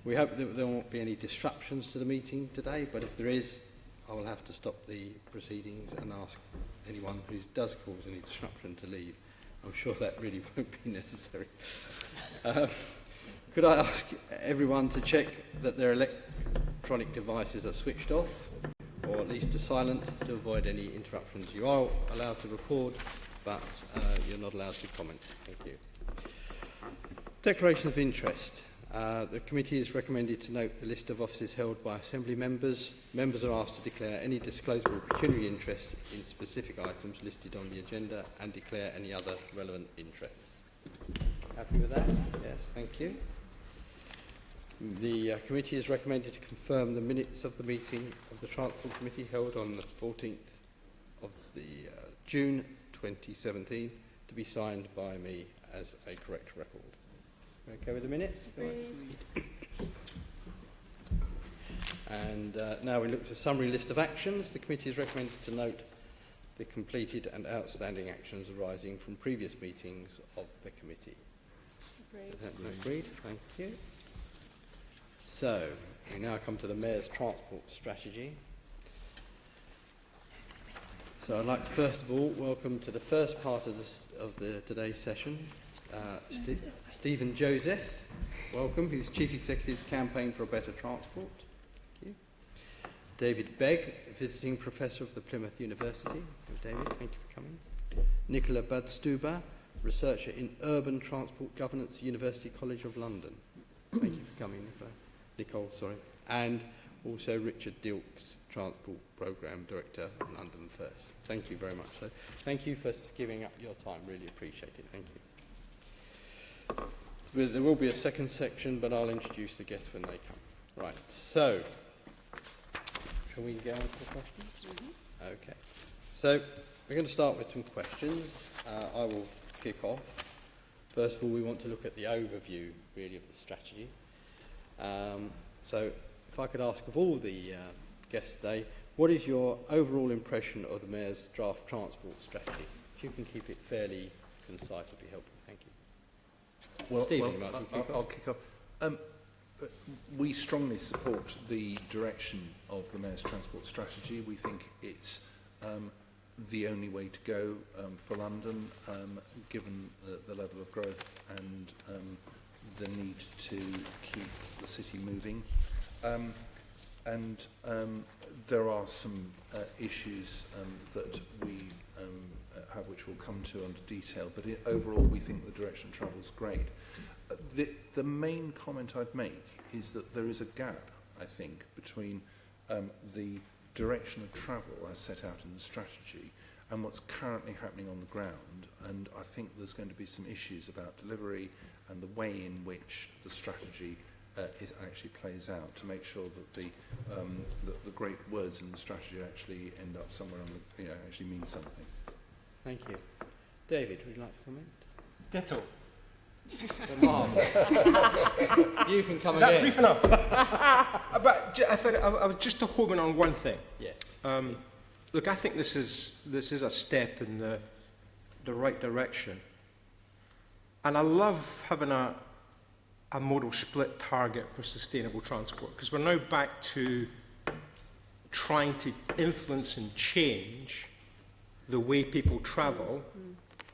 We hope that there won't be any disruptions to the meeting today, but if there is, I will have to stop the proceedings and ask anyone who does cause any disruption to leave. I'm sure that really won't be necessary. Could I ask everyone to check that their electronic devices are switched off, or at least to silent, to avoid any interruptions? You are allowed to record, but you're not allowed to comment. Thank you. Declaration of interest. The committee is recommended to note the list of offices held by Assembly members. Members are asked to declare any disclosable pecuniary interest in specific items listed on the agenda and declare any other relevant interests. Happy with that? Yes, thank you. The committee is recommended to confirm the minutes of the meeting of the Transport Committee held on the 14th of June 2017 to be signed by me as a correct record. Okay with the minutes? Agreed. And now we look at a summary list of actions. The committee is recommended to note the completed and outstanding actions arising from previous meetings of the committee. Agreed. Thank you. So, we now come to the Mayor's Transport Strategy. So I'd like to first of all welcome to the first part of today's session Stephen Joseph, welcome, who's Chief Executive Campaign for a Better Transport. Thank you. David Begg, Visiting Professor of the Plymouth University. David, thank you for coming. Nicola Badstuber, Researcher in Urban Transport Governance, University College of London. Thank you for coming, Nicole, sorry. And also Richard Dilks, Transport Programme Director, London First. Thank you very much. So, thank you for giving up your time, really appreciate it. Thank you. There will be a second section, but I'll introduce the guests when they come. Right, so, shall we go on to the questions? Mm-hmm. Okay. So, we're going to start with some questions. I will kick off. First of all, we want to look at the overview, really, of the strategy. So, if I could ask of all the guests today, what is your overall impression of the Mayor's draft transport strategy? If you can keep it fairly concise, it would be helpful. Thank you. Well, Stephen, I'll kick off. We strongly support the direction of the Mayor's transport strategy. We think it's the only way to go for London, given the level of growth and the need to keep the city moving. There are some issues that we have, which we'll come to under detail, but overall we think the direction of travel is great. The main comment I'd make is that there is a gap, I think, between the direction of travel as set out in the strategy and what's currently happening on the ground, and I think there's going to be some issues about delivery and the way in which the strategy actually plays out to make sure that the great words in the strategy actually end up somewhere on the, actually mean something. Thank you. David, would you like to comment? Ditto. You can come again. Is that brief enough? But I was just homing on one thing. Yes. Look, I think this is a step in the right direction, and I love having a modal split target for sustainable transport, because we're now back to trying to influence and change the way people travel,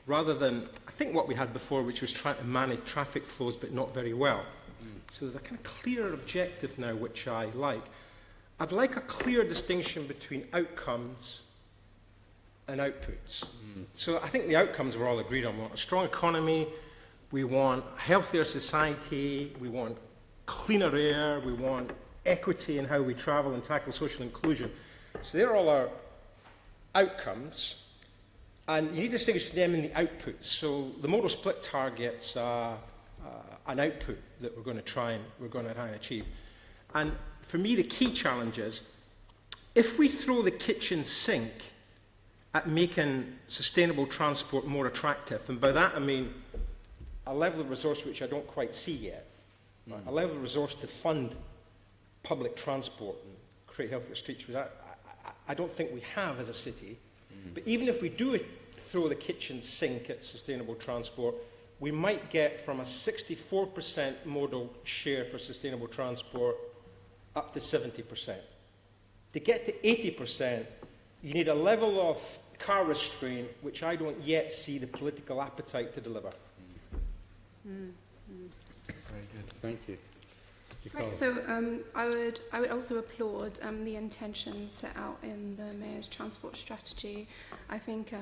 rather than, I think, what we had before, which was trying to manage traffic flows but not very well. So there's a kind of clearer objective now, which I like. I'd like a clear distinction between outcomes and outputs. So I think the outcomes we're all agreed on. We want a strong economy, we want a healthier society, we want cleaner air, we want equity in how we travel and tackle social inclusion. So they're all our outcomes, and you need to distinguish them in the outputs. So the modal split targets are an output that we're going to try and achieve. And for me, the key challenge is, if we throw the kitchen sink at making sustainable transport more attractive, and by that I mean a level of resource which I don't quite see yet, a level of resource to fund public transport and create healthier streets, which I don't think we have as a city. But even if we do throw the kitchen sink at sustainable transport, we might get from a 64% modal share for sustainable transport up to 70%. To get to 80%, you need a level of car restraint which I don't yet see the political appetite to deliver. Very good. Thank you. Nicole. Right, so I would also applaud the intention set out in the Mayor's transport strategy. I think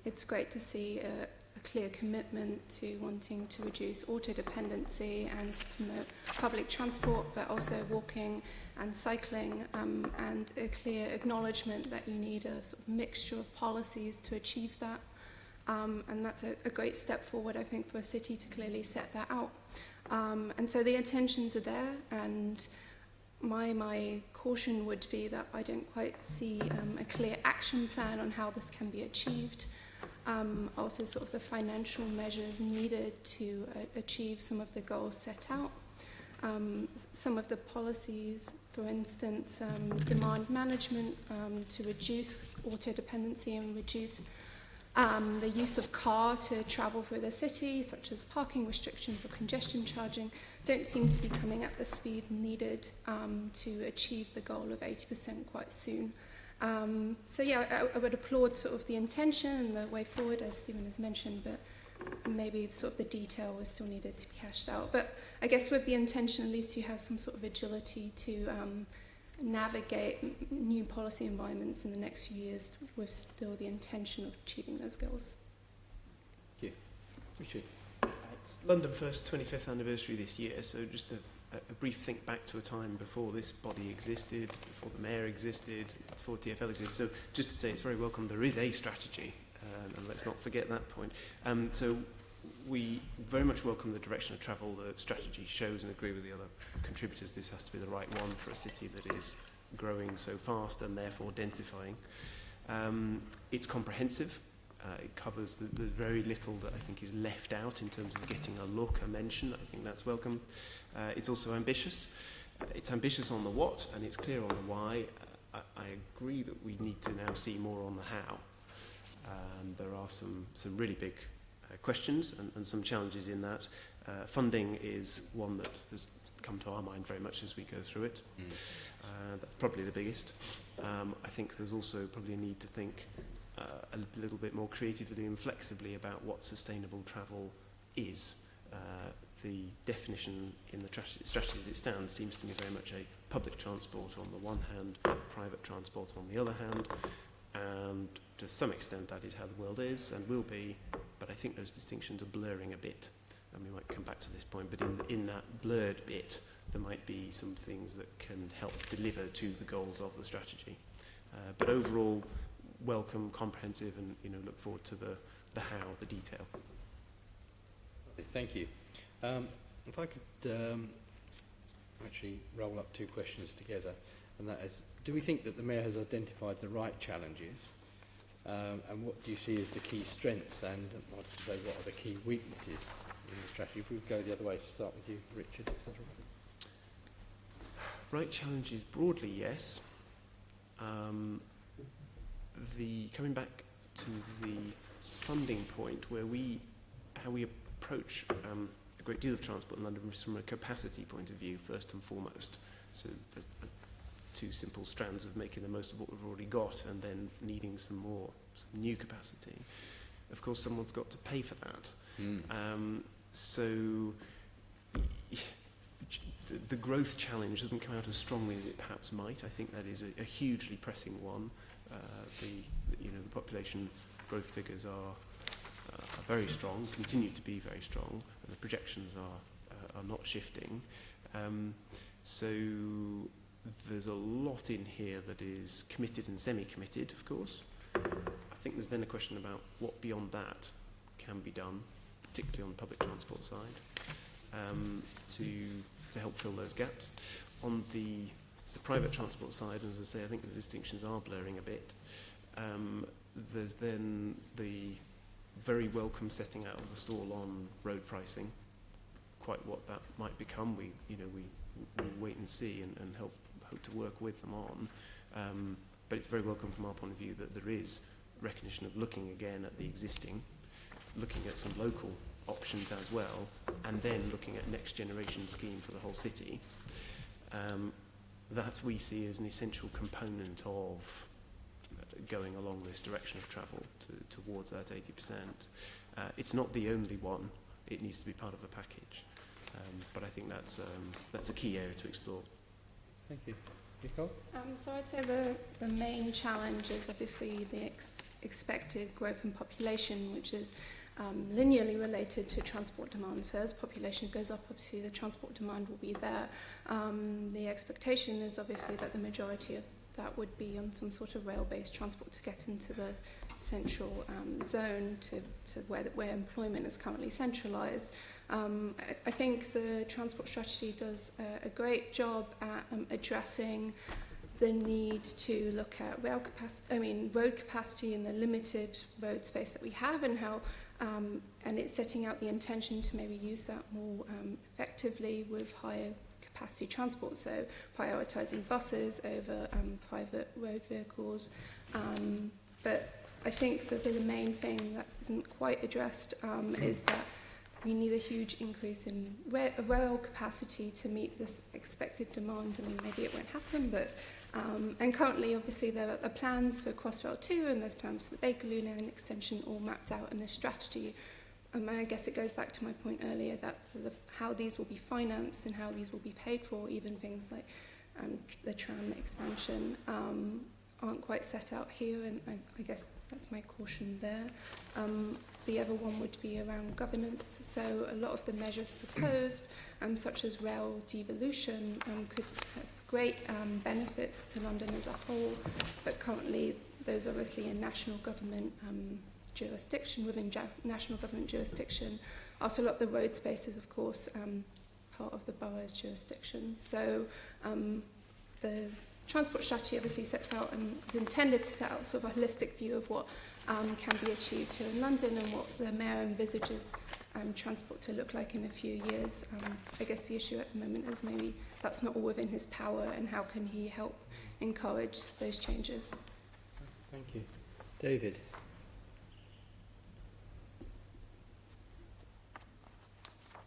it's great to see a clear commitment to wanting to reduce auto dependency and promote public transport, but also walking and cycling, and a clear acknowledgement that you need a sort of mixture of policies to achieve that. And that's a great step forward, I think, for a city to clearly set that out. And so the intentions are there, and my caution would be that I don't quite see a clear action plan on how this can be achieved. Also sort of the financial measures needed to achieve some of the goals set out. Some of the policies, for instance, demand management to reduce auto dependency and reduce the use of car to travel through the city, such as parking restrictions or congestion charging, don't seem to be coming at the speed needed to achieve the goal of 80% quite soon. So yeah, I would applaud sort of the intention and the way forward, as Stephen has mentioned, but maybe sort of the detail was still needed to be hashed out. But I guess with the intention, at least you have some sort of agility to navigate new policy environments in the next few years with still the intention of achieving those goals. Thank you. Richard. It's London First 25th anniversary this year, so just a brief think back to a time before this body existed, before the Mayor existed, before TfL existed. So just to say it's very welcome there is a strategy, and let's not forget that point. So we very much welcome the direction of travel the strategy shows, and agree with the other contributors this has to be the right one for a city that is growing so fast and therefore densifying. It's comprehensive. It covers, there's very little that I think is left out in terms of getting a look, a mention. I think that's welcome. It's also ambitious. It's ambitious on the what, and it's clear on the why. I agree that we need to now see more on the how. There are some really big questions and some challenges in that. Funding is one that has come to our mind very much as we go through it. That's probably the biggest. I think there's also probably a need to think a little bit more creatively and flexibly about what sustainable travel is. The definition in the strategy as it stands seems to me very much a public transport on the one hand, private transport on the other hand, and to some extent that is how the world is and will be, but I think those distinctions are blurring a bit, and we might come back to this point, but in that blurred bit there might be some things that can help deliver to the goals of the strategy. But overall, welcome, comprehensive, and look forward to the how, the detail. Thank you. If I could actually roll up two questions together, and that is, do we think that the Mayor has identified the right challenges, and what do you see as the key strengths, and what are the key weaknesses in the strategy? If we go the other way, start with you, Richard. If that's all right. Right challenges, broadly, yes. Coming back to the funding point, where how we approach a great deal of transport in London is from a capacity point of view, first and foremost. So two simple strands of making the most of what we've already got and then needing some new capacity. Of course, someone's got to pay for that. So the growth challenge doesn't come out as strongly as it perhaps might. I think that is a hugely pressing one. The population growth figures are very strong, continue to be very strong, and the projections are not shifting. So there's a lot in here that is committed and semi-committed, of course. I think there's then a question about what beyond that can be done, particularly on the public transport side, to help fill those gaps. On the private transport side, as I say, I think the distinctions are blurring a bit. There's then the very welcome setting out of the stall on road pricing. Quite what that might become, we wait and see and hope to work with them on. But it's very welcome from our point of view that there is recognition of looking again at the existing, looking at some local options as well, and then looking at next generation scheme for the whole city, that we see as an essential component of going along this direction of travel towards that 80%. It's not the only one. It needs to be part of a package. But I think that's a key area to explore. Thank you. Nicole? So I'd say the main challenge is obviously the expected growth in population, which is linearly related to transport demand. So as population goes up, obviously the transport demand will be there. The expectation is obviously that the majority of that would be on some sort of rail-based transport to get into the central zone to where employment is currently centralised. I think the transport strategy does a great job at addressing the need to look at road capacity and the limited road space that we have, and how and it's setting out the intention to maybe use that more effectively with higher capacity transport, so prioritising buses over private road vehicles. But I think that the main thing that isn't quite addressed is that we need a huge increase in rail capacity to meet this expected demand. I mean, maybe it won't happen, but and currently, obviously, there are plans for Crossrail 2 and there's plans for the Bakerloo Line extension all mapped out in this strategy. And I guess it goes back to my point earlier that how these will be financed and how these will be paid for, even things like the tram expansion, aren't quite set out here, and I guess that's my caution there. The other one would be around governance. So a lot of the measures proposed, such as rail devolution, could have great benefits to London as a whole, but currently those are obviously in national government jurisdiction, within national government jurisdiction. Also, a lot of the road spaces, of course, part of the borough's jurisdiction. So the transport strategy obviously sets out and is intended to set out sort of a holistic view of what can be achieved here in London and what the mayor envisages transport to look like in a few years. I guess the issue at the moment is maybe that's not all within his power, and how can he help encourage those changes? Thank you. David?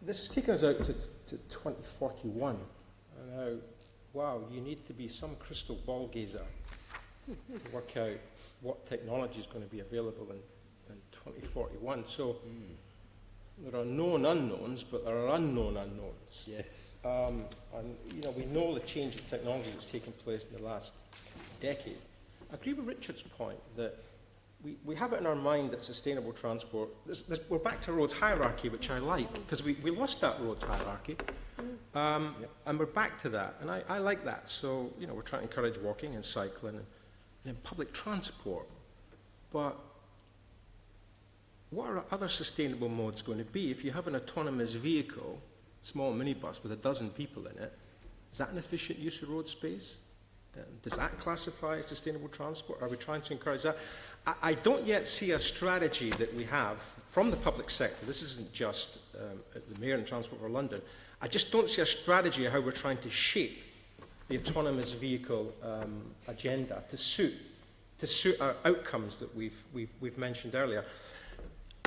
This has taken us out to 2041. Now, wow, you need to be some crystal ball gazer to work out what technology is going to be available in 2041. So there are known unknowns, but there are unknown unknowns. Yes. And we know the change of technology that's taken place in the last decade. I agree with Richard's point that we have it in our mind that sustainable transport, we're back to roads hierarchy, which I like, because we lost that roads hierarchy, and we're back to that, and I like that. So, we're trying to encourage walking and cycling and public transport, but what are other sustainable modes going to be? If you have an autonomous vehicle, small minibus with 12 people in it, is that an efficient use of road space? Does that classify as sustainable transport? Are we trying to encourage that? I don't yet see a strategy that we have from the public sector. This isn't just the Mayor and Transport for London. I just don't see a strategy of how we're trying to shape the autonomous vehicle agenda to suit our outcomes that we've mentioned earlier.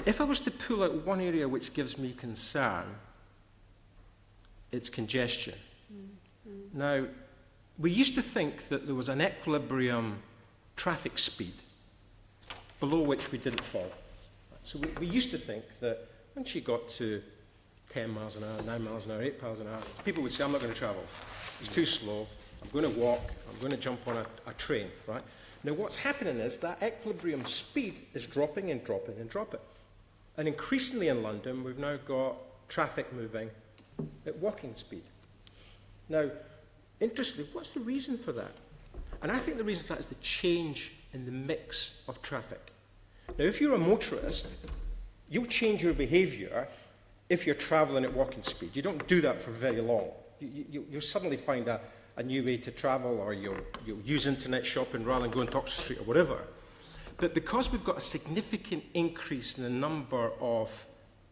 If I was to pull out one area which gives me concern, it's congestion. Now, we used to think that there was an equilibrium traffic speed below which we didn't fall. So we used to think that once you got to 10 miles an hour, 9 miles an hour, 8 miles an hour, people would say, I'm not going to travel. It's too slow. I'm going to walk. I'm going to jump on a train, right? Now, what's happening is that equilibrium speed is dropping and dropping and dropping. And increasingly in London, we've now got traffic moving at walking speed. Now, interestingly, what's the reason for that? And I think the reason for that is the change in the mix of traffic. Now, if you're a motorist, you'll change your behaviour if you're travelling at walking speed. You don't do that for very long. You'll suddenly find a new way to travel, or you'll use internet shopping rather than going to Oxford Street or whatever. But because we've got a significant increase in the number of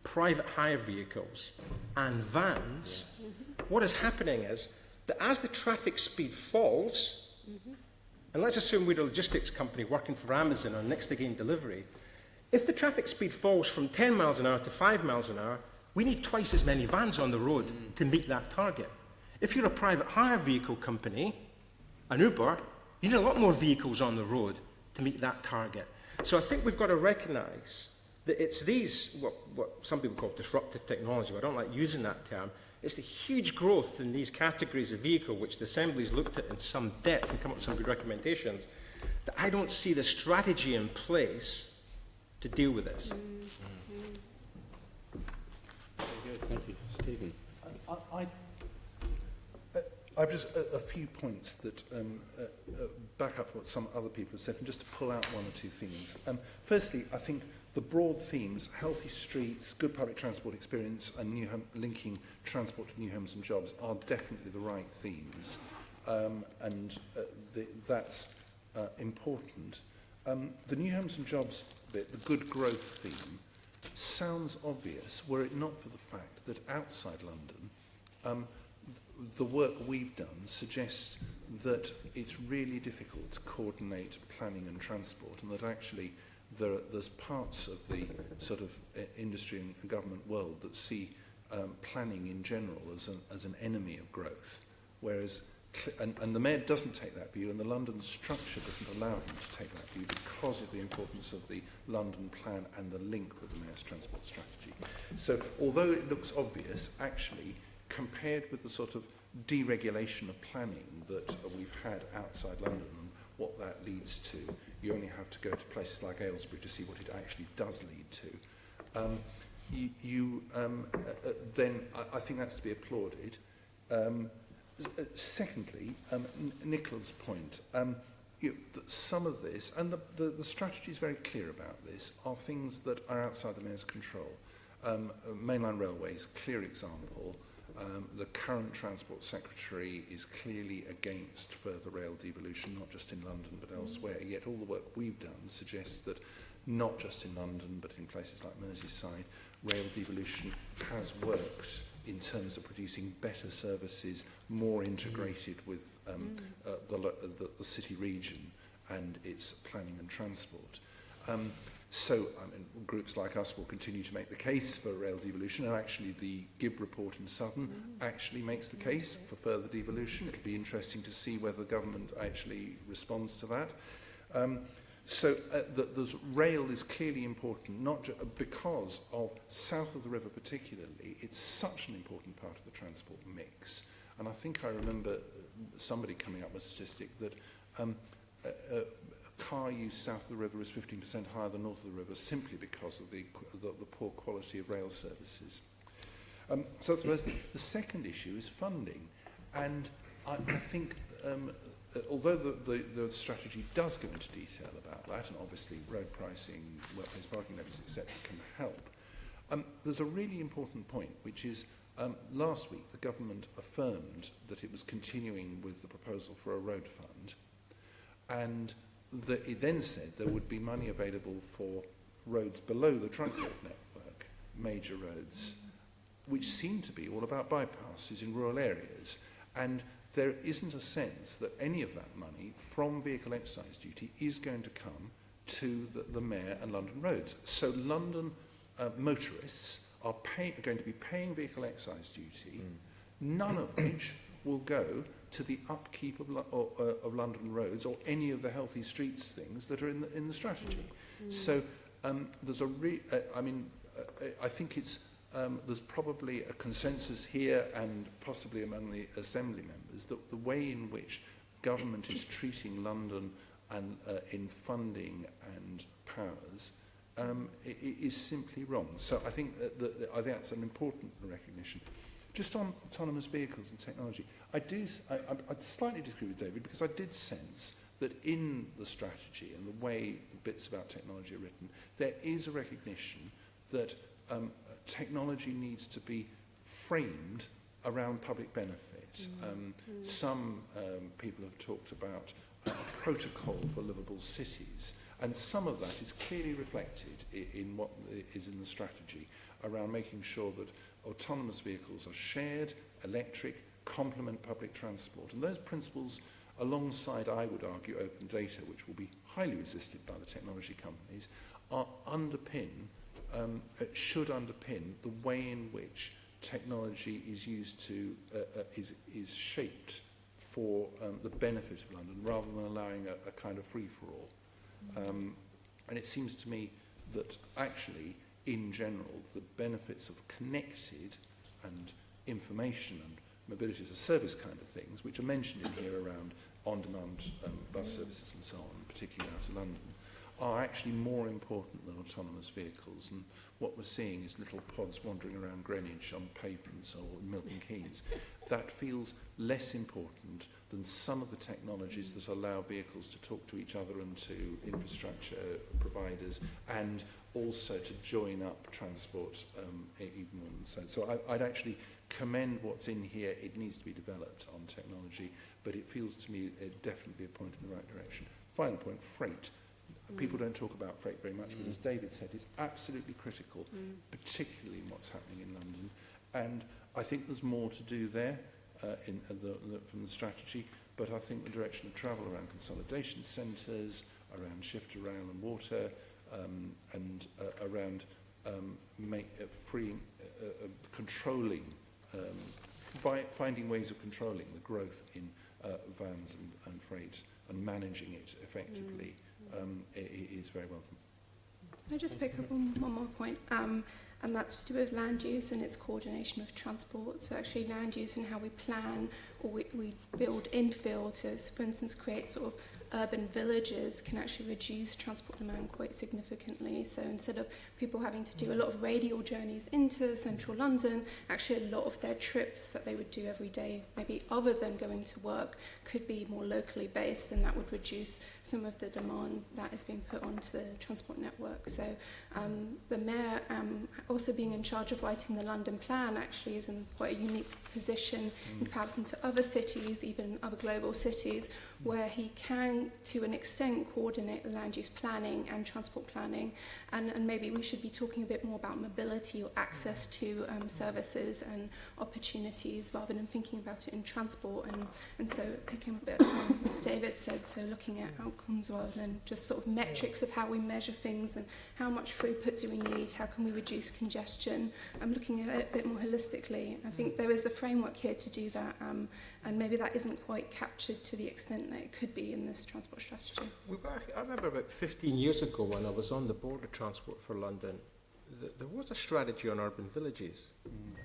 private hire vehicles and vans, what is happening is that as the traffic speed falls, and let's assume we're a logistics company working for Amazon on next again delivery, If the traffic speed falls from 10 miles an hour to 5 miles an hour, we need twice as many vans on the road to meet that target. If you're a private hire vehicle company, an Uber, you need a lot more vehicles on the road to meet that target. So I think we've got to recognise that it's these, what some people call disruptive technology, but I don't like using that term. It's the huge growth in these categories of vehicle, which the Assembly's looked at in some depth and come up with some good recommendations, that I don't see the strategy in place to deal with this. Very good, thank you. Stephen? I've just a few points that back up what some other people have said, and just to pull out one or two things. Firstly, I think the broad themes, healthy streets, good public transport experience, and linking transport to new homes and jobs are definitely the right themes. That's important. The new homes and jobs bit, the good growth theme, sounds obvious were it not for the fact that outside London, the work we've done suggests that it's really difficult to coordinate planning and transport, and that actually there's parts of the sort of industry and government world that see planning in general as an enemy of growth, whereas and the Mayor doesn't take that view, and the London structure doesn't allow him to take that view because of the importance of the London plan and the link with the Mayor's transport strategy. So although it looks obvious, actually, compared with the sort of deregulation of planning that we've had outside London and what that leads to, you only have to go to places like Aylesbury to see what it actually does lead to. Then I think that's to be applauded. Secondly, Nicola's point, some of this, and the strategy is very clear about this, are things that are outside the Mayor's control. Mainline railways, clear example. The current Transport Secretary is clearly against further rail devolution, not just in London but elsewhere, yet all the work we've done suggests that not just in London but in places like Merseyside, rail devolution has worked in terms of producing better services, more integrated with the city region and its planning and transport. So groups like us will continue to make the case for rail devolution, and actually the Gibb report in Southern actually makes the case for further devolution. It'll be interesting to see whether the government actually responds to that. The rail is clearly important, not because of south of the river particularly. It's such an important part of the transport mix. And I think I remember somebody coming up with a statistic that car use south of the river is 15% higher than north of the river simply because of the poor quality of rail services. So that's the first thing. The second issue is funding. And I think although the strategy does go into detail about that, and obviously road pricing, workplace parking levies, etc., can help, there's a really important point, which is last week the government affirmed that it was continuing with the proposal for a road fund, and that it then said there would be money available for roads below the transport network, major roads, which seem to be all about bypasses in rural areas. And there isn't a sense that any of that money from vehicle excise duty is going to come to the Mayor and London roads. So London motorists are going to be paying vehicle excise duty, none of which will go to the upkeep of London roads or any of the healthy streets things that are in the strategy. So there's I think it's there's probably a consensus here and possibly among the Assembly members that the way in which government is treating London and in funding and powers is simply wrong. So I think that's an important recognition. Just on autonomous vehicles and technology, I'd slightly disagree with David because I did sense that in the strategy and the way the bits about technology are written, there is a recognition that technology needs to be framed around public benefit. Some people have talked about a protocol for livable cities, and some of that is clearly reflected in what is in the strategy around making sure that autonomous vehicles are shared, electric, complement public transport. And those principles alongside, I would argue, open data, which will be highly resisted by the technology companies, should underpin the way in which technology is used to, is shaped for the benefit of London, rather than allowing a kind of free-for-all. And it seems to me that actually, in general, the benefits of connected and information and mobility as a service kind of things, which are mentioned in here around on-demand bus services and so on, particularly out of London, are actually more important than autonomous vehicles. And what we're seeing is little pods wandering around Greenwich on pavements or Milton Keynes. That feels less important than some of the technologies that allow vehicles to talk to each other and to infrastructure providers, and also to join up transport even more than so. So I'd actually commend what's in here. It needs to be developed on technology, but it feels to me definitely a point in the right direction. Final point, freight. People don't talk about freight very much, but as David said, it's absolutely critical, particularly in what's happening in London. And I think there's more to do there from the strategy, but I think the direction of travel around consolidation centres, around shift to rail and water, and around controlling, finding ways of controlling the growth in vans and freight and managing it effectively is very welcome. Can I just pick up on one more point? And that's to do with land use and its coordination of transport. So actually land use and how we plan, or we build infill to, for instance, create sort of urban villages, can actually reduce transport demand quite significantly. So instead of people having to do a lot of radial journeys into central London, actually a lot of their trips that they would do every day, maybe other than going to work, could be more locally based, and that would reduce some of the demand that is being put onto the transport network. So the mayor, also being in charge of writing the London plan, actually is in quite a unique position in comparison to other cities, even other global cities, where he can, to an extent, coordinate the land use planning and transport planning. And maybe we should be talking a bit more about mobility or access to services and opportunities, rather than thinking about it in transport. And so picking up a bit on what David said, so looking at outcomes rather than just sort of metrics of how we measure things and how much throughput do we need, how can we reduce congestion. I'm looking at it a bit more holistically. I think there is the framework here to do that, and maybe that isn't quite captured to the extent that it could be in this transport strategy. I remember about 15 years ago when I was on the board of Transport for London, there was a strategy on urban villages.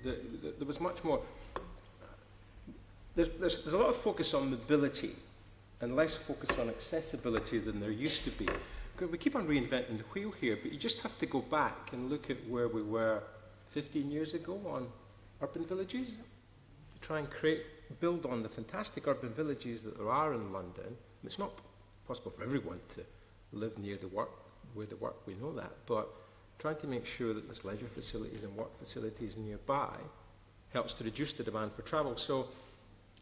There was much more. There's a lot of focus on mobility and less focus on accessibility than there used to be. We keep on reinventing the wheel here, but you just have to go back and look at where we were 15 years ago on urban villages to try and build on the fantastic urban villages that there are in London. It's not possible for everyone to live near the work, where they work, we know that, but trying to make sure that there's leisure facilities and work facilities nearby helps to reduce the demand for travel. So,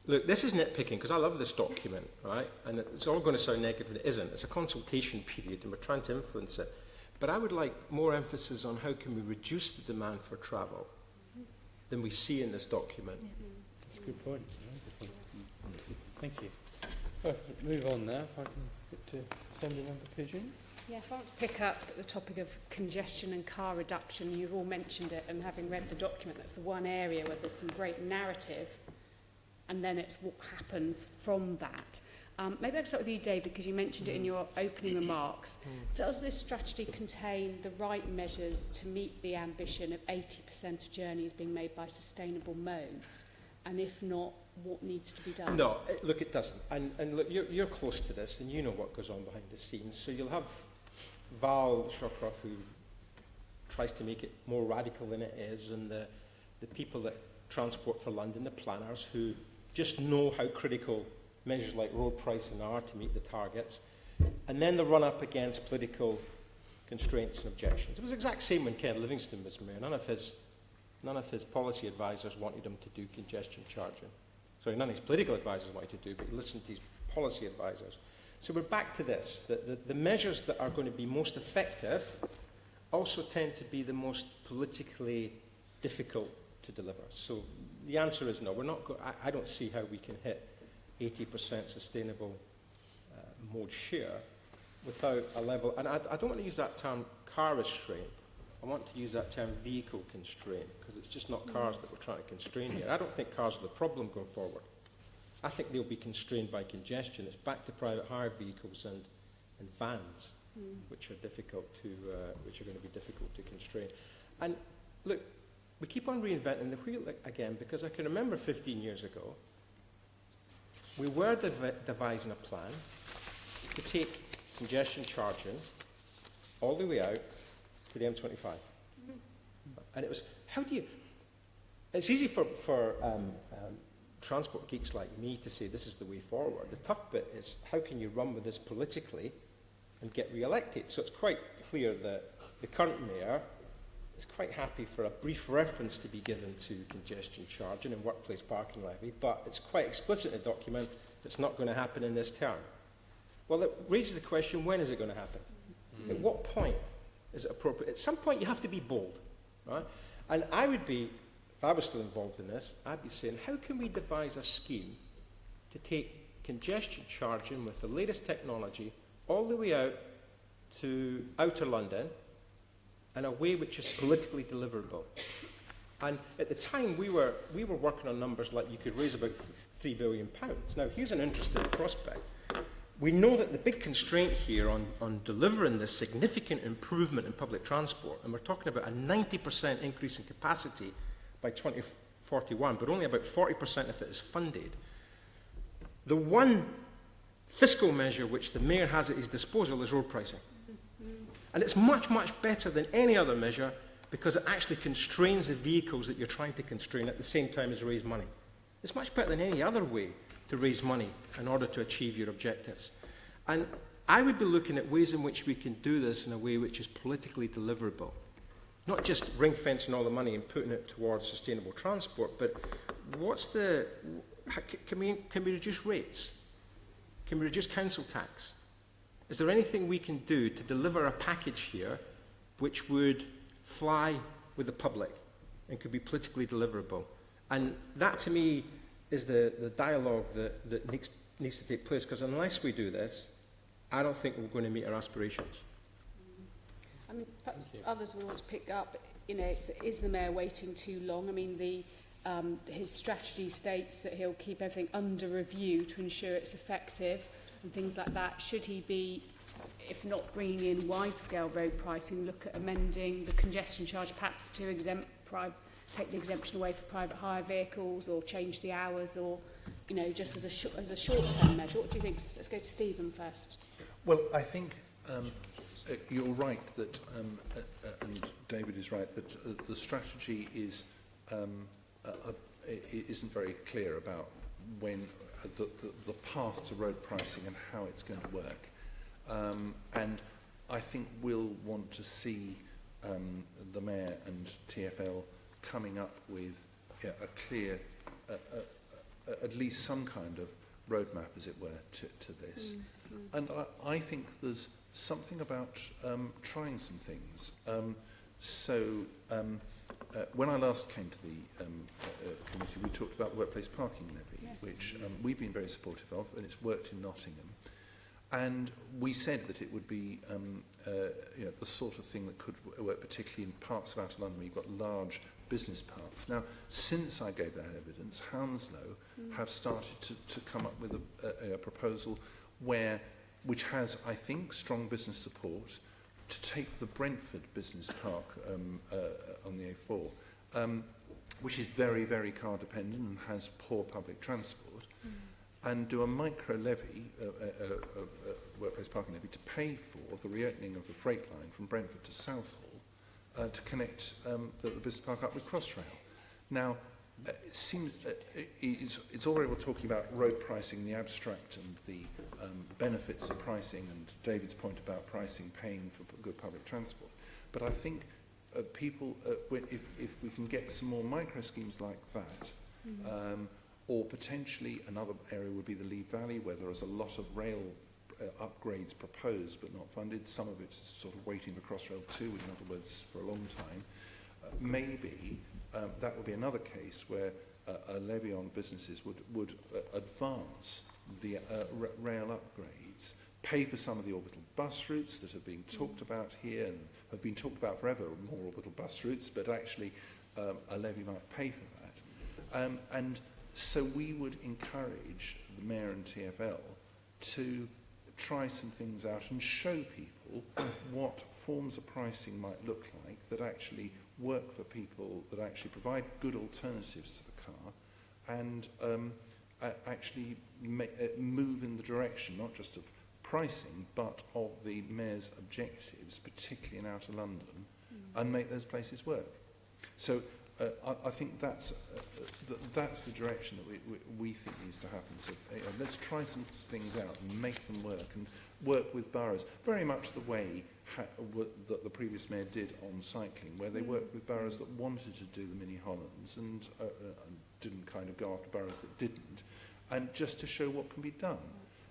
look, this is nitpicking, because I love this document, right? And it's all going to sound negative, and it isn't. It's a consultation period, and we're trying to influence it. But I would like more emphasis on how can we reduce the demand for travel than we see in this document. That's a good point. Thank you. Well, move on now, if I can get to Assembly Member Pigeon. Yes, I want to pick up the topic of congestion and car reduction. You've all mentioned it, and having read the document, that's the one area where there's some great narrative, and then it's what happens from that. Maybe I'll start with you, David, because you mentioned it in your opening remarks. Does this strategy contain the right measures to meet the ambition of 80% of journeys being made by sustainable modes? And if not, what needs to be done? No, look, it doesn't. And look, you're close to this, and you know what goes on behind the scenes. So you'll have Val Shawcroft, who tries to make it more radical than it is, and the people at Transport for London, the planners, who just know how critical measures like road pricing are to meet the targets. And then the run-up against political constraints and objections. It was the exact same when Ken Livingstone was mayor. None of his policy advisors wanted him to do congestion charging. Sorry, none of his political advisors wanted to do, but he listened to his policy advisors. So we're back to this, that the measures that are going to be most effective also tend to be the most politically difficult to deliver. So the answer is no. I don't see how we can hit 80% sustainable mode share without a level, and I don't want to use that term car restraint, I want to use that term vehicle constraint, because it's just not cars that we're trying to constrain here. I don't think cars are the problem going forward. I think they'll be constrained by congestion. It's back to private hire vehicles and vans, which are difficult to, which are going to be difficult to constrain. And look, we keep on reinventing the wheel again, because I can remember 15 years ago, we were devising a plan to take congestion charging all the way out to the M25. And it was, how do you, it's easy for transport geeks like me to say this is the way forward. The tough bit is how can you run with this politically and get re-elected? So it's quite clear that the current mayor is quite happy for a brief reference to be given to congestion charging and workplace parking levy, but it's quite explicit in the document it's not going to happen in this term. Well, it raises the question, when is it going to happen? At what point is it appropriate? At some point you have to be bold, right? And I would be, if I was still involved in this, I'd be saying, how can we devise a scheme to take congestion charging with the latest technology all the way out to outer London in a way which is politically deliverable? And at the time, we were working on numbers like you could raise about £3 billion. Now, here's an interesting prospect. We know that the big constraint here on delivering this significant improvement in public transport, and we're talking about a 90% increase in capacity by 2041, but only about 40% of it is funded. The one fiscal measure which the mayor has at his disposal is road pricing. And it's much, much better than any other measure because it actually constrains the vehicles that you're trying to constrain at the same time as raise money. It's much better than any other way to raise money in order to achieve your objectives. And I would be looking at ways in which we can do this in a way which is politically deliverable. Not just ring-fencing all the money and putting it towards sustainable transport, but what's the... Can we reduce rates? Can we reduce council tax? Is there anything we can do to deliver a package here which would fly with the public and could be politically deliverable? And that, to me, is the dialogue that needs to take place, because unless we do this, I don't think we're going to meet our aspirations. I mean, perhaps others will want to pick up, you know, is the mayor waiting too long? I mean, his strategy states that he'll keep everything under review to ensure it's effective and things like that. Should he be, if not bringing in wide-scale road pricing, look at amending the congestion charge perhaps to take the exemption away for private hire vehicles, or change the hours, or, you know, just as a short-term measure? What do you think? Let's go to Stephen first. Well, I think you're right that, and David is right, that the strategy is isn't very clear about when the path to road pricing and how it's going to work. And I think we'll want to see the Mayor and TfL coming up with a clear, at least some kind of roadmap, as it were, to this. And I think there's something about trying some things. When I last came to the committee, we talked about the workplace parking levy, which we've been very supportive of, and it's worked in Nottingham. And we said that it would be the sort of thing that could work particularly in parts of outer London where you've got large business parks. Now, since I gave that evidence, Hounslow have started to come up with a proposal which has, I think, strong business support to take the Brentford Business Park on the A4, which is very, very car dependent and has poor public transport, and do a micro levy, workplace parking levy, to pay for the reopening of the freight line from Brentford to Southall to connect the business park up with Crossrail. Now, it seems it's all very well talking about road pricing in the abstract and the benefits of pricing, and David's point about pricing paying for good public transport. But I think people, if we can get some more micro schemes like that, or potentially another area would be the Lee Valley, where there is a lot of rail upgrades proposed but not funded. Some of it's sort of waiting for Crossrail 2, in other words, for a long time. Maybe that would be another case where a levy on businesses would advance the rail upgrades, pay for some of the orbital bus routes that have been talked about here and have been talked about forever, more orbital bus routes, but actually a levy might pay for that. And so we would encourage the Mayor and TfL to try some things out and show people what forms of pricing might look like that actually work for people, that actually provide good alternatives to the car, and actually move in the direction not just of pricing but of the Mayor's objectives, particularly in outer London, and make those places work. So I think that's the direction that we think needs to happen. So let's try some things out and make them work, and work with boroughs, very much the way that the previous Mayor did on cycling, where they worked with boroughs that wanted to do the mini Hollands and didn't kind of go after boroughs that didn't, and just to show what can be done.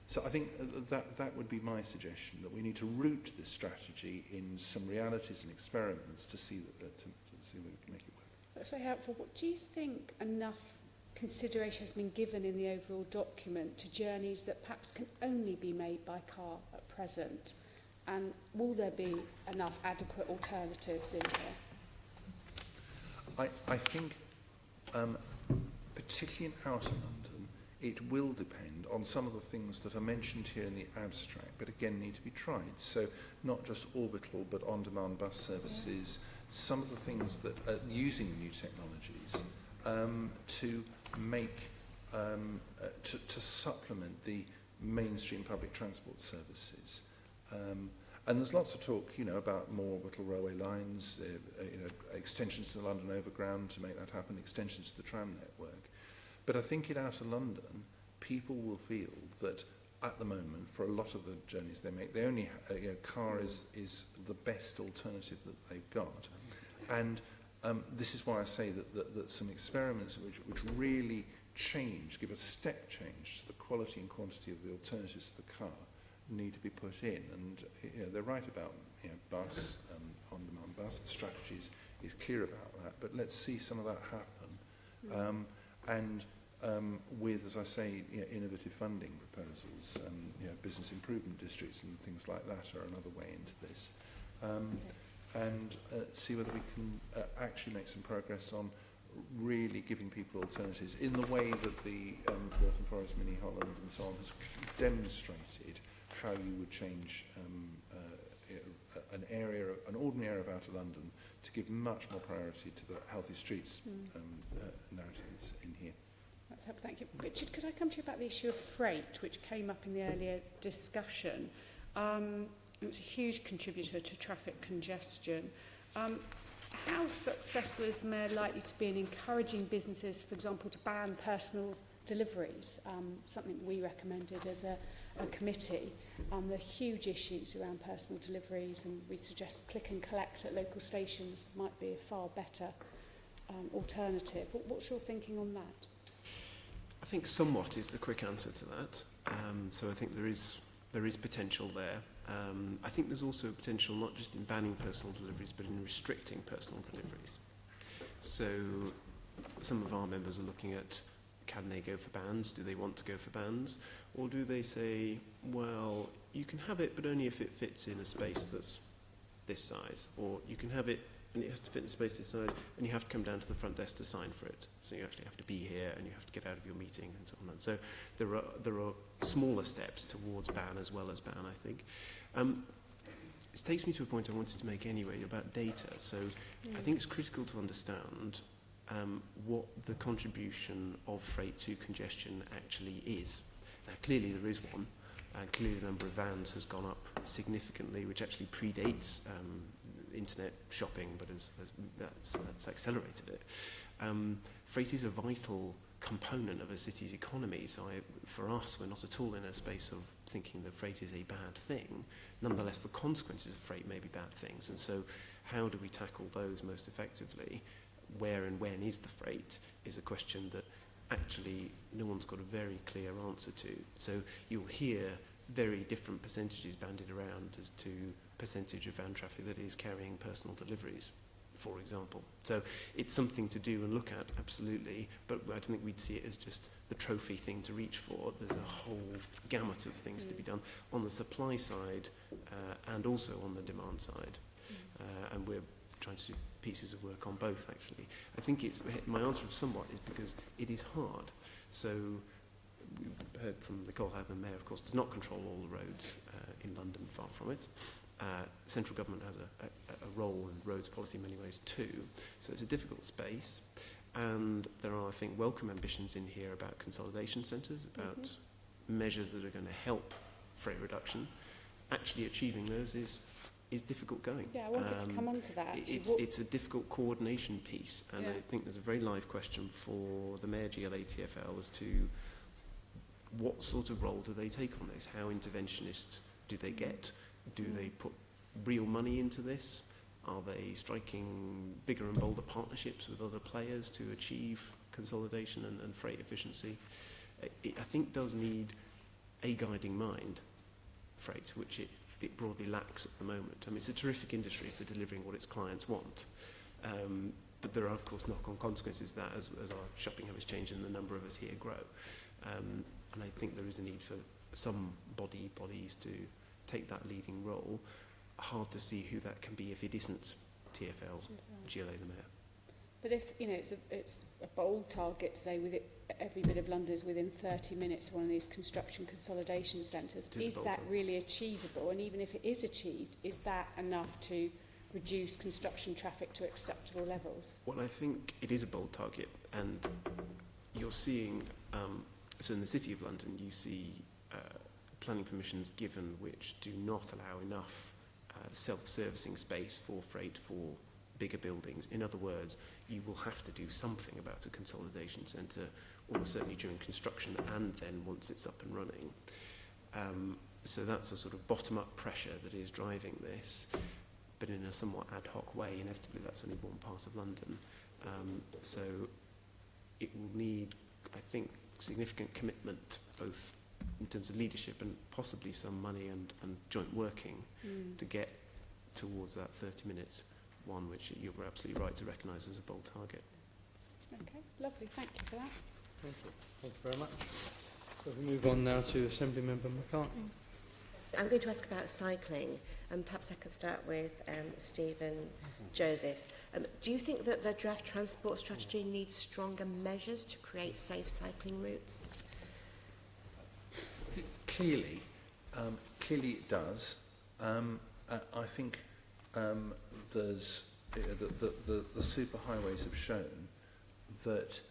So I think that would be my suggestion, that we need to root this strategy in some realities and experiments to see that to see that we can make it work. That's very helpful. What do you think enough consideration has been given in the overall document to journeys that perhaps can only be made by car at present? And will there be enough adequate alternatives in here? I think, particularly in outer London, it will depend on some of the things that are mentioned here in the abstract, but again need to be tried. So not just orbital, but on-demand bus services, some of the things that are using the new technologies to make, to supplement the mainstream public transport services. And there's lots of talk, about more orbital railway lines, extensions to the London Overground to make that happen, extensions to the tram network. But I think in outer London, people will feel that at the moment, for a lot of the journeys they make, they only car is the best alternative that they've got. And this is why I say that some experiments which really give a step change to the quality and quantity of the alternatives to the car, need to be put in. And they're right about bus, on-demand bus. The strategy is clear about that. But let's see some of that happen. With, as I say, innovative funding proposals, business improvement districts and things like that are another way into this. And see whether we can actually make some progress on really giving people alternatives in the way that the Waltham Forest Mini Holland and so on has demonstrated how you would change an ordinary area of outer London to give much more priority to the healthy streets narratives in here. That's helpful, thank you. Richard, could I come to you about the issue of freight, which came up in the earlier discussion? It's a huge contributor to traffic congestion. How successful is the Mayor likely to be in encouraging businesses, for example, to ban personal deliveries? Something we recommended as a committee. There are huge issues around personal deliveries, and we suggest click and collect at local stations might be a far better alternative. What's your thinking on that? I think somewhat is the quick answer to that. So I think there is potential there. I think there's also potential not just in banning personal deliveries, but in restricting personal deliveries. So some of our members are looking at, can they go for bans? Do they want to go for bans? Or do they say, well, you can have it, but only if it fits in a space that's this size? Or you can have it, and it has to fit in a space this size, and you have to come down to the front desk to sign for it. So you actually have to be here, and you have to get out of your meeting, and so on. And so there are smaller steps towards ban as well as ban, I think. It takes me to a point I wanted to make anyway about data. So I think it's critical to understand what the contribution of freight to congestion actually is. Now, clearly there is one, and clearly the number of vans has gone up significantly, which actually predates internet shopping, but that's accelerated it. Freight is a vital component of a city's economy, so for us, we're not at all in a space of thinking that freight is a bad thing. Nonetheless, the consequences of freight may be bad things, and so how do we tackle those most effectively? Where and when is the freight is a question that actually no one's got a very clear answer to. So you'll hear very different percentages bandied around as to percentage of van traffic that is carrying personal deliveries. for example. So it's something to do and look at, absolutely, but I don't think we'd see it as just the trophy thing to reach for. There's a whole gamut of things to be done on the supply side and also on the demand side. And we're trying to do pieces of work on both, actually. I think it's, my answer somewhat is because it is hard. So we heard from Nicole how the Mayor, of course, does not control all the roads in London, far from it. Central government has a role in roads policy in many ways too. So it's a difficult space. And there are, I think, welcome ambitions in here about consolidation centres, about measures that are going to help freight reduction. Actually achieving those is difficult going. Yeah, I wanted to come on to that. It's a difficult coordination piece, and I think there's a very live question for the Mayor GLA TfL as to what sort of role do they take on this? How interventionist do they get? Do they put real money into this? Are they striking bigger and bolder partnerships with other players to achieve consolidation and freight efficiency? It, I think, does need a guiding mind, freight, which it broadly lacks at the moment. I mean, it's a terrific industry for delivering what its clients want. But there are, of course, knock-on consequences that as our shopping habits change and the number of us here grow. And I think there is a need for some bodies to take that leading role. Hard to see who that can be if it isn't TfL, GLA the Mayor. But if, you know, it's a bold target to say with it, every bit of London is within 30 minutes of one of these construction consolidation centres, is that really achievable? And even if it is achieved, is that enough to reduce construction traffic to acceptable levels? Well, I think it is a bold target, and you're seeing, so in the City of London, you see planning permissions given which do not allow enough self-servicing space for freight for bigger buildings. In other words, you will have to do something about a consolidation centre, almost certainly during construction and then once it's up and running. So that's a sort of bottom-up pressure that is driving this, but in a somewhat ad hoc way. Inevitably, that's only one part of London. So it will need, I think, significant commitment, both in terms of leadership and possibly some money and joint working to get towards that 30-minute one, which you're absolutely right to recognise as a bold target. Okay, lovely. Thank you for that. Thank you. Thank you very much. So we move on now to Assembly Member McCartney. I'm going to ask about cycling, and perhaps I could start with Stephen Joseph. Do you think that the draft transport strategy needs stronger measures to create safe cycling routes? Clearly it does. I think there's the superhighways have shown that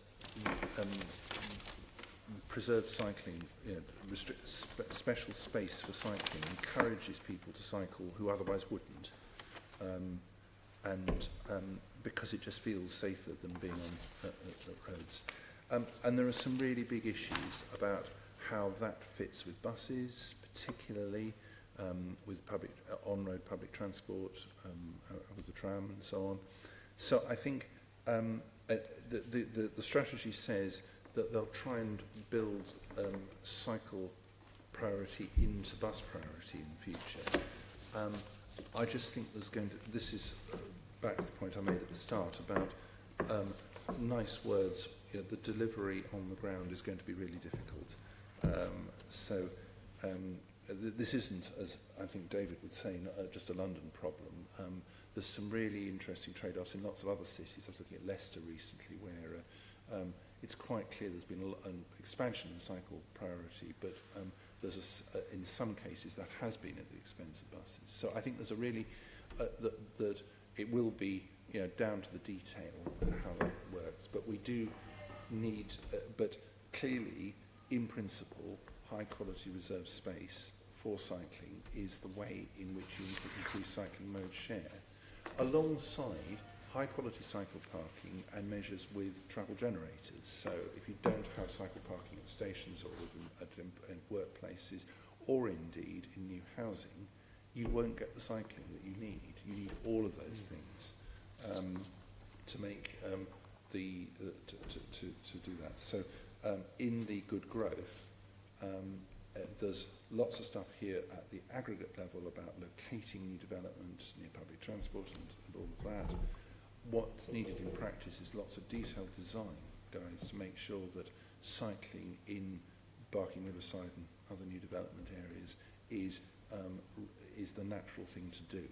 preserved cycling, special space for cycling encourages people to cycle who otherwise wouldn't, and because it just feels safer than being on roads. And there are some really big issues about how that fits with buses, particularly with public on-road public transport, with the tram and so on. So I think the strategy says that they'll try and build cycle priority into bus priority in the future. I just think there's going to, this is back to the point I made at the start about nice words. The delivery on the ground is going to be really difficult. This isn't, as I think David would say, not just a London problem. There's some really interesting trade-offs in lots of other cities. I was looking at Leicester recently, where it's quite clear there's been an expansion in cycle priority, but there's in some cases that has been at the expense of buses. So I think there's a really that it will be down to the detail how that works. But we do need, but clearly, in principle, high-quality reserved space for cycling is the way in which you increase cycling mode share, alongside high-quality cycle parking and measures with travel generators. So if you don't have cycle parking at stations or at workplaces, or indeed in new housing, you won't get the cycling that you need. You need all of those things to make to do that. So in the good growth, there's lots of stuff here at the aggregate level about locating new development near public transport and all of that. what's needed in practice is lots of detailed design guides to make sure that cycling in Barking Riverside and other new development areas is the natural thing to do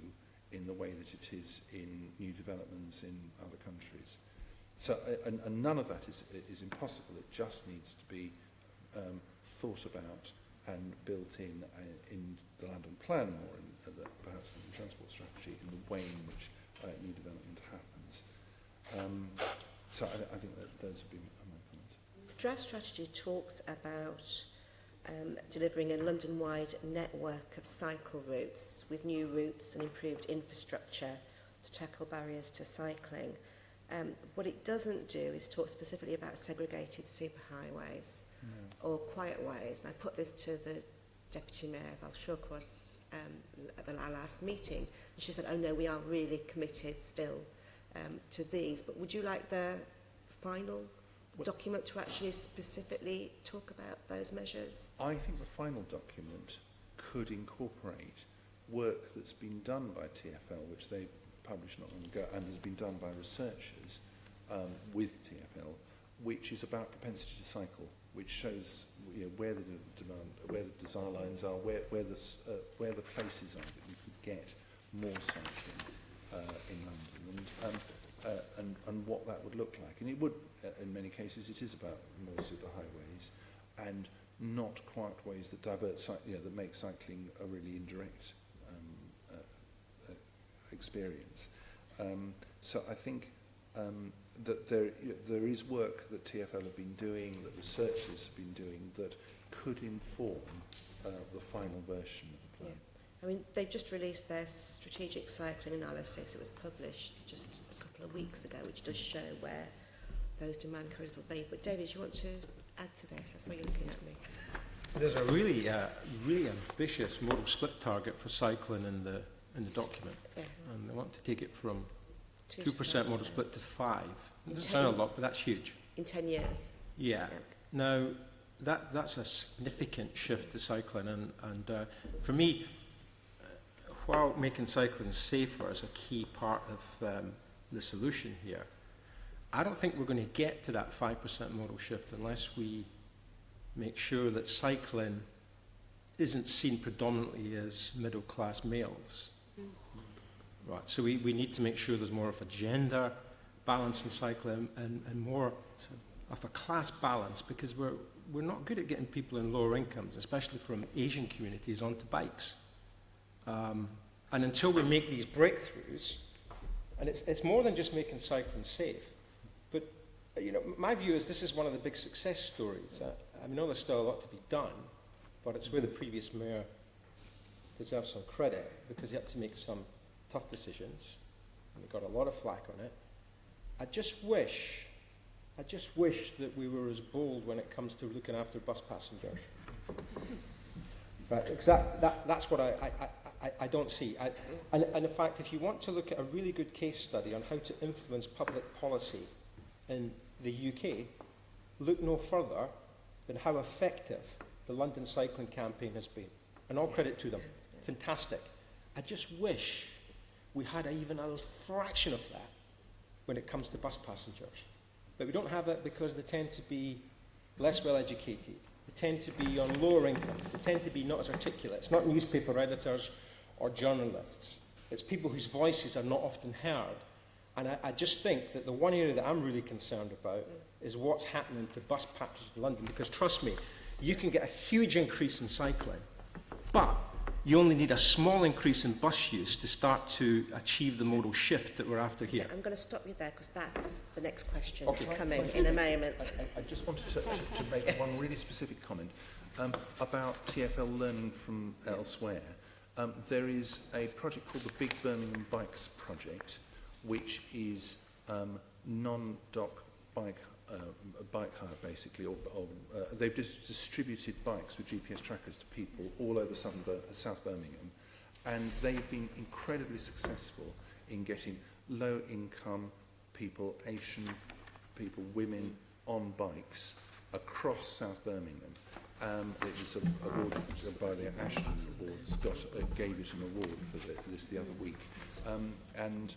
in the way that it is in new developments in other countries. So, and none of that is impossible. It just needs to be thought about and built in the London Plan more, perhaps in the transport strategy, in the way in which new development happens. So I think that those would be my comments. The draft strategy talks about delivering a London-wide network of cycle routes with new routes and improved infrastructure to tackle barriers to cycling. What it doesn't do is talk specifically about segregated superhighways or quiet ways. And I put this to the Deputy Mayor Valshorkwas at our last meeting. And she said, oh no, we are really committed still to these. But would you like the final document to actually specifically talk about those measures? I think the final document could incorporate work that's been done by TfL, which they published not long ago, and has been done by researchers with TfL, which is about propensity to cycle, which shows where the demand, where the desire lines are, where the places are that you could get more cycling in London, and what that would look like. And it would, in many cases, it is about more superhighways and not quiet ways that divert, that make cycling a really indirect experience. So I think that there is work that TfL have been doing, that researchers have been doing, that could inform the final version of the plan. Yeah. I mean, they've just released their strategic cycling analysis. It was published just a couple of weeks ago, which does show where those demand corridors will be. But David, do you want to add to this? I saw you looking at me. There's a really ambitious modal split target for cycling in the document. Yeah. And they want to take it from 2% 2% modal split to 5%. It doesn't sound a lot, but that's huge. In 10 years. Yeah. Now, that's a significant shift to cycling, and for me, while making cycling safer is a key part of the solution here, I don't think we're going to get to that 5% modal shift unless we make sure that cycling isn't seen predominantly as middle-class males. Right, so we need to make sure there's more of a gender balance in cycling and more of a class balance, because we're not good at getting people in lower incomes, especially from Asian communities, onto bikes. And until we make these breakthroughs, and it's more than just making cycling safe, but my view is this is one of the big success stories. I know there's still a lot to be done, but it's where the previous mayor deserves some credit, because he had to make some tough decisions, and he got a lot of flack on it. I just wish that we were as bold when it comes to looking after bus passengers. Right, that's what I don't see. And in fact, if you want to look at a really good case study on how to influence public policy in the UK, look no further than how effective the London cycling campaign has been. And all credit to them. Fantastic. I just wish we had even a fraction of that when it comes to bus passengers. But we don't have it because they tend to be less well educated. They tend to be on lower incomes. They tend to be not as articulate. It's not newspaper editors or journalists. It's people whose voices are not often heard. And I just think that the one area that I'm really concerned about is what's happening to bus passengers in London. Because trust me, you can get a huge increase in cycling, but you only need a small increase in bus use to start to achieve the modal shift that we're after here. So I'm going to stop you there, because that's the next question Okay. that's coming in a moment. I just wanted to make one really specific comment about TfL learning from elsewhere. There is a project called the Big Birmingham Bikes Project, which is non-dock bike hire, basically, or they've distributed bikes with GPS trackers to people all over South Birmingham, and they've been incredibly successful in getting low-income people, Asian people, women on bikes across South Birmingham. It was awarded by the Ashton Award. Scott gave it an award for this the other week, and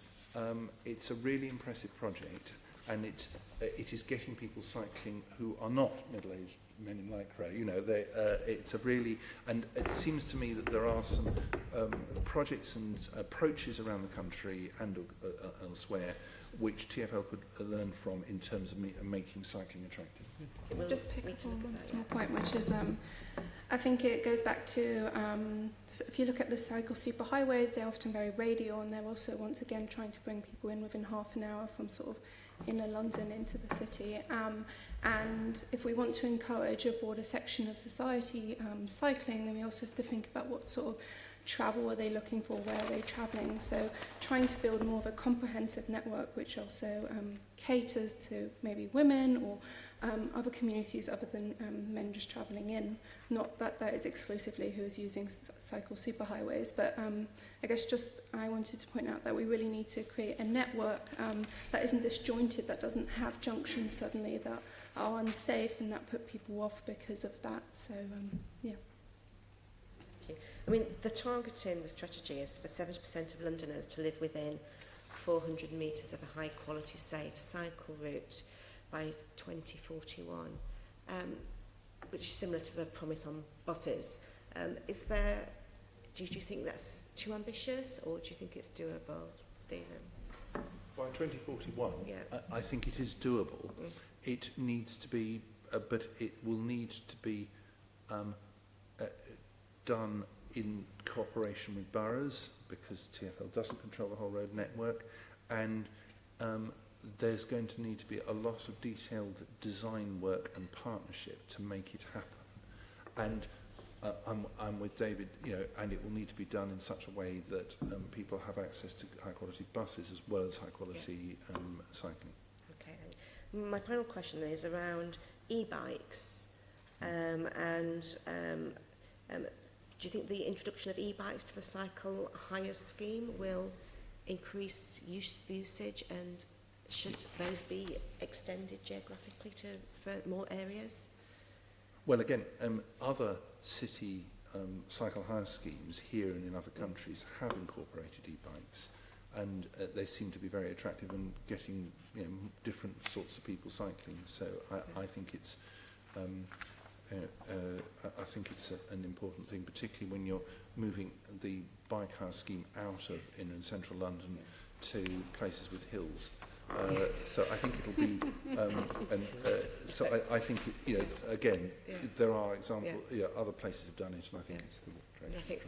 it's a really impressive project, and it is getting people cycling who are not middle-aged men in lycra. You know, it's a really, and it seems to me that there are some projects and approaches around the country and elsewhere which TfL could learn from in terms of making cycling attractive. I'll just pick up on one small point, which is I think it goes back to so if you look at the cycle superhighways, they're often very radial, and they're also once again trying to bring people in within half an hour from sort of inner London into the city. And if we want to encourage a broader section of society cycling, then we also have to think about what sort of travel are they looking for, where are they travelling. So trying to build more of a comprehensive network which also caters to maybe women or other communities other than men just travelling in. Not that that is exclusively who's using cycle superhighways, but I guess just I wanted to point out that we really need to create a network that isn't disjointed, that doesn't have junctions suddenly that are unsafe and that put people off because of that. So yeah. I mean, the target in the strategy is for 70% of Londoners to live within 400 metres of a high-quality, safe cycle route by 2041, which is similar to the promise on buses. Do you think that's too ambitious, or do you think it's doable, Stephen? By 2041, Yeah. I think it is doable. It needs to be, but it will need to be done in cooperation with boroughs, because TfL doesn't control the whole road network, and there's going to need to be a lot of detailed design work and partnership to make it happen. And I'm with David, you know, and it will need to be done in such a way that people have access to high-quality buses as well as high-quality cycling. Okay. My final question is around e-bikes, do you think the introduction of e-bikes to the cycle hire scheme will increase usage, and should those be extended geographically for more areas? Well, again, other city cycle hire schemes here and in other countries have incorporated e-bikes, and they seem to be very attractive and getting, you know, different sorts of people cycling. So I think it's an important thing, particularly when you're moving the bike hire scheme out of inner and central London to places with hills. So I think it'll be, I think, you know, again, there are examples, you know, other places have done it, and I think it's the direction. I think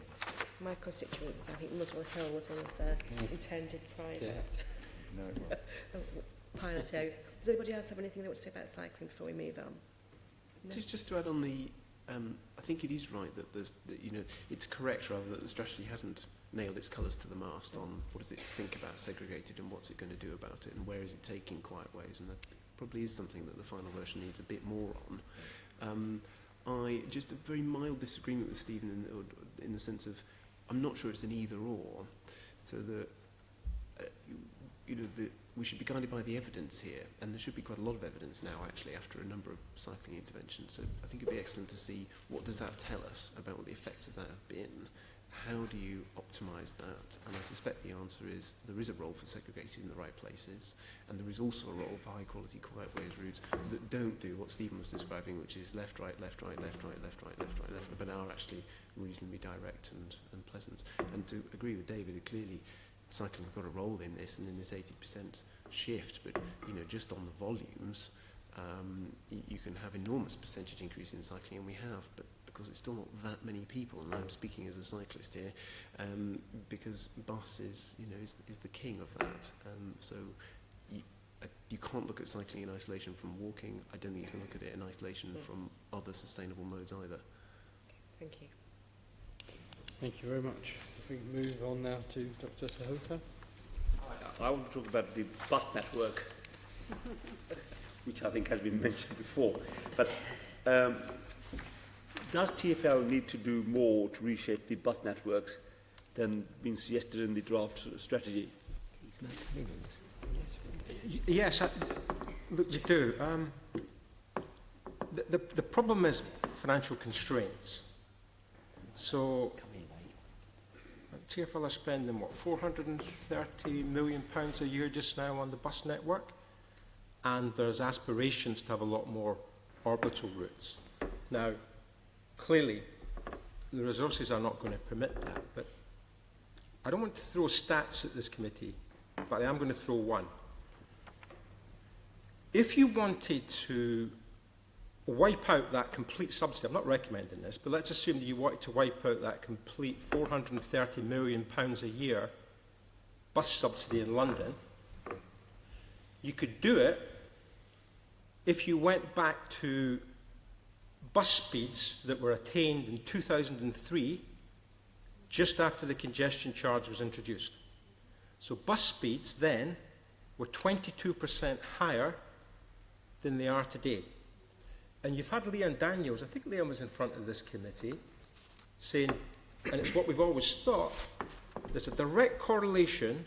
my constituents, I think Muswell Hill was one of the intended private pilot areas. Does anybody else have anything they want to say about cycling before we move on? No? Just to add on the, I think it is right that there's, that, you know, it's correct rather that the strategy hasn't nailed its colours to the mast on what does it think about segregated and what's it going to do about it and where is it taking quiet ways, and that probably is something that the final version needs a bit more on. I just a very mild disagreement with Stephen in the sense of I'm not sure it's an either or, so that we should be guided by the evidence here, and there should be quite a lot of evidence now actually after a number of cycling interventions. So I think it'd be excellent to see what does that tell us about what the effects of that have been. How do you optimise that? And I suspect the answer is there is a role for segregated in the right places, and there is also a role for high quality quiet ways routes that don't do what Stephen was describing, which is left, right, left, right, left, right, left, right, left, right, left, right, but are actually reasonably direct and pleasant. And to agree with David, clearly cycling's got a role in this and in this 80% shift, but you know, just on the volumes, you can have enormous percentage increase in cycling, and we have, but because it's still not that many people, and I'm speaking as a cyclist here, because bus is, you know, is the king of that. So you can't look at cycling in isolation from walking. I don't think you can look at it in isolation from other sustainable modes either. Thank you. Thank you very much. If we move on now to Dr. Sahota. I want to talk about the bus network, which I think has been mentioned before. But does TfL need to do more to reshape the bus networks than been suggested in the draft strategy? Yes, look, you do. The problem is financial constraints. So, TfL are spending, what, £430 million a year just now on the bus network, and there's aspirations to have a lot more orbital routes. Now, clearly, the resources are not going to permit that, but I don't want to throw stats at this committee, but I am going to throw one. If you wanted to wipe out that complete subsidy, I'm not recommending this, but let's assume that you wanted to wipe out that complete £430 million a year bus subsidy in London, you could do it if you went back to bus speeds that were attained in 2003, just after the congestion charge was introduced. So bus speeds then were 22% higher than they are today. And you've had Leon Daniels, I think Leon was in front of this committee, saying, and it's what we've always thought, there's a direct correlation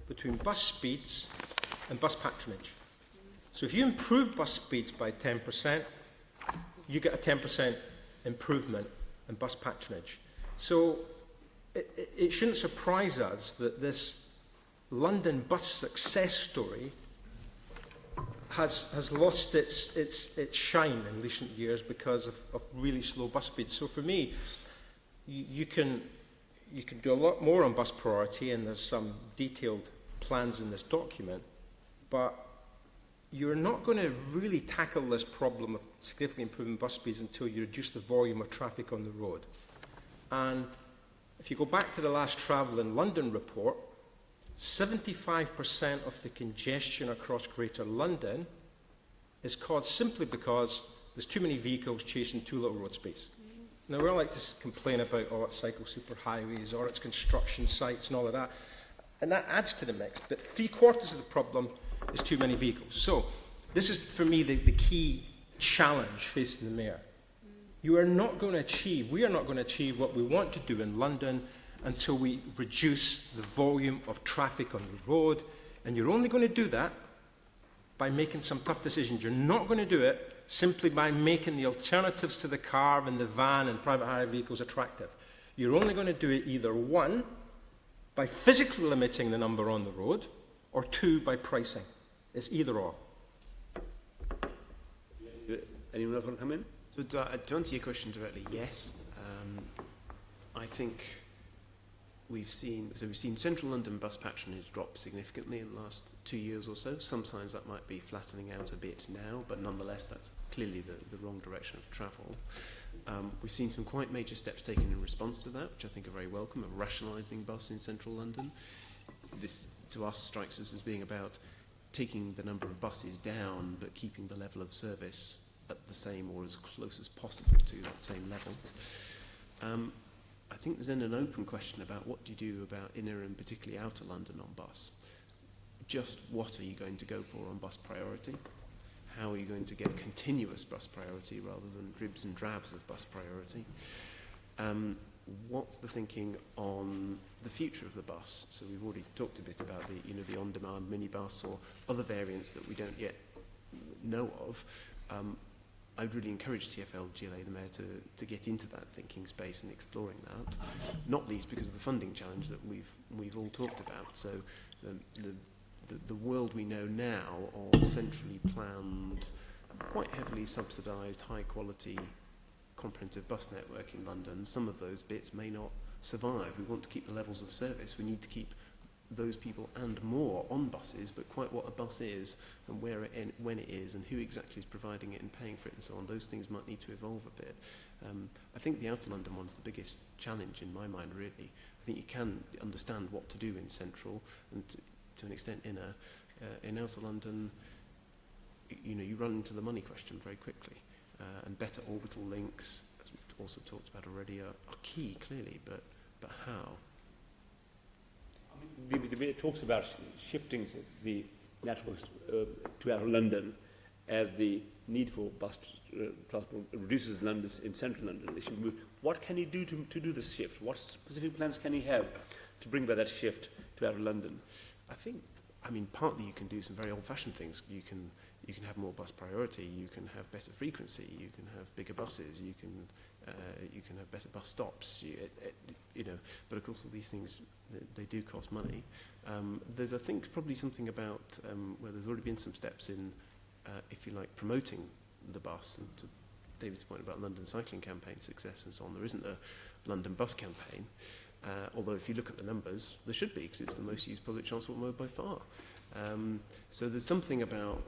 between bus speeds and bus patronage. So if you improve bus speeds by 10%, you get a 10% improvement in bus patronage. So it shouldn't surprise us that this London bus success story has lost its shine in recent years because of really slow bus speeds. So for me, you can do a lot more on bus priority, and there's some detailed plans in this document, but you're not going to really tackle this problem of significantly improving bus speeds until you reduce the volume of traffic on the road. And if you go back to the last Travel in London report, 75% of the congestion across Greater London is caused simply because there's too many vehicles chasing too little road space. Now, we all like to complain about, oh, it's cycle superhighways or it's construction sites and all of that, and that adds to the mix, but 3/4 of the problem is too many vehicles. So this is, for me, the key challenge facing the Mayor. We are not going to achieve what we want to do in London until we reduce the volume of traffic on the road, and you're only going to do that by making some tough decisions. You're not going to do it simply by making the alternatives to the car and the van and private hire vehicles attractive. You're only going to do it either, one, by physically limiting the number on the road, or two, by pricing. It's either or. Anyone else want to come in? So to answer your question directly, yes. I think we've seen central London bus patronage drop significantly in the last 2 years or so. Some signs that might be flattening out a bit now, but nonetheless that's clearly the wrong direction of travel. We've seen some quite major steps taken in response to that, which I think are very welcome, of rationalising bus in central London. This, to us, strikes us as being about taking the number of buses down, but keeping the level of service at the same or as close as possible to that same level. I think there's then an open question about what do you do about inner and particularly outer London on bus. Just what are you going to go for on bus priority? How are you going to get continuous bus priority rather than dribs and drabs of bus priority? What's the thinking on the future of the bus? So we've already talked a bit about the on-demand minibus or other variants that we don't yet know of. I'd really encourage TfL GLA, the Mayor, to get into that thinking space and exploring that, not least because of the funding challenge that we've all talked about. So the world we know now of centrally planned, quite heavily subsidised, high-quality, comprehensive bus network in London, some of those bits may not survive. We want to keep the levels of service. We need to keep those people and more on buses, but quite what a bus is and where it when it is and who exactly is providing it and paying for it and so on, those things might need to evolve a bit. I think the outer London one's the biggest challenge in my mind, really. I think you can understand what to do in central and to an extent inner. In outer London, you run into the money question very quickly, and better orbital links, as we've also talked about already, are key, clearly, but how? The way it talks about shifting the networks to outer London as the need for bus transport reduces London in central London. What can he do to do this shift? What specific plans can he have to bring about that shift to outer London? Partly you can do some very old-fashioned things. You can have more bus priority. You can have better frequency. You can have bigger buses. You can have better bus stops. you know, but of course all these things, they do cost money. There's, I think, probably something about where there's already been some steps in, if you like, promoting the bus, and to David's point about London cycling campaign success and so on, there isn't a London bus campaign, although if you look at the numbers, there should be, because it's the most used public transport mode by far. So there's something about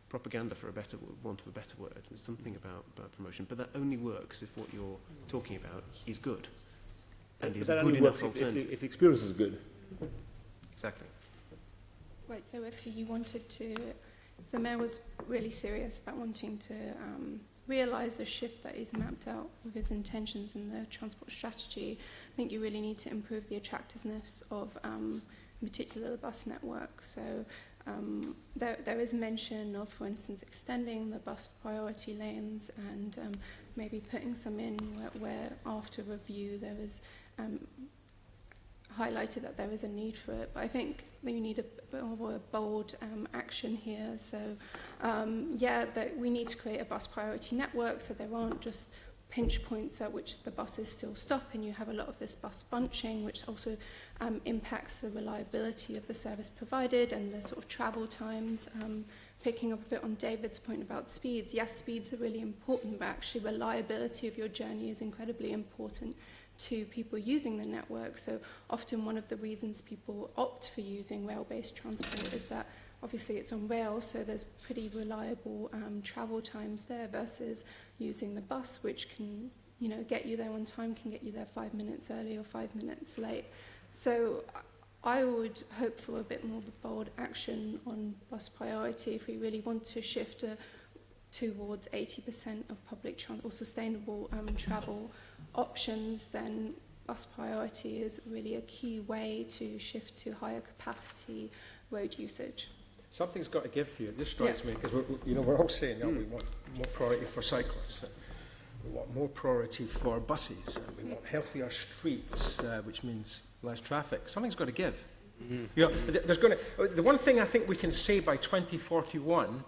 propaganda, for a better want of a better word. There's something about promotion, but that only works if what you're talking about is good and is a good enough alternative. If the experience is good. Exactly. Right, so if you wanted to, the Mayor was really serious about wanting to realise the shift that he's mapped out with his intentions in the transport strategy, I think you really need to improve the attractiveness of, in particular, the bus network. So there is mention of, for instance, extending the bus priority lanes and maybe putting some in where after review there was highlighted that there is a need for it. But I think that you need a bit more bold action here. So yeah, that we need to create a bus priority network so there aren't just pinch points at which the buses still stop, and you have a lot of this bus bunching, which also impacts the reliability of the service provided and the sort of travel times. Picking up a bit on David's point about speeds, yes, speeds are really important, but actually reliability of your journey is incredibly important to people using the network. So often one of the reasons people opt for using rail-based transport is that obviously it's on rail, so there's pretty reliable travel times there versus using the bus, which can, you know, get you there on time, can get you there 5 minutes early or 5 minutes late. So I would hope for a bit more of a bold action on bus priority if we really want to shift towards 80% of public transport or sustainable travel options. Then bus priority is really a key way to shift to higher capacity road usage. Something's got to give for you. It just strikes me, because we're all saying that we want more priority for cyclists. We want more priority for buses. We want healthier streets, which means less traffic. Something's got to give. You know, the one thing I think we can say by 2041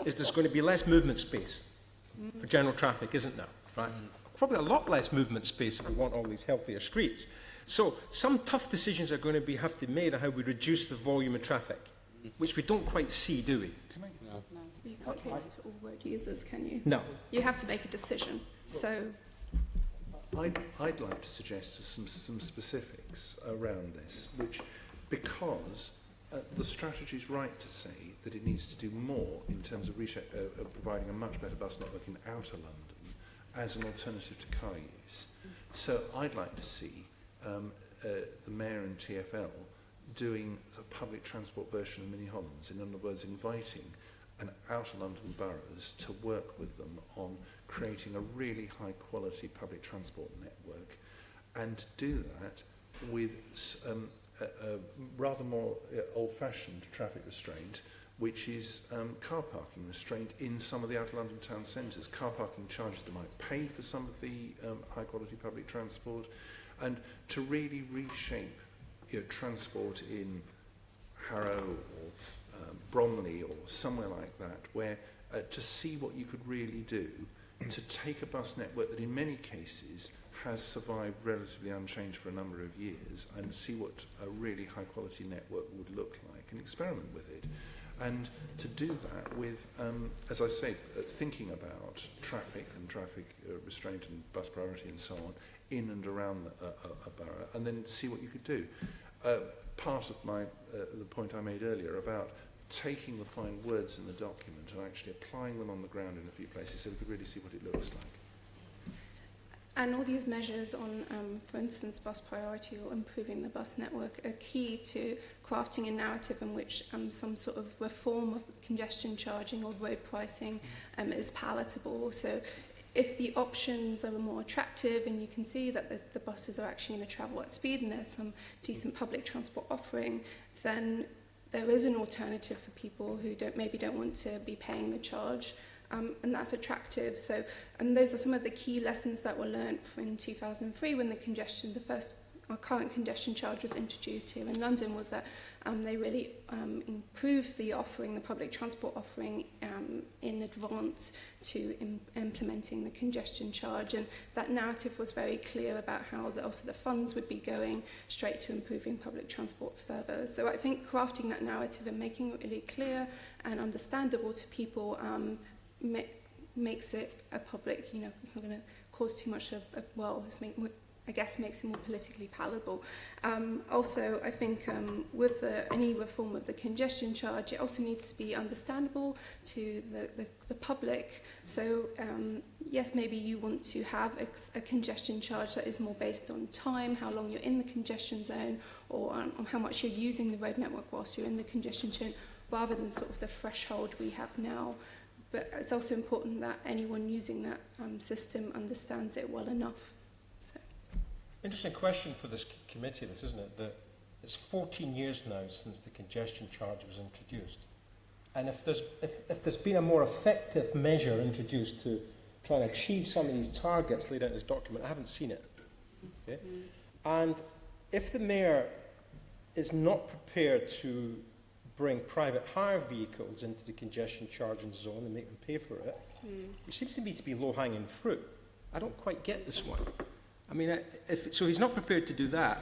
is there's going to be less movement space for general traffic, isn't there? Right? Probably a lot less movement space if we want all these healthier streets. So some tough decisions are going to have to be made on how we reduce the volume of traffic, which we don't quite see, do we? No. You can't cater to all road users, can you? No. You have to make a decision. So I'd like to suggest some specifics around this, which, because the strategy is right to say that it needs to do more in terms of providing a much better bus network in outer London as an alternative to car use. So I'd like to see the Mayor and TfL doing a public transport version of Mini Hollands, in other words, inviting an outer London boroughs to work with them on creating a really high quality public transport network, and do that with a rather more old-fashioned traffic restraint, which is car parking restraint in some of the outer London town centres, car parking charges that might pay for some of the high quality public transport, and to really reshape transport in Harrow or Bromley or somewhere like that, where to see what you could really do to take a bus network that in many cases has survived relatively unchanged for a number of years, and see what a really high quality network would look like and experiment with it. And to do that with, as I say, thinking about traffic and traffic restraint and bus priority and so on in and around a borough, and then see what you could do. Part of the point I made earlier about taking the fine words in the document and actually applying them on the ground in a few places so we could really see what it looks like. And all these measures on, for instance, bus priority or improving the bus network are key to crafting a narrative in which some sort of reform of congestion charging or road pricing is palatable. So if the options are more attractive and you can see that the buses are actually going to travel at speed and there's some decent public transport offering, then there is an alternative for people who maybe don't want to be paying the charge. And that's attractive. So, and those are some of the key lessons that were learnt in 2003 when the first our current congestion charge was introduced here in London was that they really improved the offering, the public transport offering, in advance to implementing the congestion charge, and that narrative was very clear about how also the funds would be going straight to improving public transport further. So I think crafting that narrative and making it really clear and understandable to people makes it a public, it's not going to cause too much I guess makes it more politically palatable. Also, I think with any reform of the congestion charge, it also needs to be understandable to the public. So, yes, maybe you want to have a congestion charge that is more based on time, how long you're in the congestion zone, or on how much you're using the road network whilst you're in the congestion zone, rather than sort of the threshold we have now. But it's also important that anyone using that system understands it well enough. Interesting question for this committee, this, isn't it? That it's 14 years now since the congestion charge was introduced. And if there's been a more effective measure introduced to try and achieve some of these targets laid out in this document, I haven't seen it. Okay? And if the mayor is not prepared to bring private hire vehicles into the congestion charging zone and make them pay for it, it seems to me to be low-hanging fruit. I don't quite get this one. I mean, so he's not prepared to do that,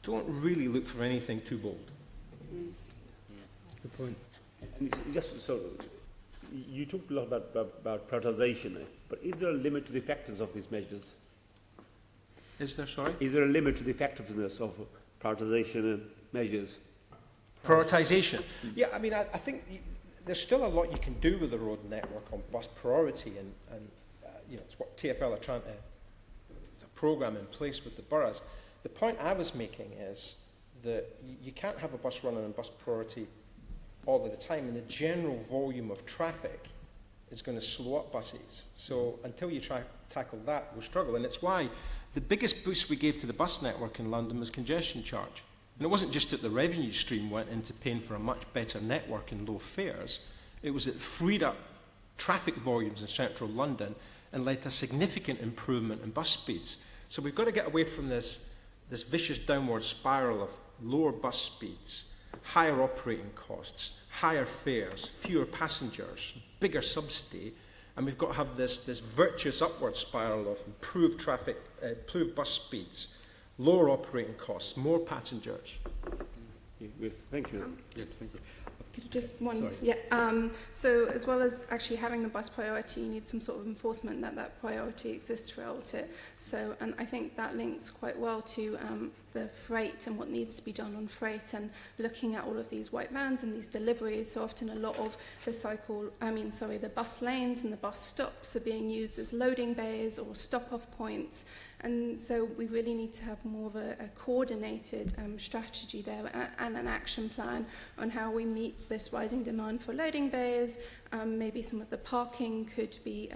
don't really look for anything too bold. Good point. And just so, you talked a lot about prioritisation, but is there a limit to the effectiveness of these measures? Is there, sorry? Is there a limit to the effectiveness of prioritisation measures? Prioritisation. Yeah, I mean, I think there's still a lot you can do with the road network on bus priority, and it's what TfL are trying to. It's a programme in place with the boroughs. The point I was making is that you can't have a bus running on bus priority all of the time, and the general volume of traffic is going to slow up buses. So until you tackle that, we'll struggle. And it's why the biggest boost we gave to the bus network in London was congestion charge. And it wasn't just that the revenue stream went into paying for a much better network and low fares. It was that it freed up traffic volumes in central London and led to a significant improvement in bus speeds. So we've got to get away from this vicious downward spiral of lower bus speeds, higher operating costs, higher fares, fewer passengers, bigger subsidy, and we've got to have this virtuous upward spiral of improved traffic, improved bus speeds, lower operating costs, more passengers. Thank you. Good, thank you. Could you just one? Sorry. Yeah. So as well as actually having the bus priority, you need some sort of enforcement that priority exists throughout it. So, and I think that links quite well to the freight and what needs to be done on freight, and looking at all of these white vans and these deliveries. So often a lot of the bus lanes and the bus stops are being used as loading bays or stop-off points. And so we really need to have more of a coordinated strategy there and an action plan on how we meet this rising demand for loading bays. Maybe some of the parking could be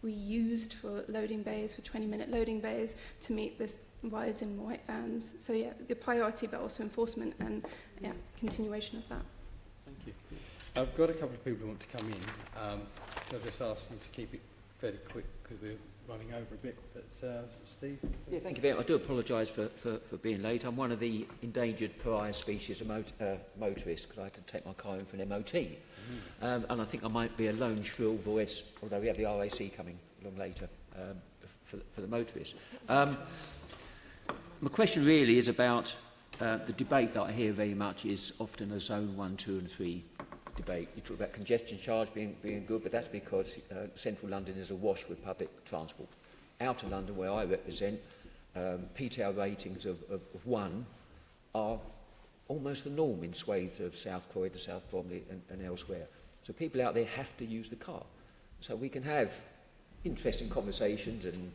reused for loading bays, for 20-minute loading bays, to meet this rise in white vans. So yeah, the priority, but also enforcement and continuation of that. Thank you. I've got a couple of people who want to come in. So I'll just ask you to keep it fairly quick because we're running over a bit. But Steve? Yeah, thank you very much. I do apologise for being late. I'm one of the endangered pariah species of motorist because I had to take my car in for an MOT. And I think I might be a lone shrill voice, although we have the RAC coming along later for the motorists. My question really is about the debate that I hear very much is often a zone 1, 2 and 3 debate. You talk about congestion charge being good, but that's because central London is awash with public transport. Outer London, where I represent, PTR ratings of 1 are almost the norm in swathes of South Croydon, South Bromley and elsewhere. So people out there have to use the car. So we can have interesting conversations and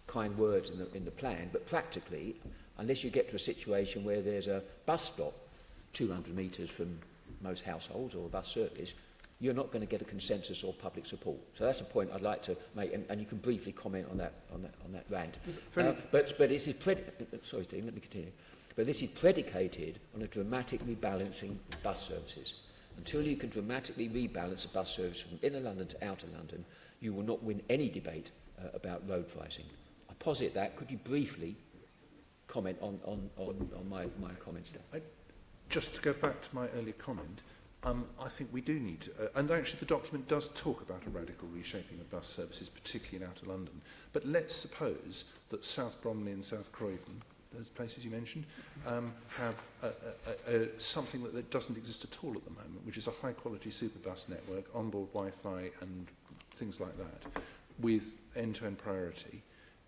kind words in the plan, but practically, unless you get to a situation where there's a bus stop 200 metres from most households or a bus service, you're not going to get a consensus or public support. So that's a point I'd like to make, and you can briefly comment on that rant. But this is sorry, Steve, let me continue. But this is predicated on a dramatic rebalancing of bus services. Until you can dramatically rebalance a bus service from inner London to outer London, you will not win any debate about road pricing. I posit that. Could you briefly comment on my comments there. Just to go back to my earlier comment, I think we do need to, and actually the document does talk about a radical reshaping of bus services, particularly in outer London. But let's suppose that South Bromley and South Croydon, those places you mentioned, have something that doesn't exist at all at the moment, which is a high-quality superbus network, onboard Wi-Fi and things like that, with end-to-end priority.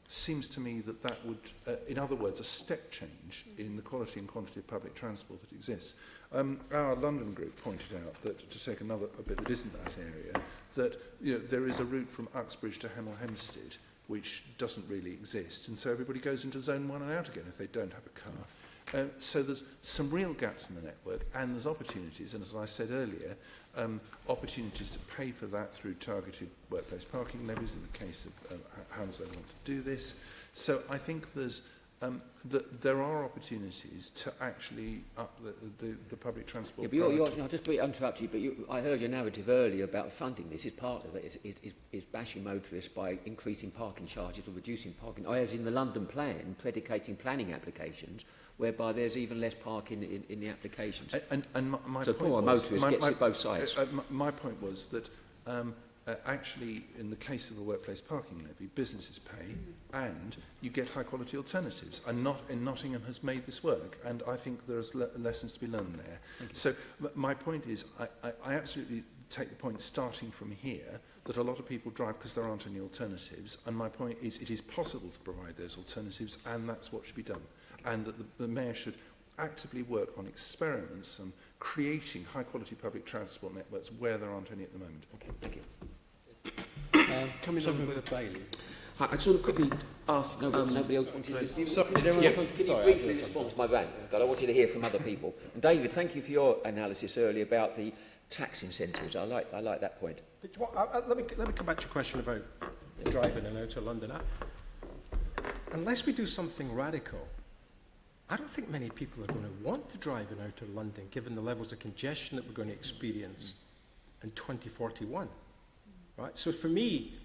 Seems to me that that would, in other words, a step change in the quality and quantity of public transport that exists. Our London group pointed out that, to take a bit that isn't that area, that there is a route from Uxbridge to Hemel Hempstead which doesn't really exist, and so everybody goes into zone 1 and out again if they don't have a car. So there's some real gaps in the network, and there's opportunities, and as I said earlier, opportunities to pay for that through targeted workplace parking levies in the case of Hounslow want to do this. So I think there's there are opportunities to actually up the public transport. Yeah, but I'll just interrupt you, but I heard your narrative earlier about funding this. Is part of it is bashing motorists by increasing parking charges or reducing parking, as in the London plan, predicating planning applications, whereby there's even less parking in the applications. And my so point poor was, motorist gets it both sides. My point was that actually, in the case of the workplace parking levy, businesses pay and you get high-quality alternatives. And Nottingham has made this work, and I think there's lessons to be learned there. So my point is, I absolutely take the point starting from here that a lot of people drive because there aren't any alternatives, and my point is it is possible to provide those alternatives, and that's what should be done. And that the Mayor should actively work on experiments and creating high-quality public transport networks where there aren't any at the moment. Okay, thank you. Coming on with a Bailey. Hi, I just want to quickly ask... Nobody else wanted to... Sorry, Can you briefly respond to my rant? I wanted to hear from other people. And David, thank you for your analysis earlier about the tax incentives. I like that point. Let me come back to your question about driving in outer London. Unless we do something radical, I don't think many people are going to want to drive in outer London, given the levels of congestion that we're going to experience in 2041. Right? So for me,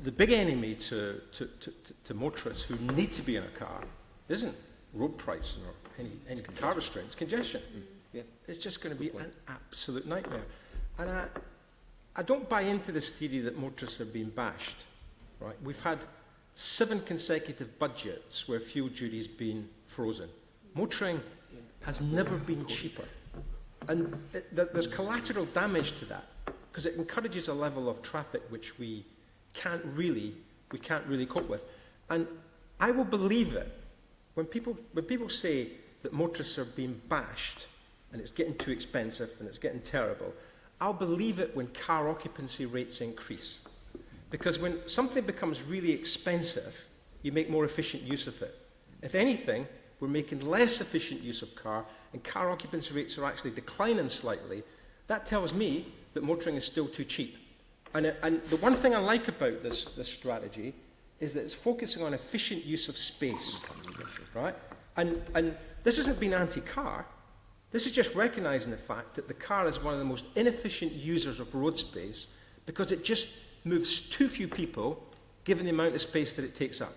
the big enemy to motorists who need to be in a car isn't road pricing or any car restraints, congestion. Yeah. It's just going to be an absolute nightmare. And I don't buy into this theory that motorists are being bashed. Right? We've had 7 consecutive budgets where fuel duty has been frozen. Motoring has never been cheaper. And there's collateral damage to that, because it encourages a level of traffic which we can't really cope with. And I will believe it when people say that motorists are being bashed and it's getting too expensive and it's getting terrible. I'll believe it when car occupancy rates increase. Because when something becomes really expensive, you make more efficient use of it. If anything, we're making less efficient use of car, and car occupancy rates are actually declining slightly. That tells me that motoring is still too cheap. And the one thing I like about this strategy is that it's focusing on efficient use of space, right? And this isn't being anti-car. This is just recognising the fact that the car is one of the most inefficient users of road space because it just moves too few people given the amount of space that it takes up.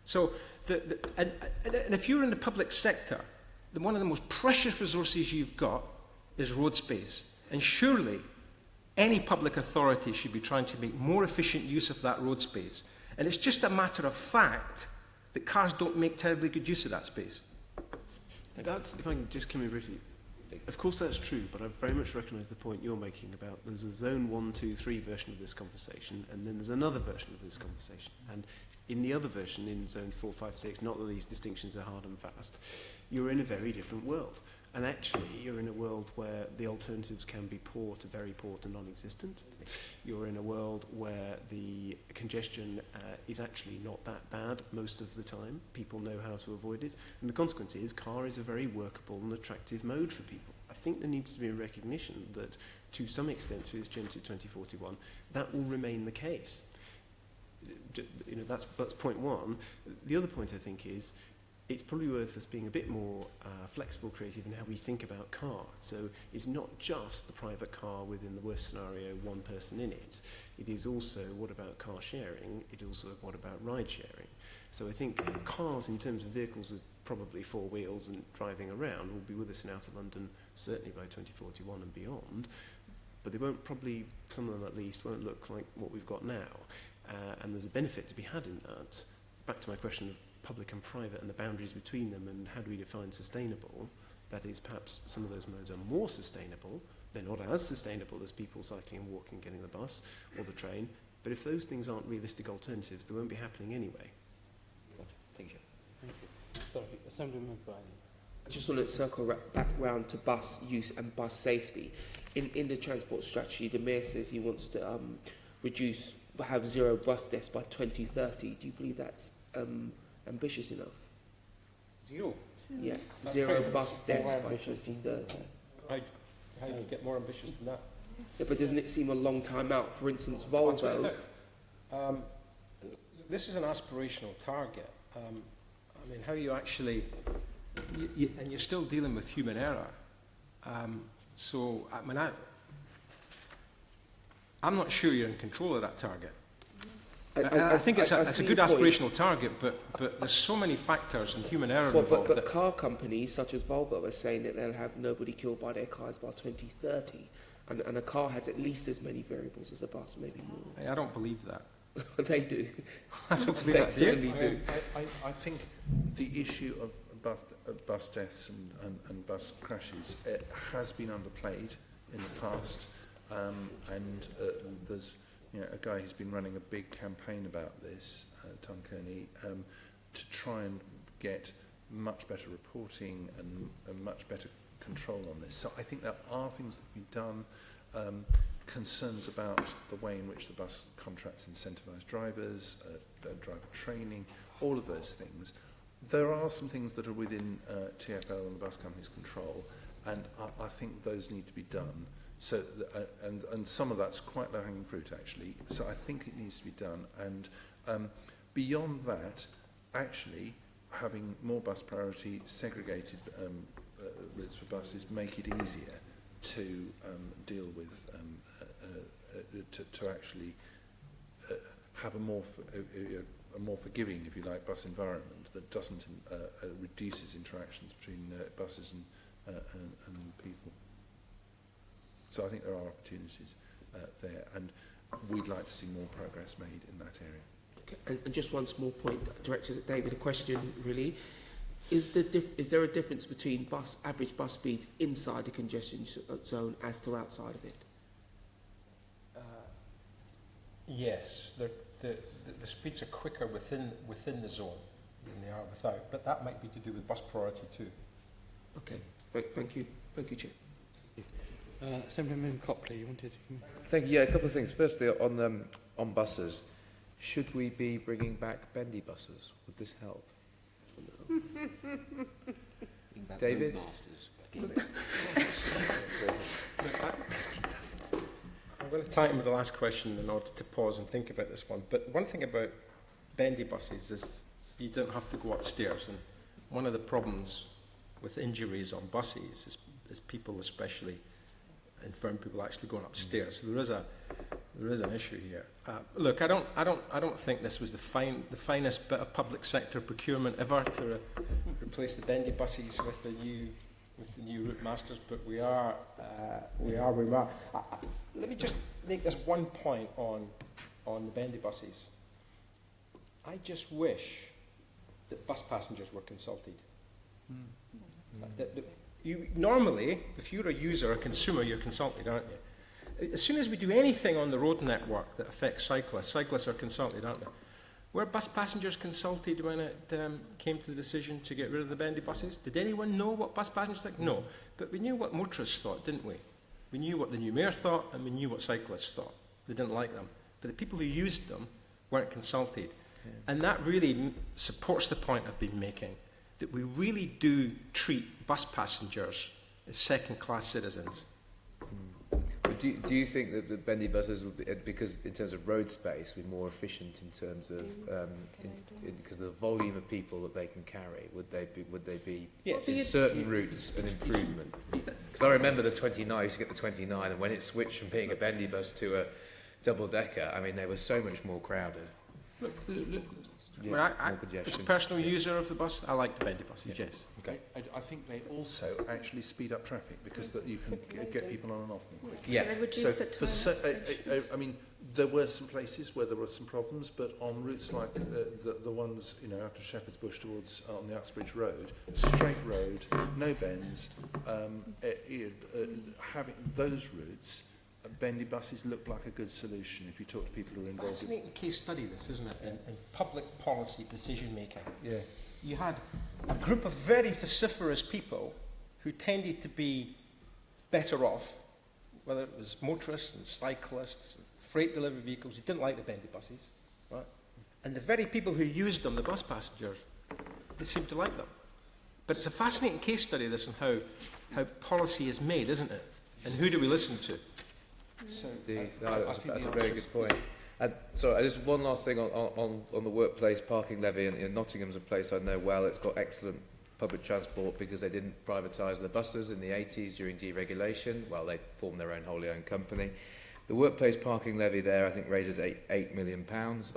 So, and if you're in the public sector, one of the most precious resources you've got is road space. And surely, any public authority should be trying to make more efficient use of that road space. And it's just a matter of fact that cars don't make terribly good use of that space. If I can just come in briefly, of course that's true, but I very much recognise the point you're making about there's a zone 1, 2, 3 version of this conversation, and then there's another version of this conversation. And in the other version, in zones 4, 5, 6, not that these distinctions are hard and fast, you're in a very different world. And actually, you're in a world where the alternatives can be poor to very poor to non-existent. You're in a world where the congestion is actually not that bad most of the time. People know how to avoid it. And the consequence is car is a very workable and attractive mode for people. I think there needs to be a recognition that, to some extent, through this journey to 2041, that will remain the case. You know, that's point one. The other point, I think, is it's probably worth us being a bit more flexible, creative in how we think about car. So it's not just the private car within the worst scenario, one person in it. It is also what about car sharing? It is also what about ride sharing? So I think cars, in terms of vehicles with probably four wheels and driving around, will be with us in outer London certainly by 2041 and beyond. But they won't probably, some of them at least, won't look like what we've got now. And there's a benefit to be had in that. Back to my question of public and private and the boundaries between them and how do we define sustainable, that is perhaps some of those modes are more sustainable. They're not as sustainable as people cycling and walking, getting the bus or the train. But if those things aren't realistic alternatives, they won't be happening anyway. Thank you. Thank you. Sorry, Assemblyman Faryal. I just want to circle back round to bus use and bus safety. In the transport strategy, the Mayor says he wants to have zero bus deaths by 2030. Do you believe that's ambitious enough? Zero. Yeah, zero bus deaths by 2030. How do you get more ambitious than that? Yeah, but doesn't it seem a long time out? For instance, Volvo. This is an aspirational target. I mean, how you actually, and you're still dealing with human error. So, I mean, I'm not sure you're in control of that target. I think it's a good aspirational target, but there's so many factors and human error involved. But car companies such as Volvo are saying that they'll have nobody killed by their cars by 2030. And a car has at least as many variables as a bus, maybe more. I don't believe that. They do. I don't believe they that. certainly do. I think the issue of bus deaths and bus crashes has been underplayed in the past, and there's a guy who's been running a big campaign about this, Tom Kearney, to try and get much better reporting and much better control on this. So I think there are things that can be done. Concerns about the way in which the bus contracts incentivise drivers, driver training, all of those things. There are some things that are within TfL and the bus company's control, and I think those need to be done. So, and some of that's quite low-hanging fruit, actually. So I think it needs to be done. And beyond that, actually, having more bus priority, segregated routes for buses, make it easier to deal with, to actually have a more forgiving, if you like, bus environment that doesn't reduces interactions between buses and people. So I think there are opportunities there, and we'd like to see more progress made in that area. Okay. And just one small point, directed at David, a question really. Is there a difference between average bus speeds inside the congestion zone as to outside of it? Yes, the speeds are quicker within the zone than they are without, but that might be to do with bus priority too. Okay, thank you, Chair. Assemblyman Copley, you wanted to... Thank you. Yeah, a couple of things. Firstly, on buses, should we be bringing back bendy buses? Would this help? David? I'm going to tie in with the last question in order to pause and think about this one. But one thing about bendy buses is you don't have to go upstairs. And one of the problems with injuries on buses is people, especially infirm people, actually going upstairs. So there is an issue here. Look, I don't think this was the finest bit of public sector procurement ever to replace the bendy buses with the new route masters, but we are. Let me just make this one point on the bendy buses. I just wish that bus passengers were consulted. Normally, if you're a user, a consumer, you're consulted, aren't you? As soon as we do anything on the road network that affects cyclists are consulted, aren't they? Were bus passengers consulted when it came to the decision to get rid of the bendy buses? Did anyone know what bus passengers think? No. But we knew what motorists thought, didn't we? We knew what the new mayor thought, and we knew what cyclists thought. They didn't like them. But the people who used them weren't consulted. Yeah. And that really supports the point I've been making, that we really do treat bus passengers as second-class citizens. But do you think that the bendy buses would be, because in terms of road space, be more efficient in terms of because of the volume of people that they can carry? Would they be yes. in certain routes an improvement? Because I remember the 29. I used to get the 29, and when it switched from being a bendy bus to a double-decker, I mean, they were so much more crowded. I mean, as a personal user of the bus, I like the bendy buses, yes. Okay. I think they also actually speed up traffic because that you can get people on and off them quickly. So they reduce the time extensions. I mean, there were some places where there were some problems, but on routes like the ones, you know, out of Shepherd's Bush towards on the Uxbridge Road, straight road, no bends, having those routes, bendy buses look like a good solution if you talk to people who are involved. Fascinating case study, this, isn't it, in public policy decision making. Yeah. You had a group of very vociferous people who tended to be better off, whether it was motorists and cyclists, freight delivery vehicles, who didn't like the bendy buses, right? And the very people who used them, the bus passengers, they seemed to like them. But it's a fascinating case study, this, on how policy is made, isn't it? And who do we listen to? So That's a very good point. And so just one last thing on the workplace parking levy. And Nottingham's a place I know well. It's got excellent public transport because they didn't privatise the buses in the 80s during deregulation. Well, they formed their own wholly owned company. The workplace parking levy there, I think, raises £8 million.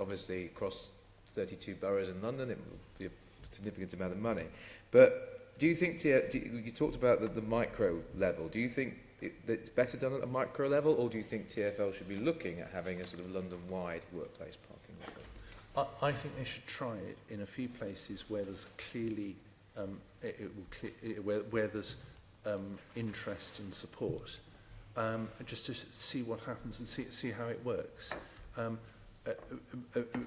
Obviously, across 32 boroughs in London, it would be a significant amount of money. But do you think, you talked about the micro level, do you think it's better done at a micro level, or do you think TfL should be looking at having a sort of London-wide workplace parking level? I think they should try it in a few places where there's clearly where there's interest and support, just to see what happens and see how it works.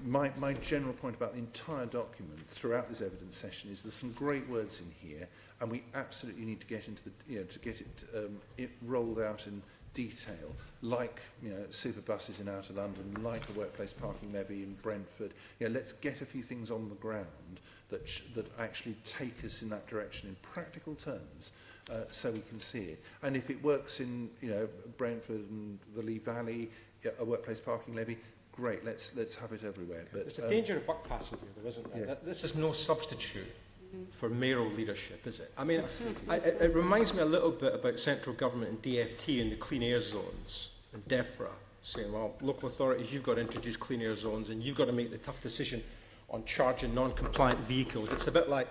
My general point about the entire document throughout this evidence session is there's some great words in here, and we absolutely need to get into to get it rolled out in detail, like super buses in outer London, like the workplace parking levy in Brentford. Let's get a few things on the ground that actually take us in that direction in practical terms, so we can see it. And if it works in Brentford and the Lee Valley, a workplace parking levy, great, let's have it everywhere. But there's a danger of buck passing here, though, isn't there? Yeah. This is no substitute for mayoral leadership, is it? I mean, it reminds me a little bit about central government and DFT and the clean air zones and DEFRA, saying, well, local authorities, you've got to introduce clean air zones and you've got to make the tough decision on charging non-compliant vehicles. It's a bit like,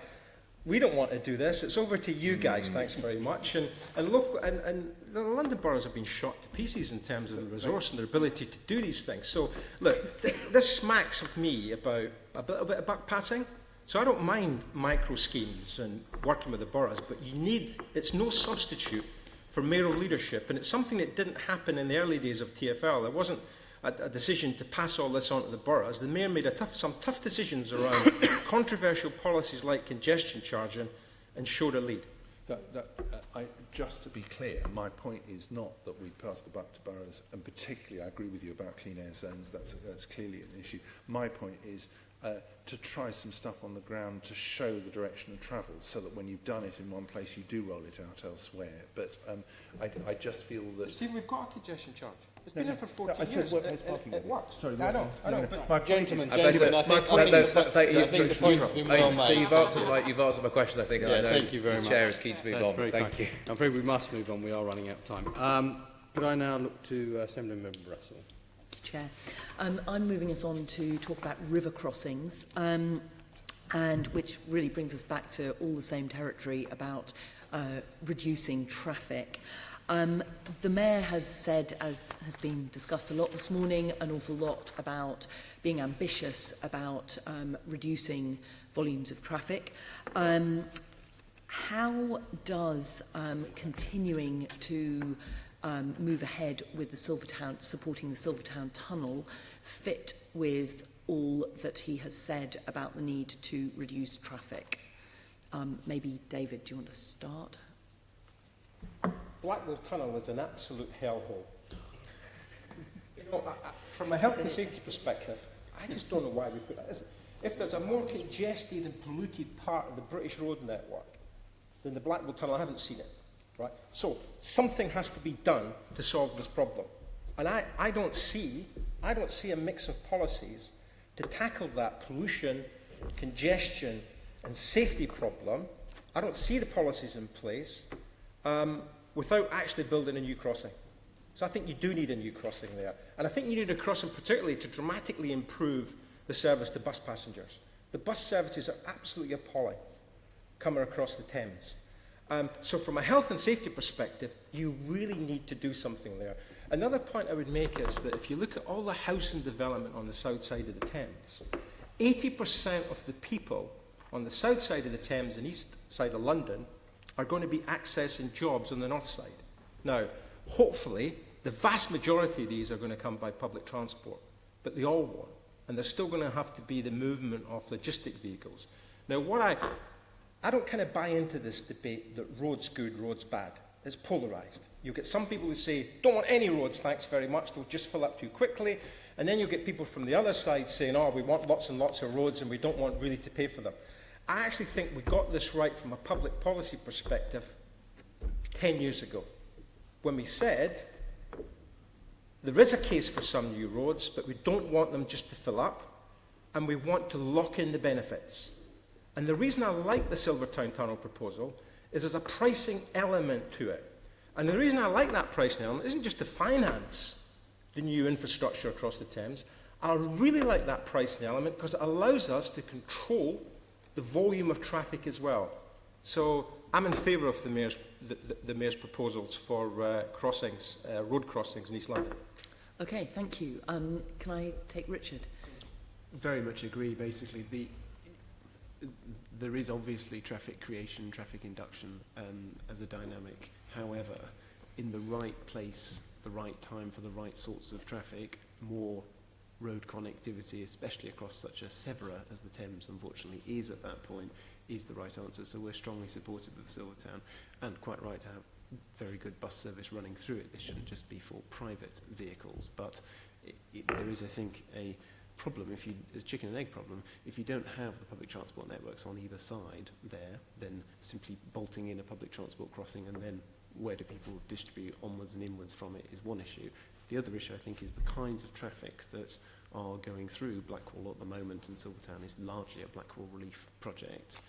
we don't want to do this, it's over to you guys, thanks very much. And the London boroughs have been shot to pieces in terms of the resource and their ability to do these things. So, look, this smacks of me about a little bit of buck passing. So I don't mind micro schemes and working with the boroughs, but it's no substitute for mayoral leadership, and it's something that didn't happen in the early days of TfL. There wasn't a decision to pass all this on to the boroughs. The mayor made some tough decisions around controversial policies like congestion charging and showed a lead. Just to be clear, my point is not that we pass the buck to boroughs, and particularly I agree with you about clean air zones, that's clearly an issue. My point is to try some stuff on the ground to show the direction of travel, so that when you've done it in one place, you do roll it out elsewhere. But I just feel that... Stephen, we've got a congestion charge. It's been in for 40 I years. said workplace parking. It works. Sorry, I know. But Gentlemen, I think the point's been well made. You've answered my question, I think. And I know thank you very much. The Chair is keen to move on. Thank you. I'm afraid we must move on. We are running out of time. Could I now look to Assembly Member Russell? Chair. I'm moving us on to talk about river crossings, and which really brings us back to all the same territory about reducing traffic. The Mayor has said, as has been discussed a lot this morning, an awful lot about being ambitious about reducing volumes of traffic. How does continuing to move ahead with the supporting the Silvertown Tunnel fit with all that he has said about the need to reduce traffic? Maybe, David, do you want to start? Blackwall Tunnel is an absolute hellhole. From a health and safety perspective, I just don't know why we put that. If there's a more congested and polluted part of the British road network than the Blackwall Tunnel, I haven't seen it. Right? So something has to be done to solve this problem. And I don't see a mix of policies to tackle that pollution, congestion and safety problem. I don't see the policies in place without actually building a new crossing. So I think you do need a new crossing there. And I think you need a crossing particularly to dramatically improve the service to bus passengers. The bus services are absolutely appalling coming across the Thames. So from a health and safety perspective, you really need to do something there. Another point I would make is that if you look at all the housing development on the south side of the Thames, 80% of the people on the south side of the Thames and east side of London are going to be accessing jobs on the north side. Now, hopefully, the vast majority of these are going to come by public transport, but they all won't. And there's still going to have to be the movement of logistic vehicles. Now, I don't kind of buy into this debate that roads good, roads bad. It's polarised. You get some people who say, don't want any roads, thanks very much, they'll just fill up too quickly. And then you get people from the other side saying, oh, we want lots and lots of roads and we don't want really to pay for them. I actually think we got this right from a public policy perspective 10 years ago, when we said, there is a case for some new roads, but we don't want them just to fill up, and we want to lock in the benefits. And the reason I like the Silvertown Tunnel proposal is there's a pricing element to it. And the reason I like that pricing element isn't just to finance the new infrastructure across the Thames. I really like that pricing element because it allows us to control the volume of traffic as well. So I'm in favour of the Mayor's proposals for crossings, road crossings in East London. Okay, thank you. Can I take Richard? Very much agree, basically. There is obviously traffic creation, traffic induction as a dynamic. However, in the right place, the right time for the right sorts of traffic, more road connectivity, especially across such a severa as the Thames unfortunately is at that point, is the right answer. So we're strongly supportive of Silvertown, and quite right to have very good bus service running through it. This shouldn't just be for private vehicles, but there is, I think, a problem, a chicken and egg problem. If you don't have the public transport networks on either side there, then simply bolting in a public transport crossing and then where do people distribute onwards and inwards from it is one issue. The other issue, I think, is the kinds of traffic that are going through Blackwall at the moment, and Silvertown is largely a Blackwall relief project.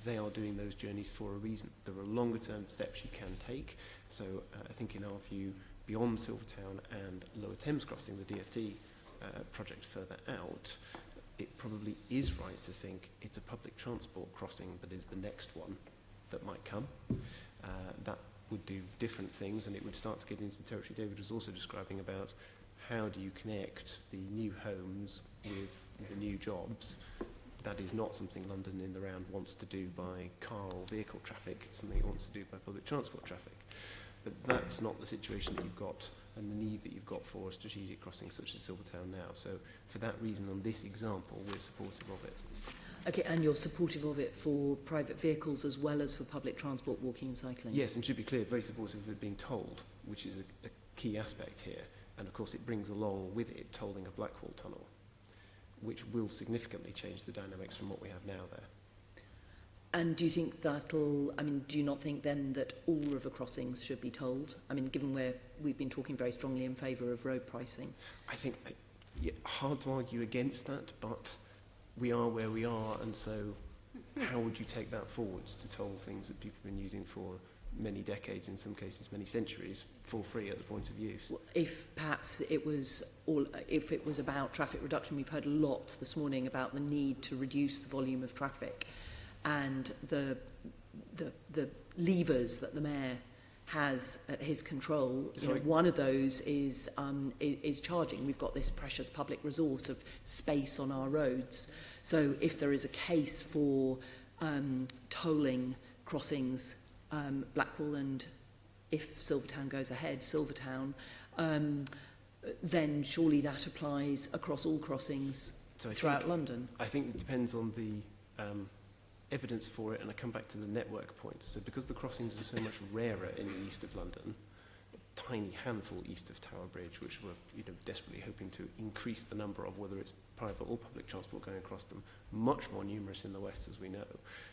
They are doing those journeys for a reason. There are longer term steps you can take. So I think in our view, beyond Silvertown and Lower Thames Crossing, the DFT project further out, it probably is right to think it's a public transport crossing that is the next one that might come. That would do different things, and it would start to get into the territory David was also describing about how do you connect the new homes with the new jobs. That is not something London in the round wants to do by car or vehicle traffic. It's something it wants to do by public transport traffic. But that's not the situation that you've got and the need that you've got for strategic crossings such as Silvertown now. So for that reason, on this example, we're supportive of it. Okay, and you're supportive of it for private vehicles as well as for public transport, walking and cycling? Yes, and to be clear, very supportive of it being tolled, which is a key aspect here. And of course, it brings along with it tolling of Blackwall Tunnel, which will significantly change the dynamics from what we have now there. And do you think do you not think then that all river crossings should be tolled? I mean, given we've been talking very strongly in favour of road pricing. I think, hard to argue against that, but we are where we are, and so how would you take that forwards to toll things that people have been using for many decades, in some cases many centuries, for free at the point of use? If perhaps it was about traffic reduction, we've heard a lot this morning about the need to reduce the volume of traffic, and the levers that the mayor has at his control. One of those is charging. We've got this precious public resource of space on our roads. So if there is a case for tolling crossings, Blackwall, and if Silvertown goes ahead, Silvertown, then surely that applies across all crossings throughout London. I think it depends on the evidence for it, and I come back to the network point. So because the crossings are so much rarer in the east of London, a tiny handful east of Tower Bridge, which we're desperately hoping to increase the number of, whether it's private or public transport going across them, much more numerous in the west, as we know.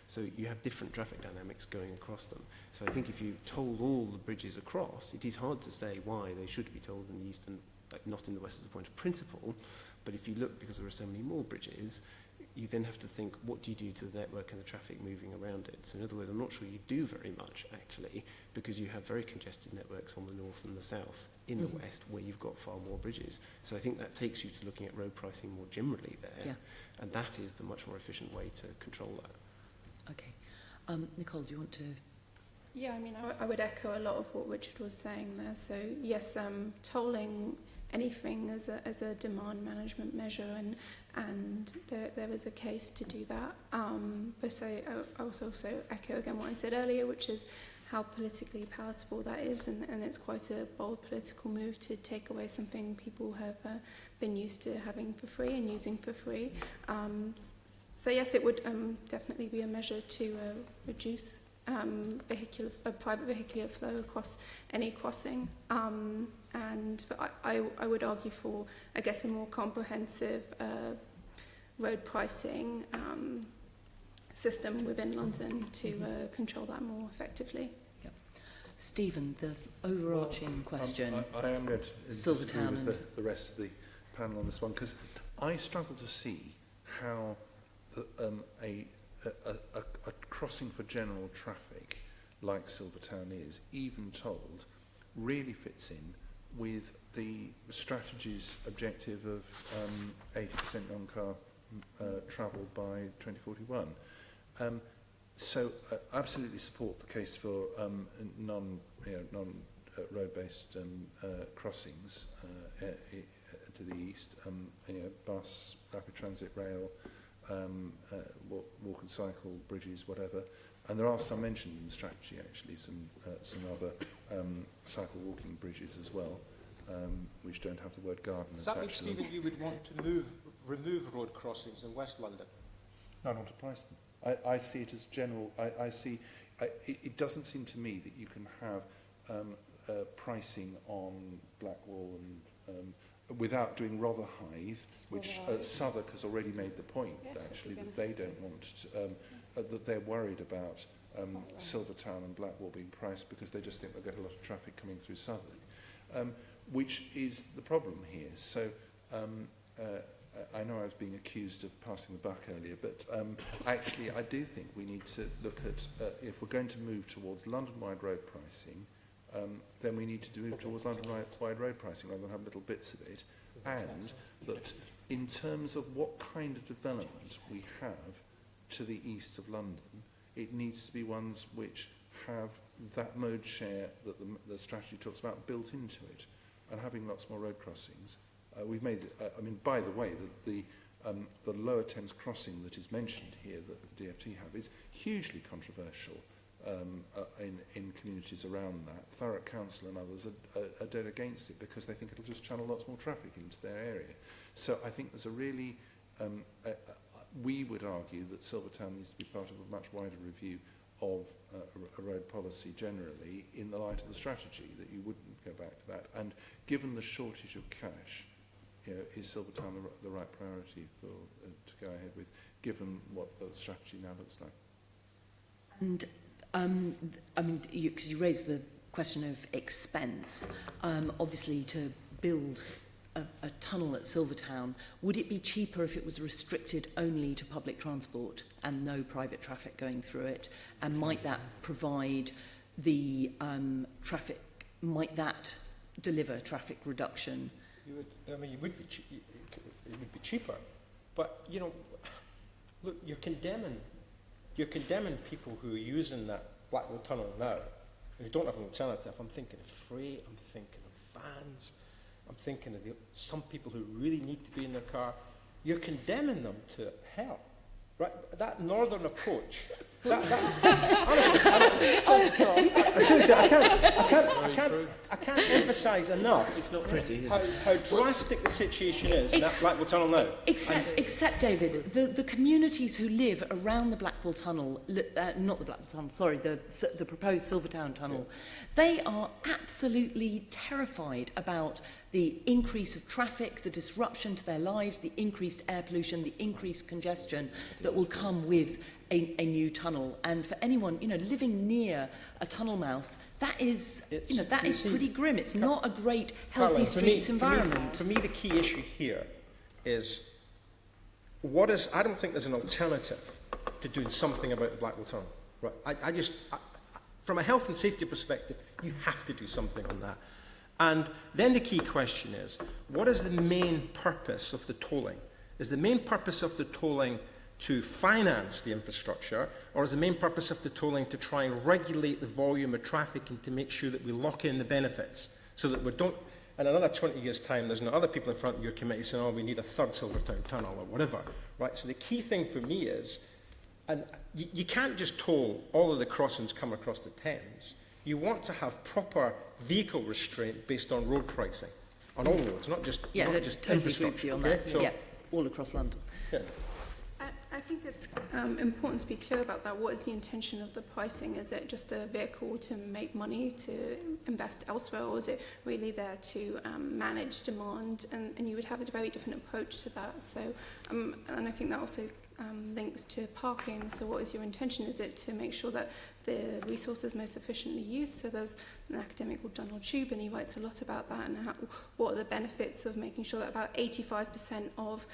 So you have different traffic dynamics going across them. So I think if you toll all the bridges across, it is hard to say why they should be tolled in the east and not in the west as a point of principle. But if you look, because there are so many more bridges, you then have to think, what do you do to the network and the traffic moving around it? So in other words, I'm not sure you do very much, actually, because you have very congested networks on the north and the south, in the west, where you've got far more bridges. So I think that takes you to looking at road pricing more generally there, and that is the much more efficient way to control that. Okay. Nicole, do you want to... Yeah, I mean, I would echo a lot of what Richard was saying there. So yes, tolling anything as a demand management measure, and there is a case to do that. But I also echo again what I said earlier, which is how politically palatable that is, and it's quite a bold political move to take away something people have been used to having for free and using for free. So yes, it would definitely be a measure to reduce private vehicular flow across any crossing, but I would argue for, I guess, a more comprehensive road pricing system within London to control that more effectively. Yep. Stephen, the overarching question. I am going to disagree Silvertown with the rest of the panel on this one, because I struggle to see how a crossing for general traffic like Silvertown is, even told, really fits in with the strategy's objective of 80% non-car travel by 2041. So I absolutely support the case for non-road-based crossings to the east, bus, rapid transit rail, walk and cycle bridges, whatever. And there are some mentioned in the strategy, actually, some other cycle walking bridges as well, which don't have the word garden Does that mean, attached to them. Stephen, you would want to remove road crossings in West London? No, I want to price them. I see it as general. It doesn't seem to me that you can have pricing on Blackwall and without doing Rotherhithe, which Southwark has already made the point, actually, that they don't want to, that they're worried about Silvertown and Blackwall being priced because they just think they'll get a lot of traffic coming through Southwark, which is the problem here. So I know I was being accused of passing the buck earlier, but actually I do think we need to look at, if we're going to move towards London-wide road pricing, then we need to move towards London-wide road pricing rather than have little bits of it. And that in terms of what kind of development we have to the east of London, it needs to be ones which have that mode share that the strategy talks about built into it, and having lots more road crossings. We've made, I mean, by the way, the Lower Thames crossing that is mentioned here that the DFT have is hugely controversial in communities around that. Thurrock Council and others are dead against it because they think it'll just channel lots more traffic into their area. So I think there's a really, we would argue that Silvertown needs to be part of a much wider review of a road policy generally in the light of the strategy, that you wouldn't go back to that. And given the shortage of cash, is Silvertown the right priority for to go ahead with, given what the strategy now looks like? And I mean, because you raised the question of expense, obviously to build a tunnel at Silvertown, would it be cheaper if it was restricted only to public transport and no private traffic going through it? And might that provide the traffic, might that deliver traffic reduction? You would, I mean, it would be cheaper, but look, you're condemning people who are using that Blackwall Tunnel now, and who don't have an alternative. I'm thinking of freight, I'm thinking of vans, I'm thinking of some people who really need to be in their car. You're condemning them to hell, right? That northern approach. Honestly, I can't emphasise enough. It's not pretty. How drastic the situation is in that Blackwall Tunnel now. Except David, the communities who live around the Blackwall Tunnel, not the Blackwall Tunnel, sorry, the proposed Silvertown Tunnel, they are absolutely terrified about the increase of traffic, the disruption to their lives, the increased air pollution, the increased congestion that will come with a new tunnel. And for anyone, living near a tunnel mouth, that is pretty grim. It's not a great healthy Caroline, streets environment. For me, the key issue here is I don't think there's an alternative to doing something about the Blackwall Tunnel. Right? From a health and safety perspective, you have to do something on that. And then the key question is, what is the main purpose of the tolling? Is the main purpose of the tolling to finance the infrastructure, or is the main purpose of the tolling to try and regulate the volume of traffic and to make sure that we lock in the benefits, so that we don't, in another 20 years' time, there's no other people in front of your committee saying, oh, we need a third Silvertown tunnel or whatever, right? So the key thing for me is, and you can't just toll all of the crossings come across the Thames. You want to have proper vehicle restraint based on road pricing, on all roads, not just totally infrastructure. on that. Okay? So, All across London. Yeah. I think it's important to be clear about that. What is the intention of the pricing? Is it just a vehicle to make money, to invest elsewhere, or is it really there to manage demand? And you would have a very different approach to that. So, and I think that also links to parking. So what is your intention? Is it to make sure that the resource is most efficiently used? So there's an academic called Donald Tube, and he writes a lot about that, and what are the benefits of making sure that about 85% of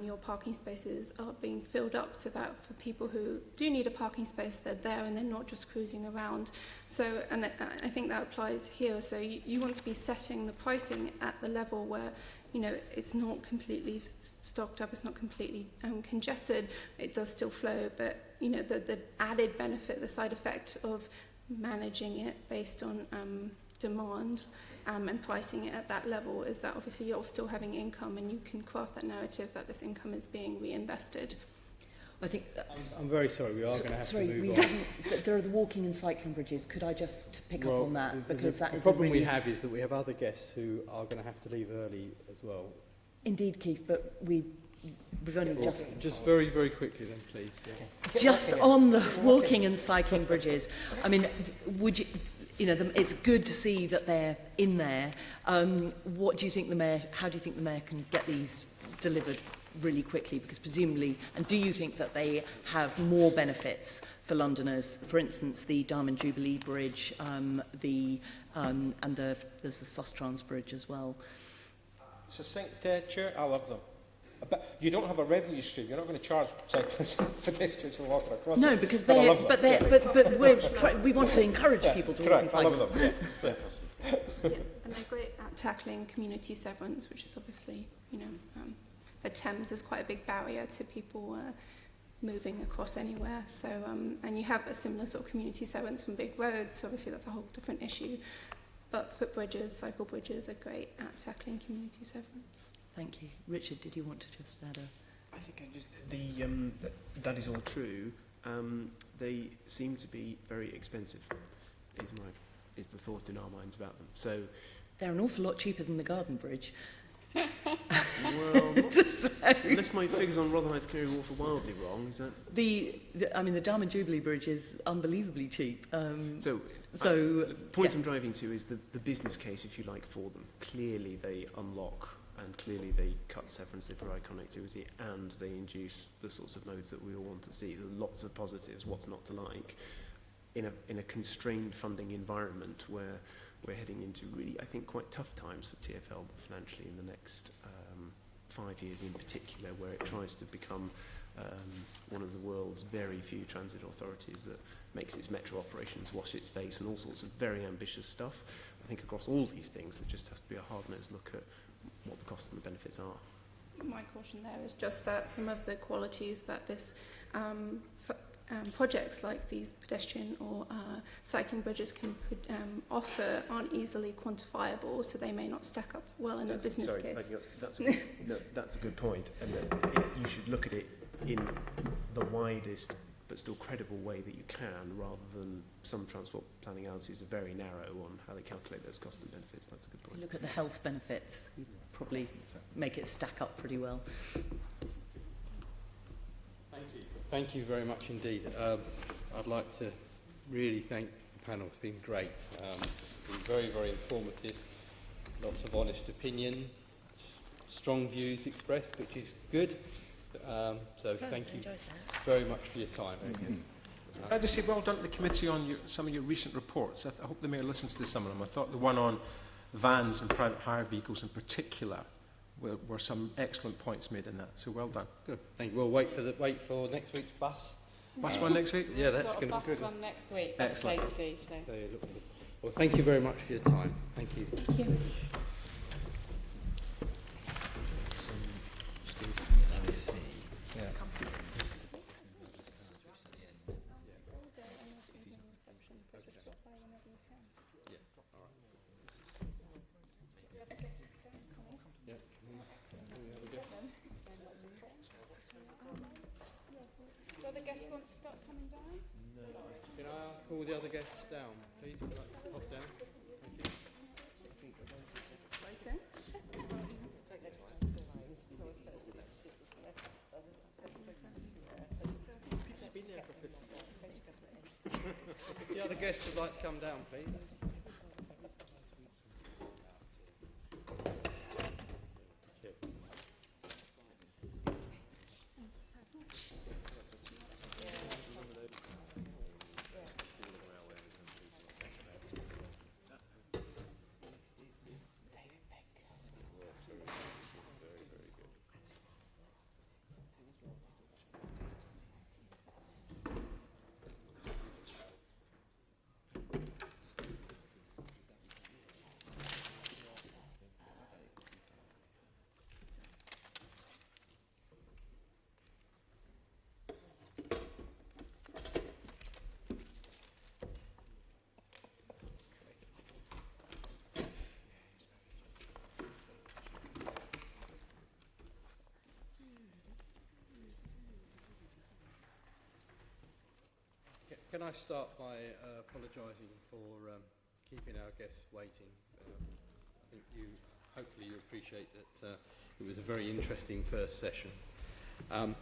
your parking spaces are being filled up, so that for people who do need a parking space, they're there and they're not just cruising around. So, and I think that applies here. So you want to be setting the pricing at the level where, you know, it's not completely stocked up, it's not completely congested, it does still flow, but, you know, the added benefit, the side effect of managing it based on demand and pricing it at that level is that obviously you're still having income, and you can craft that narrative that this income is being reinvested. I think that's... I'm very sorry, we are going to have to move on. There are the walking and cycling bridges. Could I just pick up on that? Because that is the problem really... we have is that we have other guests who are going to have to leave early as well. Indeed, Keith, but we've only Just very, very quickly then, please. Yeah. Okay. Just on the walking and cycling bridges, I mean, would you... You know, it's good to see that they're in there. What do you think the mayor? How do you think the mayor can get these delivered really quickly? Because presumably, and do you think that they have more benefits for Londoners? For instance, the Diamond Jubilee Bridge, and there's the Sustrans Bridge as well. Succinct, Chair, I love them. But you don't have a revenue stream. You're not going to charge cyclists pedestrians for walking across. No, because we want to encourage people to walk and cycle. I love them. Yeah. And they're great at tackling community severance, which is obviously, you know, the Thames is quite a big barrier to people moving across anywhere. So, and you have a similar sort of community severance from big roads. So obviously, that's a whole different issue. But footbridges, cycle bridges are great at tackling community severance. Thank you. Richard, did you want to just add a... I think that is all true. They seem to be very expensive, is the thought in our minds about them. So they're an awful lot cheaper than the Garden Bridge. Well, unless my figures on Rotherhithe Canary Wharf are wildly wrong, is that... The Diamond Jubilee Bridge is unbelievably cheap. The point I'm driving to is the business case, if you like, for them. Clearly they unlock, and clearly they cut severance, they provide connectivity, and they induce the sorts of modes that we all want to see. There are lots of positives, what's not to like, in a constrained funding environment where we're heading into really, I think, quite tough times for TfL financially in the next 5 years in particular, where it tries to become one of the world's very few transit authorities that makes its metro operations wash its face and all sorts of very ambitious stuff. I think across all these things, there just has to be a hard-nosed look at what the costs and the benefits are. My caution there is just that some of the qualities that this projects like these pedestrian or cycling bridges can offer aren't easily quantifiable, so they may not stack up well in a business case. That's a good point, and you should look at it in the widest but still credible way that you can, rather than some transport planning analyses are very narrow on how they calculate those costs and benefits. That's a good point. Look at the health benefits, you'd probably make it stack up pretty well. Thank you very much indeed. I'd like to really thank the panel. It's been great. It's been very, very informative. Lots of honest opinion, strong views expressed, which is good. So thank you very much for your time. I'd just say well done to the committee on some of your recent reports. I hope the Mayor listens to some of them. I thought the one on vans and private hire vehicles in particular were some excellent points made in that. So well done. Good. Thank you. We'll wait for next week's bus. Bus one next week? Yeah, that's going to be Got a good. bus one next week. Bus Excellent. safety. So. Well, thank you very much for your time. Thank you. Thank you. Do the guests want to start coming down? Can I call the other guests down, please? Would you like to hop down? Thank you. If the other guests would like to come down, please. Can I start by apologising for keeping our guests waiting? I think hopefully you appreciate that it was a very interesting first session.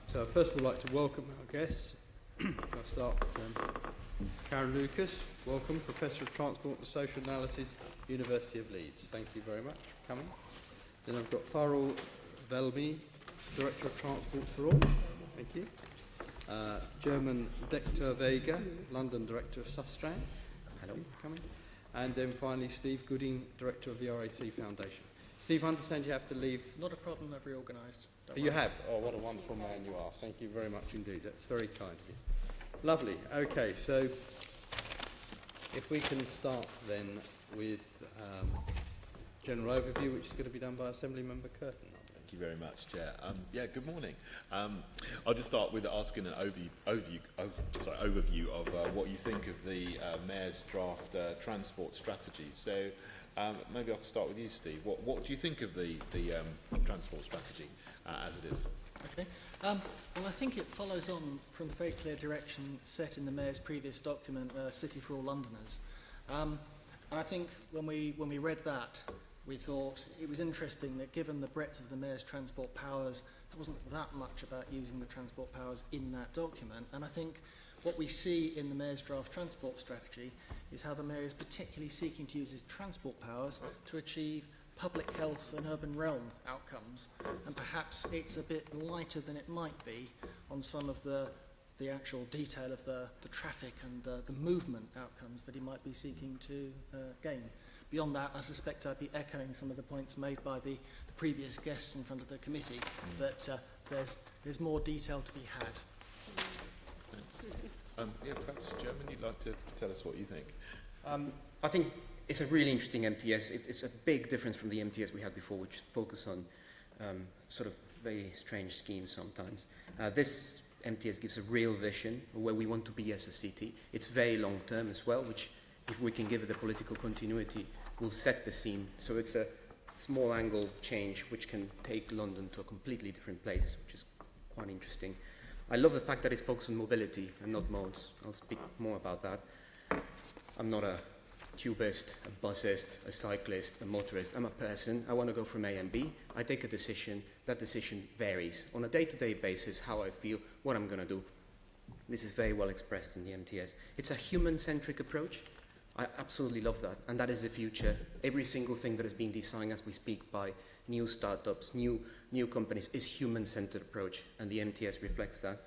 So first of all, I'd like to welcome our guests. I'll start with Karen Lucas. Welcome, Professor of Transport and Social Analysis, University of Leeds. Thank you very much for coming. Then I've got Faryal Velmi, Director of Transport for All. Thank you. German Dector-Vega, London Director of Sustrans. Hello. Coming. And then finally Steve Gooding, Director of the RAC Foundation. Steve, I understand you have to leave. Not a problem, I've reorganised. You have? Oh, what a wonderful man you are. Thank you very much indeed. That's very kind of you. Lovely. Okay, so if we can start then with general overview, which is going to be done by Assembly Member Curtin. Thank you very much, Chair. Good morning. I'll just start with asking an overview of what you think of the Mayor's draft transport strategy. So maybe I'll start with you, Steve. What do you think of the transport strategy as it is? Okay. Well, I think it follows on from the very clear direction set in the Mayor's previous document, City for All Londoners. And I think when we read that, we thought it was interesting that given the breadth of the Mayor's transport powers, there wasn't that much about using the transport powers in that document. And I think what we see in the Mayor's draft transport strategy is how the Mayor is particularly seeking to use his transport powers to achieve public health and urban realm outcomes. And perhaps it's a bit lighter than it might be on some of the actual detail of the traffic and the movement outcomes that he might be seeking to gain. Beyond that, I suspect I'd be echoing some of the points made by the previous guests in front of the committee, that there's more detail to be had. Thanks. Perhaps, Chairman, you'd like to tell us what you think? I think it's a really interesting MTS. It's a big difference from the MTS we had before, which focus on sort of very strange schemes sometimes. This MTS gives a real vision of where we want to be as a city. It's very long term as well, which, if we can give it the political continuity, will set the scene. So it's a small angle change which can take London to a completely different place, which is quite interesting. I love the fact that it's focused on mobility and not modes. I'll speak more about that. I'm not a tubist, a busist, a cyclist, a motorist. I'm a person. I want to go from A and B. I take a decision. That decision varies on a day-to-day basis, how I feel, what I'm going to do. This is very well expressed in the MTS. It's a human-centric approach. I absolutely love that, and that is the future. Every single thing that is being designed as we speak by new startups, new companies, is human-centered approach, and the MTS reflects that.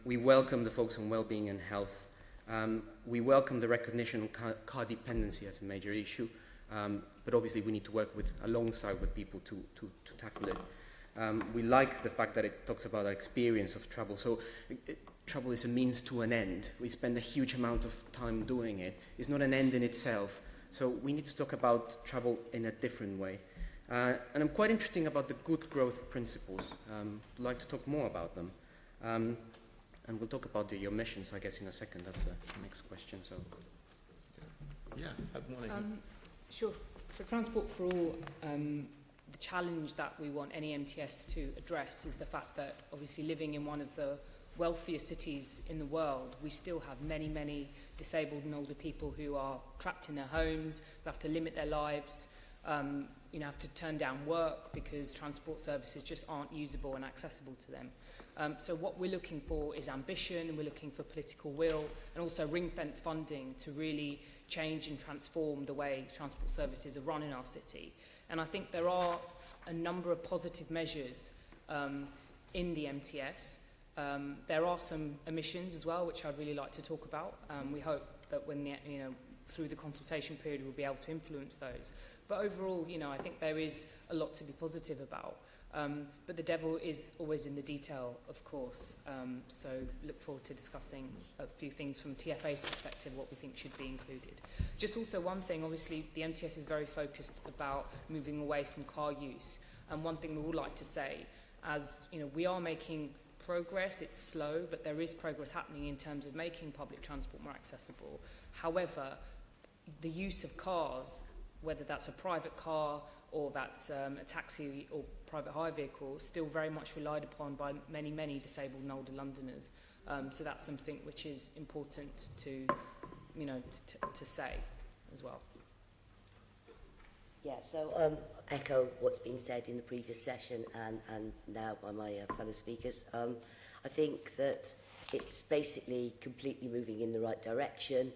We welcome the focus on well-being and health. We welcome the recognition of car dependency as a major issue. But obviously we need to work alongside with people to tackle it. We like the fact that it talks about our experience of travel. So travel is a means to an end. We spend a huge amount of time doing it. It's not an end in itself. So we need to talk about travel in a different way. And I'm quite interested about the good growth principles. I'd like to talk more about them. And we'll talk about your missions, I guess, in a second. That's the next question. So, yeah, good morning. Sure. For Transport for All, the challenge that we want any MTS to address is the fact that obviously living in one of the wealthiest cities in the world, we still have many, many disabled and older people who are trapped in their homes, who have to limit their lives, have to turn down work because transport services just aren't usable and accessible to them. So what we're looking for is ambition, and we're looking for political will, and also ring-fence funding to really change and transform the way transport services are run in our city. And I think there are a number of positive measures in the MTS. There are some omissions as well, which I'd really like to talk about. We hope that through the consultation period, we'll be able to influence those. But overall, I think there is a lot to be positive about. But the devil is always in the detail, of course. So look forward to discussing a few things from TFA's perspective, what we think should be included. Just also one thing, obviously the MTS is very focused about moving away from car use. And one thing we would like to say, as we are making progress, it's slow, but there is progress happening in terms of making public transport more accessible. However, the use of cars, whether that's a private car or that's a taxi or private hire vehicle, still very much relied upon by many, many disabled and older Londoners. So that's something which is important to say as well. Yeah, so echo what's been said in the previous session and now by my fellow speakers. I think that it's basically completely moving in the right direction.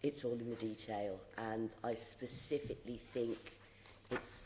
It's all in the detail, and I specifically think it's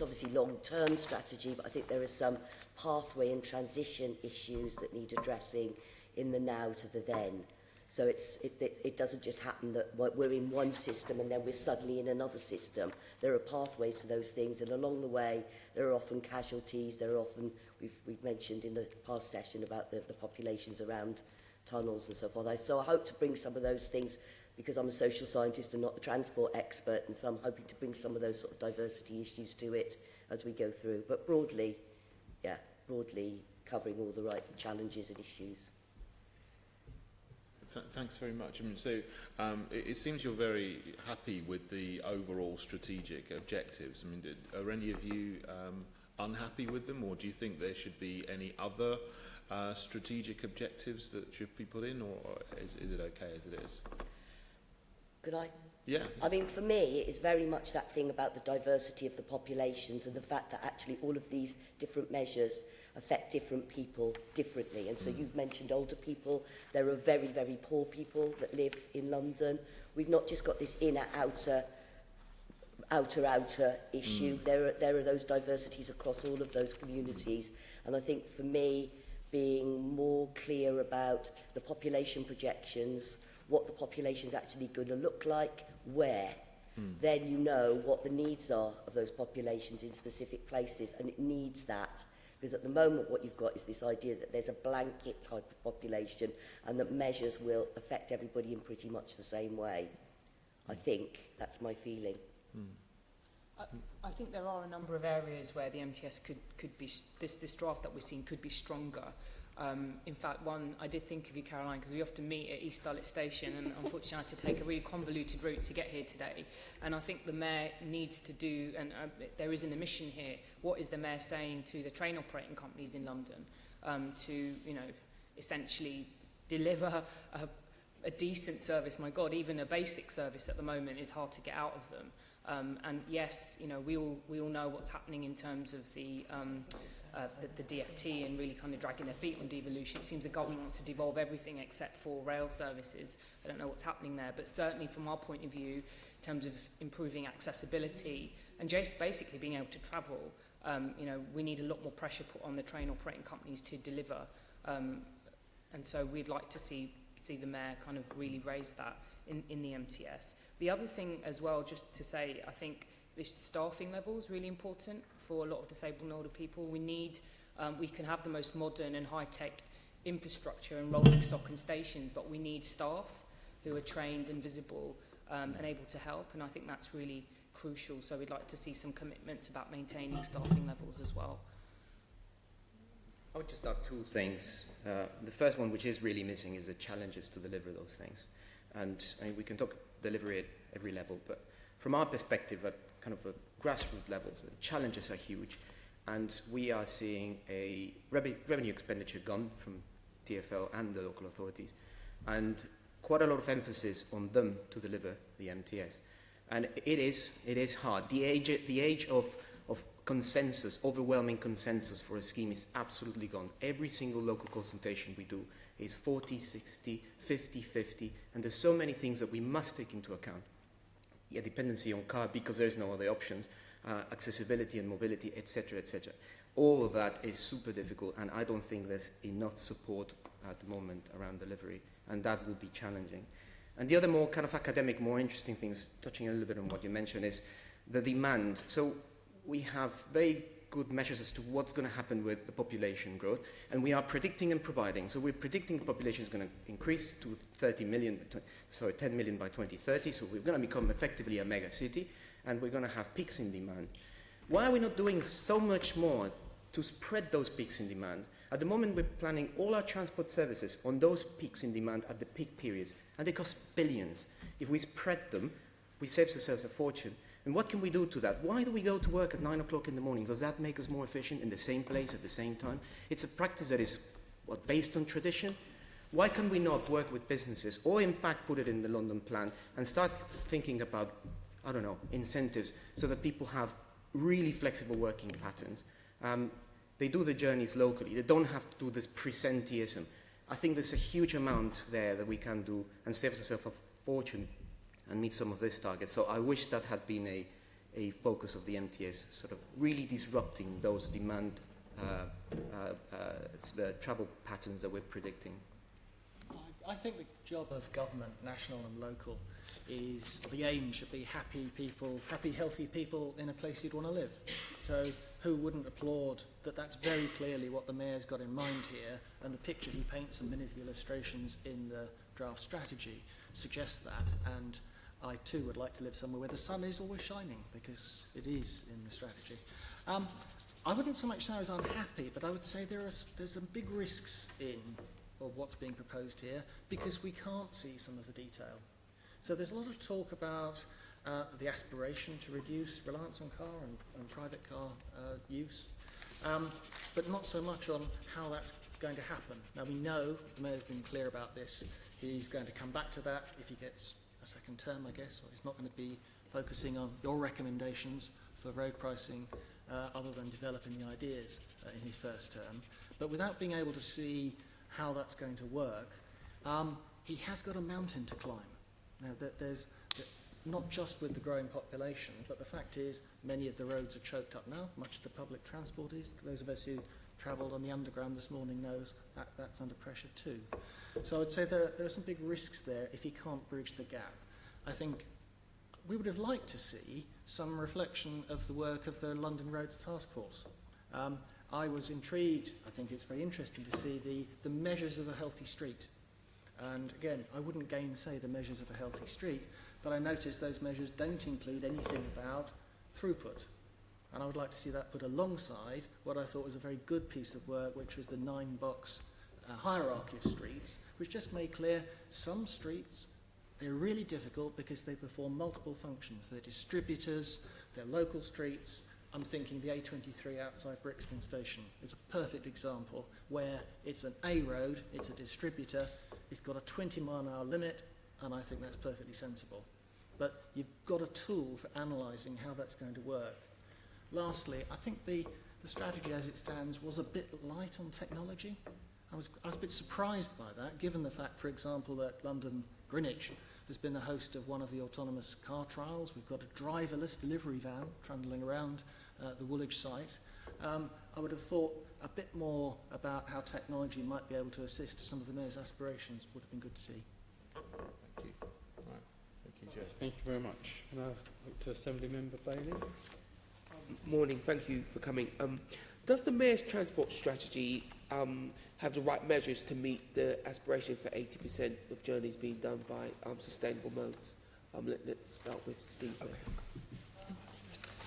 obviously long-term strategy, but I think there are some pathway and transition issues that need addressing in the now to the then. So it doesn't just happen that we're in one system and then we're suddenly in another system. There are pathways to those things, and along the way there are often casualties. There are often, we've mentioned in the past session about the populations around tunnels and so forth. So I hope to bring some of those things, because I'm a social scientist and not a transport expert, and so I'm hoping to bring some of those sort of diversity issues to it as we go through. But broadly covering all the right challenges and issues. Thanks very much. It seems you're very happy with the overall strategic objectives. Are any of you unhappy with them, or do you think there should be any other strategic objectives that should be put in, or is it okay as it is? Could I? Yeah. For me, it's very much that thing about the diversity of the populations and the fact that actually all of these different measures affect different people differently. And so you've mentioned older people. There are very, very poor people that live in London. We've not just got this outer issue. There are those diversities across all of those communities. And I think for me, being more clear about the population projections, what the population's actually going to look like, where, then you know what the needs are of those populations in specific places, and it needs that. Because at the moment what you've got is this idea that there's a blanket type of population and that measures will affect everybody in pretty much the same way. I think that's my feeling. I think there are a number of areas where the MTS could be, this draft that we're seeing could be stronger. In fact, one, I did think of you, Caroline, because we often meet at East Dulwich Station, and unfortunately I had to take a really convoluted route to get here today. And I think the Mayor needs to do, and there is an omission here, what is the Mayor saying to the train operating companies in London to, essentially deliver a decent service? My God, even a basic service at the moment is hard to get out of them. And yes, we all know what's happening in terms of the DFT and really kind of dragging their feet on devolution. It seems the government wants to devolve everything except for rail services. I don't know what's happening there, but certainly from our point of view, in terms of improving accessibility and just basically being able to travel, we need a lot more pressure put on the train operating companies to deliver. And so we'd like to see the Mayor kind of really raise that in the MTS. The other thing as well, just to say, I think this staffing level is really important for a lot of disabled and older people. We need, we can have the most modern and high-tech infrastructure and rolling stock and stations, but we need staff who are trained and visible and able to help, and I think that's really crucial. So we'd like to see some commitments about maintaining staffing levels as well. I would just add two things. The first one, which is really missing, is the challenges to deliver those things. And I mean, we can talk delivery at every level, but from our perspective, at kind of a grassroots level, the challenges are huge. And we are seeing a revenue expenditure gone from TfL and the local authorities, and quite a lot of emphasis on them to deliver the MTS. And it is hard. The age of consensus, overwhelming consensus for a scheme is absolutely gone. Every single local consultation we do is 40-60, 50-50, and there's so many things that we must take into account. Yeah, dependency on car because there's no other options, accessibility and mobility, etc., etc. All of that is super difficult, and I don't think there's enough support at the moment around delivery, and that will be challenging. And the other more kind of academic, more interesting things, touching a little bit on what you mentioned, is the demand. So we have very good measures as to what's going to happen with the population growth, and we are predicting and providing. So we're predicting the population is going to increase to 10 million by 2030, so we're going to become effectively a mega city, and we're going to have peaks in demand. Why are we not doing so much more to spread those peaks in demand? At the moment, we're planning all our transport services on those peaks in demand at the peak periods, and they cost billions. If we spread them, we save ourselves a fortune. And what can we do to that? Why do we go to work at 9 o'clock in the morning? Does that make us more efficient in the same place at the same time? It's a practice that is based on tradition. Why can we not work with businesses, or in fact put it in the London plan, and start thinking about, I don't know, incentives so that people have really flexible working patterns? They do the journeys locally. They don't have to do this presenteeism. I think there's a huge amount there that we can do and save ourselves a fortune and meet some of these targets. So I wish that had been a focus of the MTS, sort of really disrupting those demand travel patterns that we're predicting. I think the job of government, national and local, is the aim should be happy people, happy, healthy people in a place you'd want to live. So who wouldn't applaud that that's very clearly what the Mayor's got in mind here, and the picture he paints and many of the illustrations in the draft strategy suggests that. And I too would like to live somewhere where the sun is always shining, because it is in the strategy. I wouldn't so much say I was unhappy, but I would say there's some big risks in of what's being proposed here, because we can't see some of the detail. So there's a lot of talk about the aspiration to reduce reliance on car and private car use, but not so much on how that's going to happen. Now we know, the Mayor's been clear about this, he's going to come back to that if he gets a second term, I guess, or he's not going to be focusing on your recommendations for road pricing other than developing the ideas in his first term. But without being able to see how that's going to work, he has got a mountain to climb. Now, there's not just with the growing population, but the fact is many of the roads are choked up now, much of the public transport is. Those of us who travelled on the underground this morning knows that that's under pressure too. So I would say there are some big risks there if he can't bridge the gap. I think we would have liked to see some reflection of the work of the London Roads Task Force. I was intrigued, I think it's very interesting to see the measures of a healthy street. And again, I wouldn't gainsay the measures of a healthy street, but I noticed those measures don't include anything about throughput. And I would like to see that put alongside what I thought was a very good piece of work, which was the 9-box hierarchy of streets, which just made clear some streets, they're really difficult because they perform multiple functions. They're distributors, they're local streets. I'm thinking the A23 outside Brixton Station is a perfect example where it's an A road, it's a distributor, it's got a 20-mile-an-hour limit, and I think that's perfectly sensible. But you've got a tool for analysing how that's going to work. Lastly, I think the strategy as it stands was a bit light on technology. I was a bit surprised by that, given the fact, for example, that London Greenwich has been the host of one of the autonomous car trials. We've got a driverless delivery van trundling around the Woolwich site. I would have thought a bit more about how technology might be able to assist some of the Mayor's aspirations would have been good to see. Thank you. Right. Thank Thank you very much. Can I look to Assembly Member Bailey? Morning, thank you for coming. Does the Mayor's transport strategy have the right measures to meet the aspiration for 80% of journeys being done by sustainable modes? Let's start with Steve. I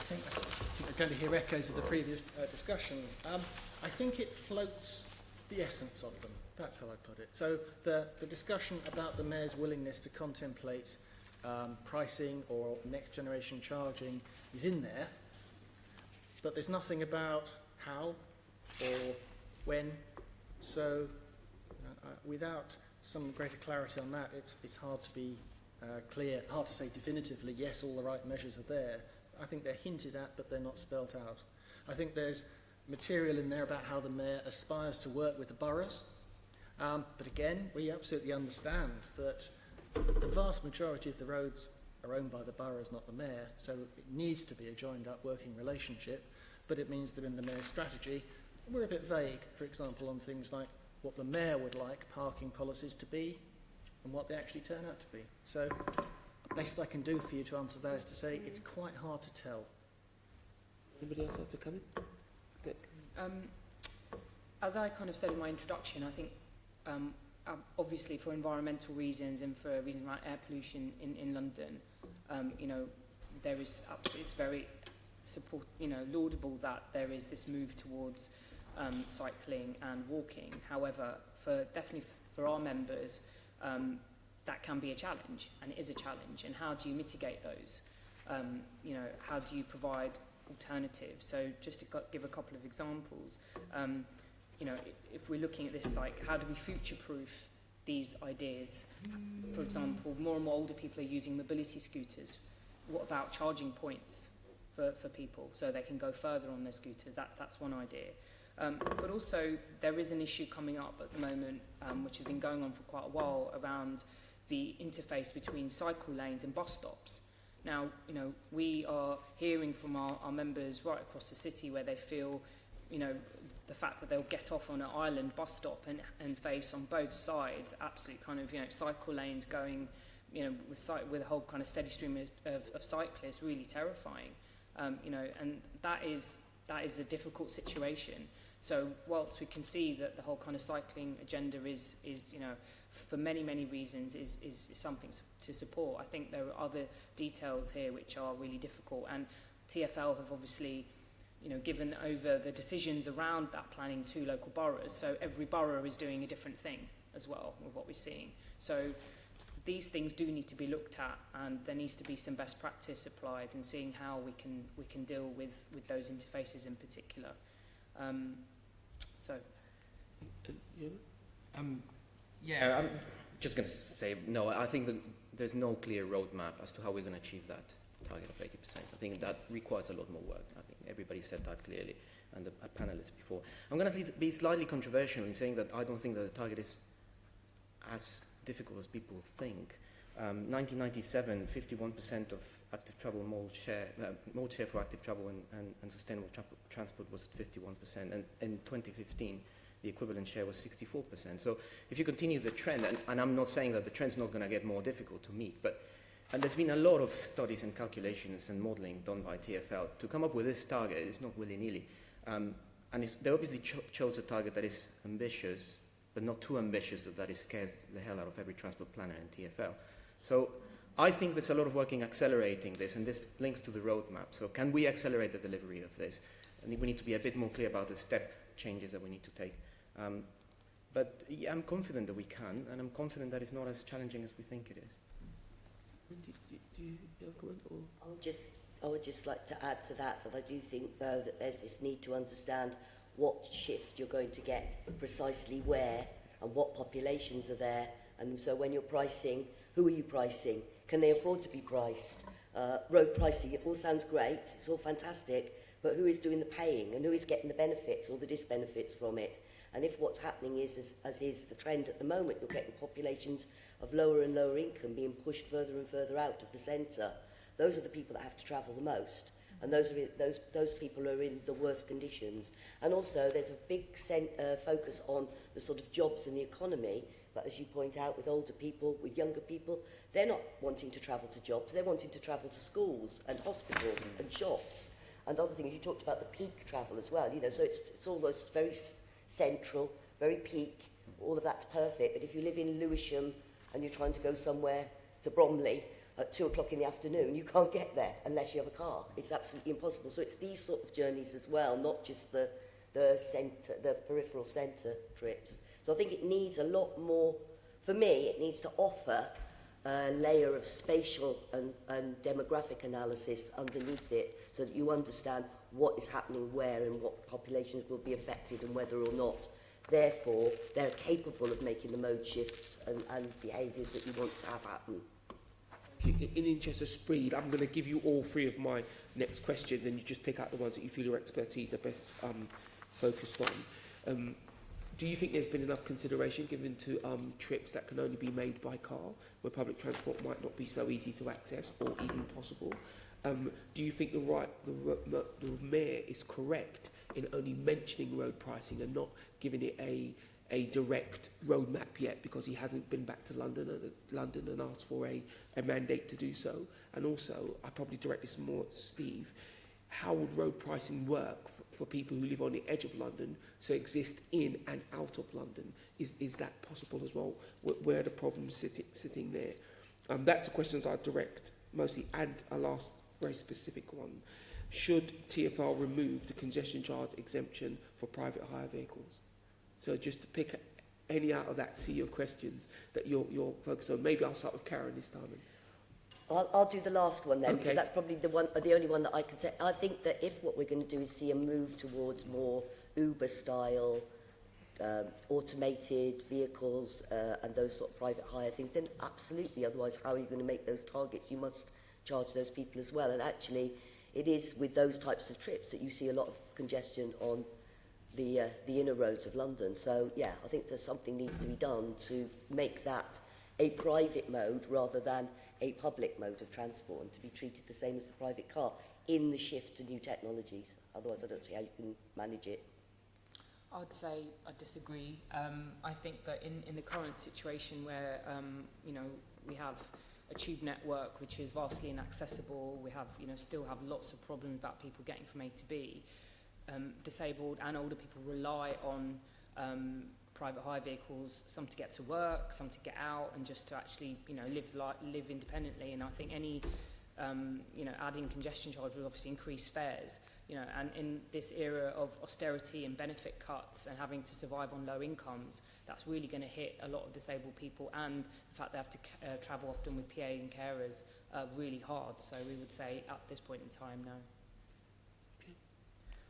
think we're going to hear echoes of the previous discussion. I think it floats the essence of them. That's how I put it. So the discussion about the Mayor's willingness to contemplate pricing or next generation charging is in there, but there's nothing about how or when. So without some greater clarity on that, it's hard to be clear, hard to say definitively, yes, all the right measures are there. I think they're hinted at, but they're not spelt out. I think there's material in there about how the Mayor aspires to work with the boroughs. But again, we absolutely understand that the vast majority of the roads are owned by the boroughs, not the Mayor, so it needs to be a joined-up working relationship, but it means that in the Mayor's strategy, we're a bit vague, for example, on things like what the Mayor would like parking policies to be and what they actually turn out to be. So the best I can do for you to answer that is to say it's quite hard to tell. Anybody else like to come in? Dick. As I kind of said in my introduction, I think obviously for environmental reasons and for reasons around air pollution in London, you know, there is it's very laudable that there is this move towards cycling and walking. However, definitely for our members, that can be a challenge, and it is a challenge. And how do you mitigate those? You know, how do you provide alternatives? So just to give a couple of examples, you know, if we're looking at this, like, how do we future-proof these ideas? For example, more and more older people are using mobility scooters. What about charging points for people so they can go further on their scooters? That's one idea. But also, there is an issue coming up at the moment, which has been going on for quite a while, around the interface between cycle lanes and bus stops. Now, you know, we are hearing from our members right across the city where they feel, you know, the fact that they'll get off on an island bus stop and face on both sides absolute kind of, you know, cycle lanes going, you know, with a whole kind of steady stream of cyclists, really terrifying. You know, and that is a difficult situation. So whilst we can see that the whole kind of cycling agenda is you know, for many reasons is something to support, I think there are other details here which are really difficult. And TfL have obviously, you know, given over the decisions around that planning to local boroughs. So every borough is doing a different thing as well with what we're seeing. So these things do need to be looked at, and there needs to be some best practice applied in seeing how we can deal with those interfaces in particular. Yeah, I'm just going to say, no, I think that there's no clear roadmap as to how we're going to achieve that target of 80%. I think that requires a lot more work. I think everybody said that clearly, and the panelists before. I'm going to be slightly controversial in saying that I don't think that the target is as difficult as people think. 1997, 51% of active travel mode share for active travel and sustainable transport was at 51%, and in 2015 the equivalent share was 64%. So if you continue the trend, and I'm not saying that the trend's not going to get more difficult to meet, but and there's been a lot of studies and calculations and modelling done by TfL to come up with this target. It's not willy-nilly, and they obviously chose a target that is ambitious, but not too ambitious that it scares the hell out of every transport planner in TfL. So I think there's a lot of work in accelerating this, and this links to the roadmap. So can we accelerate the delivery of this? And we need to be a bit more clear about the step changes that we need to take. But yeah, I'm confident that we can, and I'm confident that it's not as challenging as we think it is. Do you have a comment? Or? I would just like to add to that I do think, though, that there's this need to understand what shift you're going to get precisely where and what populations are there. And so when you're pricing, who are you pricing? Can they afford to be priced? Road pricing, it all sounds great, it's all fantastic, but who is doing the paying and who is getting the benefits or the disbenefits from it? And if what's happening is, as is the trend at the moment, you're getting populations of lower and lower income being pushed further and further out of the centre, those are the people that have to travel the most. And those people are in the worst conditions. And also there's a big focus on the sort of jobs in the economy, but as you point out, with older people, with younger people, they're not wanting to travel to jobs, they're wanting to travel to schools and hospitals and shops and other things. You talked about the peak travel as well, you know, so it's all those very central, very peak, all of that's perfect. But if you live in Lewisham and you're trying to go somewhere to Bromley at 2 o'clock in the afternoon, you can't get there unless you have a car. It's absolutely impossible. So it's these sort of journeys as well, not just the peripheral centre trips. So I think it needs a lot more, for me, it needs to offer a layer of spatial and demographic analysis underneath it so that you understand what is happening where and what populations will be affected and whether or not. Therefore, they're capable of making the mode shifts and behaviours that you want to have happen. In interest of speed, I'm going to give you all three of my next questions, and you just pick out the ones that you feel your expertise are best focused on. Do you think there's been enough consideration given to trips that can only be made by car, where public transport might not be so easy to access or even possible? Do you think the Mayor is correct in only mentioning road pricing and not giving it a direct roadmap yet, because he hasn't been back to London and asked for a mandate to do so? And also, I probably direct this more at Steve, how would road pricing work for people who live on the edge of London, so exist in and out of London? Is that possible as well? Where are the problems sitting there? That's the questions I direct mostly. And a last very specific one. Should TfL remove the congestion charge exemption for private hire vehicles? So just to pick any out of that sea of questions that you're focused on. Maybe I'll start with Karen this time. I'll do the last one then, Okay. because that's probably the only one that I can say. I think that if what we're going to do is see a move towards more Uber-style automated vehicles and those sort of private hire things, then absolutely. Otherwise, how are you going to make those targets? You must charge those people as well. And actually, it is with those types of trips that you see a lot of congestion on the inner roads of London. So, yeah, I think there's something needs to be done to make that a private mode rather than a public mode of transport, and to be treated the same as the private car in the shift to new technologies. Otherwise, I don't see how you can manage it. I would say I disagree. I think that in the current situation where, you know, we have a tube network which is vastly inaccessible, we have, you know, still have lots of problems about people getting from A to B. Disabled and older people rely on private hire vehicles, some to get to work, some to get out, and just to actually, you know, live independently. And I think any, you know, adding congestion charge will obviously increase fares, you know, and in this era of austerity and benefit cuts and having to survive on low incomes, that's really going to hit a lot of disabled people, and the fact they have to travel often with PA and carers really hard. So we would say at this point in time, no.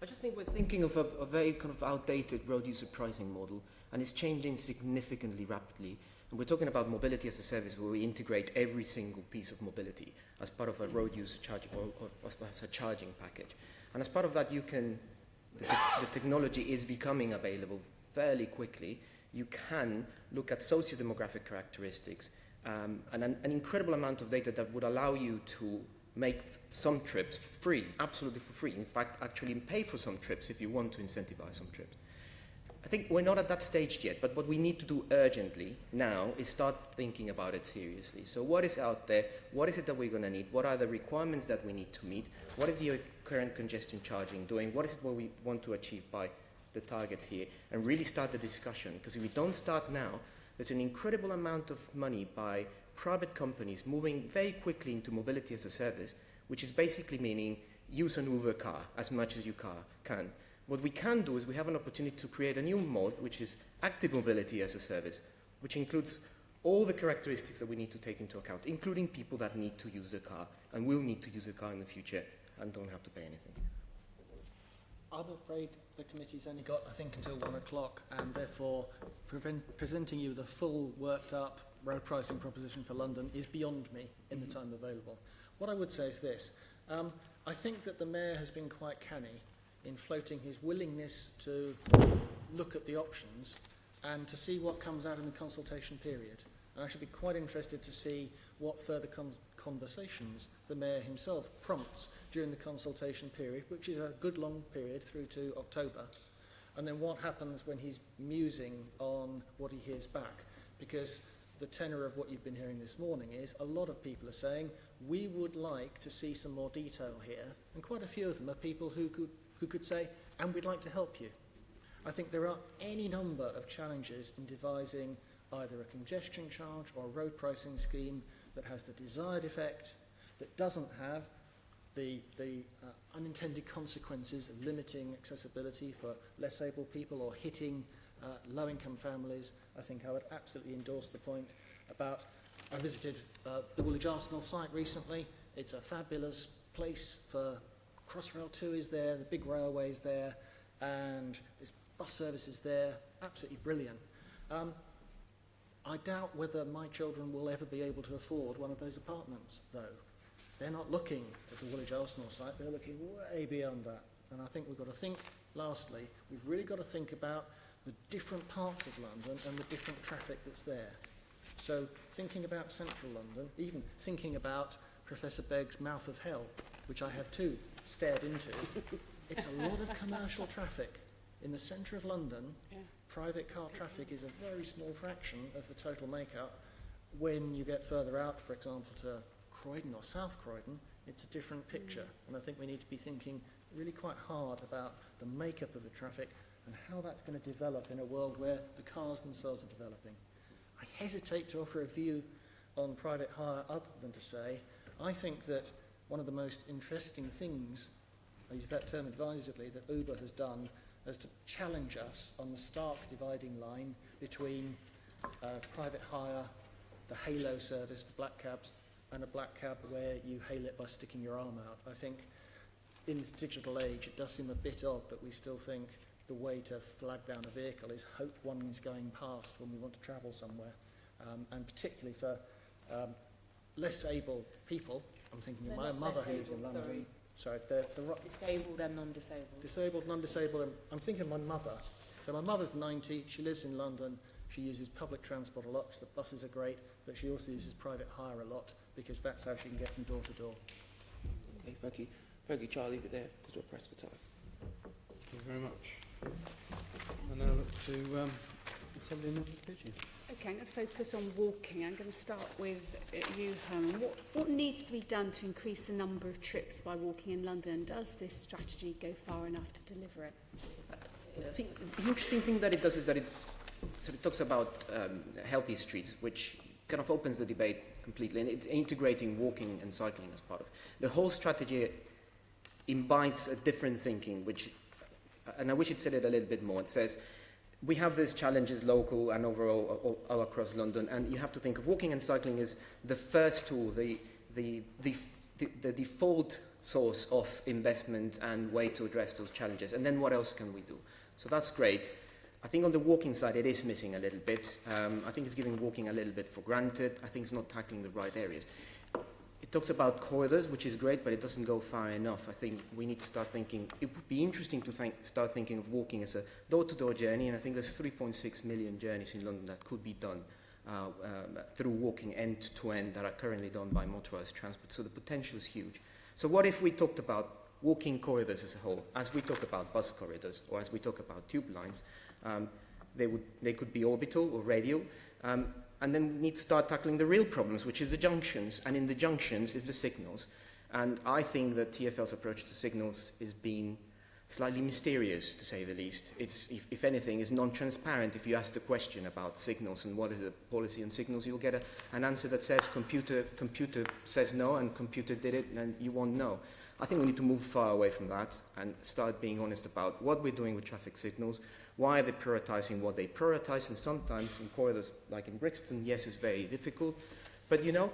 I just think we're thinking of a very kind of outdated road user pricing model, and it's changing significantly rapidly. And we're talking about mobility as a service where we integrate every single piece of mobility as part of a road user charge or as a charging package. And as part of that, the technology is becoming available fairly quickly. You can look at socio-demographic characteristics and an incredible amount of data that would allow you to make some trips free, absolutely for free. In fact, actually pay for some trips if you want to incentivize some trips. I think we're not at that stage yet, but what we need to do urgently now is start thinking about it seriously. So what is out there? What is it that we're going to need? What are the requirements that we need to meet? What is the current congestion charging doing? What is it what we want to achieve by the targets here? And really start the discussion, because if we don't start now, there's an incredible amount of money by private companies moving very quickly into mobility as a service, which is basically meaning use an Uber car as much as you can. What we can do is we have an opportunity to create a new mode, which is active mobility as a service, which includes all the characteristics that we need to take into account, including people that need to use a car and will need to use a car in the future and don't have to pay anything. I'm afraid the committee's only got, I think, until 1 o'clock, and therefore presenting you with a full, worked-up road pricing proposition for London is beyond me in the time available. What I would say is this. I think that the Mayor has been quite canny in floating his willingness to look at the options and to see what comes out in the consultation period. And I should be quite interested to see what further conversations the Mayor himself prompts during the consultation period, which is a good long period through to October, and then what happens when he's musing on what he hears back. Because the tenor of what you've been hearing this morning is a lot of people are saying, we would like to see some more detail here, and quite a few of them are people who could say, and we'd like to help you. I think there are any number of challenges in devising either a congestion charge or a road pricing scheme that has the desired effect, that doesn't have the unintended consequences of limiting accessibility for less able people or hitting low-income families. I think I would absolutely endorse the point about, I visited the Woolwich Arsenal site recently. It's a fabulous place for Crossrail 2 is there, the big railway's there, and there's bus services there, absolutely brilliant. I doubt whether my children will ever be able to afford one of those apartments, though. They're not looking at the Woolwich Arsenal site, they're looking way beyond that. And I think we've got to think, lastly, we've really got to think about the different parts of London and the different traffic that's there. So thinking about central London, even thinking about Professor Begg's Mouth of Hell, which I have too stared into, it's a lot of commercial traffic. In the centre of London, private car traffic is a very small fraction of the total makeup. When you get further out, for example, to Croydon or South Croydon, it's a different picture. And I think we need to be thinking really quite hard about the makeup of the traffic and how that's going to develop in a world where the cars themselves are developing. I hesitate to offer a view on private hire other than to say, I think that one of the most interesting things, I use that term advisedly, that Uber has done is to challenge us on the stark dividing line between private hire, the halo service for black cabs, and a black cab where you hail it by sticking your arm out. I think in this digital age it does seem a bit odd that we still think the way to flag down a vehicle is hope one is going past when we want to travel somewhere. And particularly for less able people, I'm thinking of my mother who lives in London. Sorry, disabled and non-disabled. Disabled, non-disabled, and I'm thinking of my mother. So my mother's 90, she lives in London, she uses public transport a lot, so the buses are great, but she also uses private hire a lot because that's how she can get from door to door. Okay, thank you. Thank you, Charlie, but there, because we're pressed for time. Thank you very much. And now look to somebody in the pigeon. Okay, I'm going to focus on walking. I'm going to start with you, Herman. What needs to be done to increase the number of trips by walking in London? Does this strategy go far enough to deliver it? I think the interesting thing that it does is that it sort of talks about healthy streets, which kind of opens the debate completely, and it's integrating walking and cycling as part of the whole strategy. Imbibes a different thinking, which, and I wish it said it a little bit more. It says, we have these challenges local and overall all across London, and you have to think of walking and cycling as the first tool, the default source of investment and way to address those challenges. And then what else can we do? So that's great. I think on the walking side, it is missing a little bit. I think it's giving walking a little bit for granted. I think it's not tackling the right areas. It talks about corridors, which is great, but it doesn't go far enough. I think we need to start thinking, it would be interesting to start thinking of walking as a door-to-door journey, and I think there's 3.6 million journeys in London that could be done through walking end-to-end that are currently done by motorised transport, so the potential is huge. So what if we talked about walking corridors as a whole, as we talk about bus corridors, or as we talk about tube lines? They could be orbital or radial, and then we need to start tackling the real problems, which is the junctions, and in the junctions is the signals. And I think that TfL's approach to signals is being slightly mysterious, to say the least. It's, if anything, is non-transparent. If you ask the question about signals and what is the policy on signals, you'll get an answer that says computer says no, and computer did it, and you won't know. I think we need to move far away from that and start being honest about what we're doing with traffic signals. Why are they prioritising what they prioritise? And sometimes in corridors, like in Brixton, yes, it's very difficult. But, you know,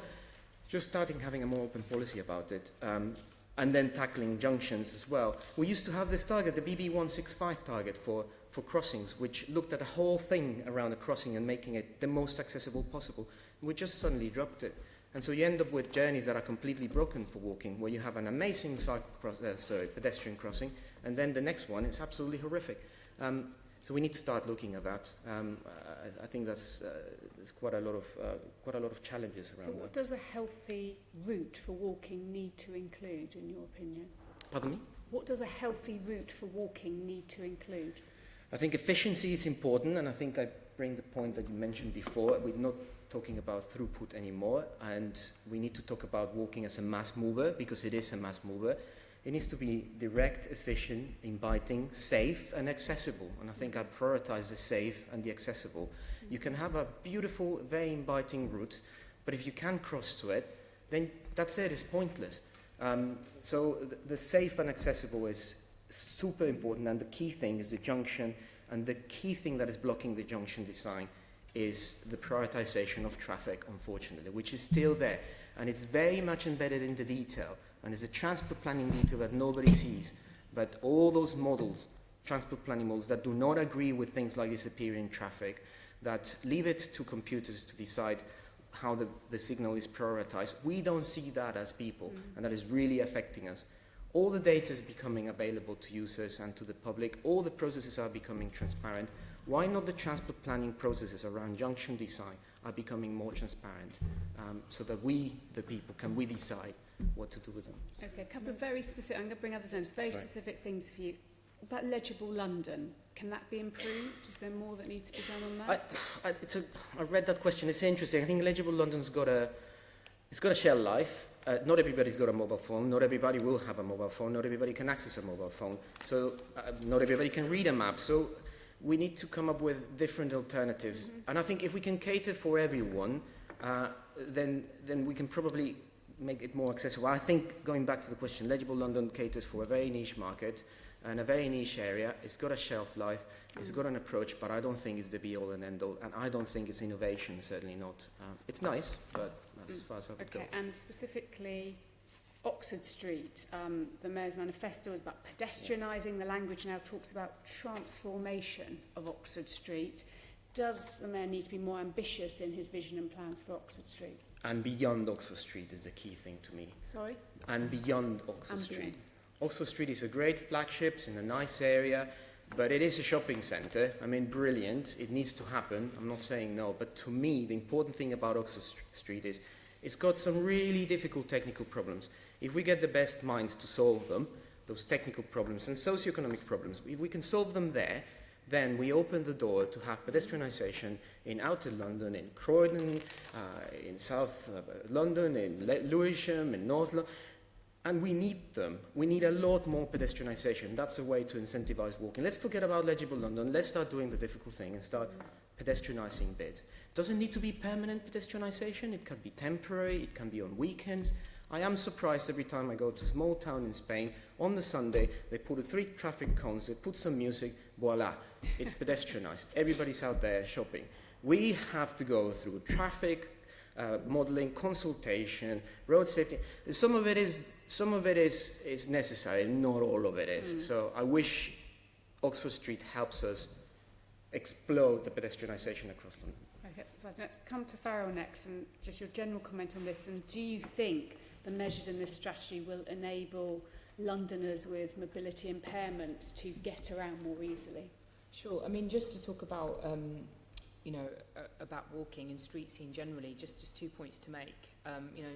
just starting having a more open policy about it. And then tackling junctions as well. We used to have this target, the BB165 target for crossings, which looked at the whole thing around a crossing and making it the most accessible possible. We just suddenly dropped it. And so you end up with journeys that are completely broken for walking, where you have an amazing pedestrian crossing, and then the next one is absolutely horrific. So we need to start looking at that. I think that's there's quite a lot of challenges around So that. what does a healthy route for walking need to include, in your opinion? Pardon me? What does a healthy route for walking need to include? I think efficiency is important, and I think I bring the point that you mentioned before. We're not talking about throughput anymore, and we need to talk about walking as a mass mover, because it is a mass mover. It needs to be direct, efficient, inviting, safe, and accessible. And I think I prioritize the safe and the accessible. You can have a beautiful, very inviting route, but if you can't cross to it, then that's it, it's pointless. So the safe and accessible is super important, and the key thing is the junction, and the key thing that is blocking the junction design is the prioritization of traffic, unfortunately, which is still there, and it's very much embedded in the detail, and it's a transport planning detail that nobody sees. But all those models, transport planning models, that do not agree with things like disappearing traffic, that leave it to computers to decide how the signal is prioritized, we don't see that as people, and that is really affecting us. All the data is becoming available to users and to the public. All the processes are becoming transparent. Why not the transport planning processes around junction design are becoming more transparent, so that we, the people, can we decide what to do with them? Okay, a couple of very specific, I'm going to bring other things, very specific things for you. About legible London, can that be improved? Is there more that needs to be done on that? I read that question. It's interesting. I think legible London's got a shell life. Not everybody's got a mobile phone. Not everybody will have a mobile phone. Not everybody can access a mobile phone. So not everybody can read a map. So we need to come up with different alternatives. And I think if we can cater for everyone, then we can probably make it more accessible. I think, going back to the question, legible London caters for a very niche market and a very niche area. It's got a shelf life. It's got an approach, but I don't think it's the be-all and end-all. And I don't think it's innovation, certainly not. It's nice, but that's as far as I would go. And specifically, Oxford Street, the Mayor's manifesto is about pedestrianising. The language now talks about transformation of Oxford Street. Does the Mayor need to be more ambitious in his vision and plans for Oxford Street? And beyond Oxford Street is the key thing to me. Sorry? And beyond Oxford Street. Oxford Street is a great flagship, it's in a nice area, but it is a shopping centre. I mean, brilliant. It needs to happen. I'm not saying no, but to me, the important thing about Oxford Street is it's got some really difficult technical problems. If we get the best minds to solve them, those technical problems and socioeconomic problems, if we can solve them there, then we open the door to have pedestrianisation in outer London, in Croydon, in South London, in Lewisham, in North London. And we need them. We need a lot more pedestrianisation. That's a way to incentivise walking. Let's forget about legible London. Let's start doing the difficult thing and start pedestrianising bits. It doesn't need to be permanent pedestrianisation. It can be temporary. It can be on weekends. I am surprised every time I go to a small town in Spain. On the Sunday, they put 3 traffic cones, they put some music, voila, it's pedestrianised. Everybody's out there shopping. We have to go through traffic modelling, consultation, road safety. Some of it is necessary, not all of it is. So I wish Oxford Street helps us explode the pedestrianisation across London. Okay, so let's come to Faryal next, and just your general comment on this. And do you think the measures in this strategy will enable Londoners with mobility impairments to get around more easily? Sure. I mean, just to talk about about walking and street scene generally, just 2 points to make.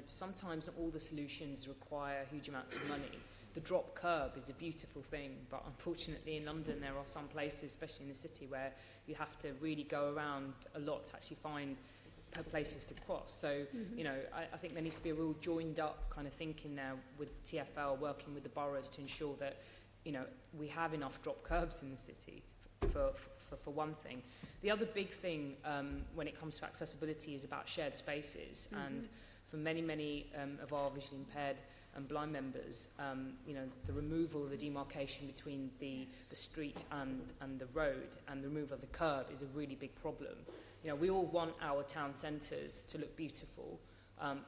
Sometimes not all the solutions require huge amounts of money. The drop curb is a beautiful thing, but unfortunately in London there are some places, especially in the city, where you have to really go around a lot to actually find places to cross. So, I think there needs to be a real joined up kind of thinking now with TfL, working with the boroughs to ensure that, we have enough drop curbs in the city for one thing. The other big thing when it comes to accessibility is about shared spaces. And for many of our visually impaired and blind members, the removal of the demarcation between the street and the road and the removal of the curb is a really big problem. We all want our town centres to look beautiful.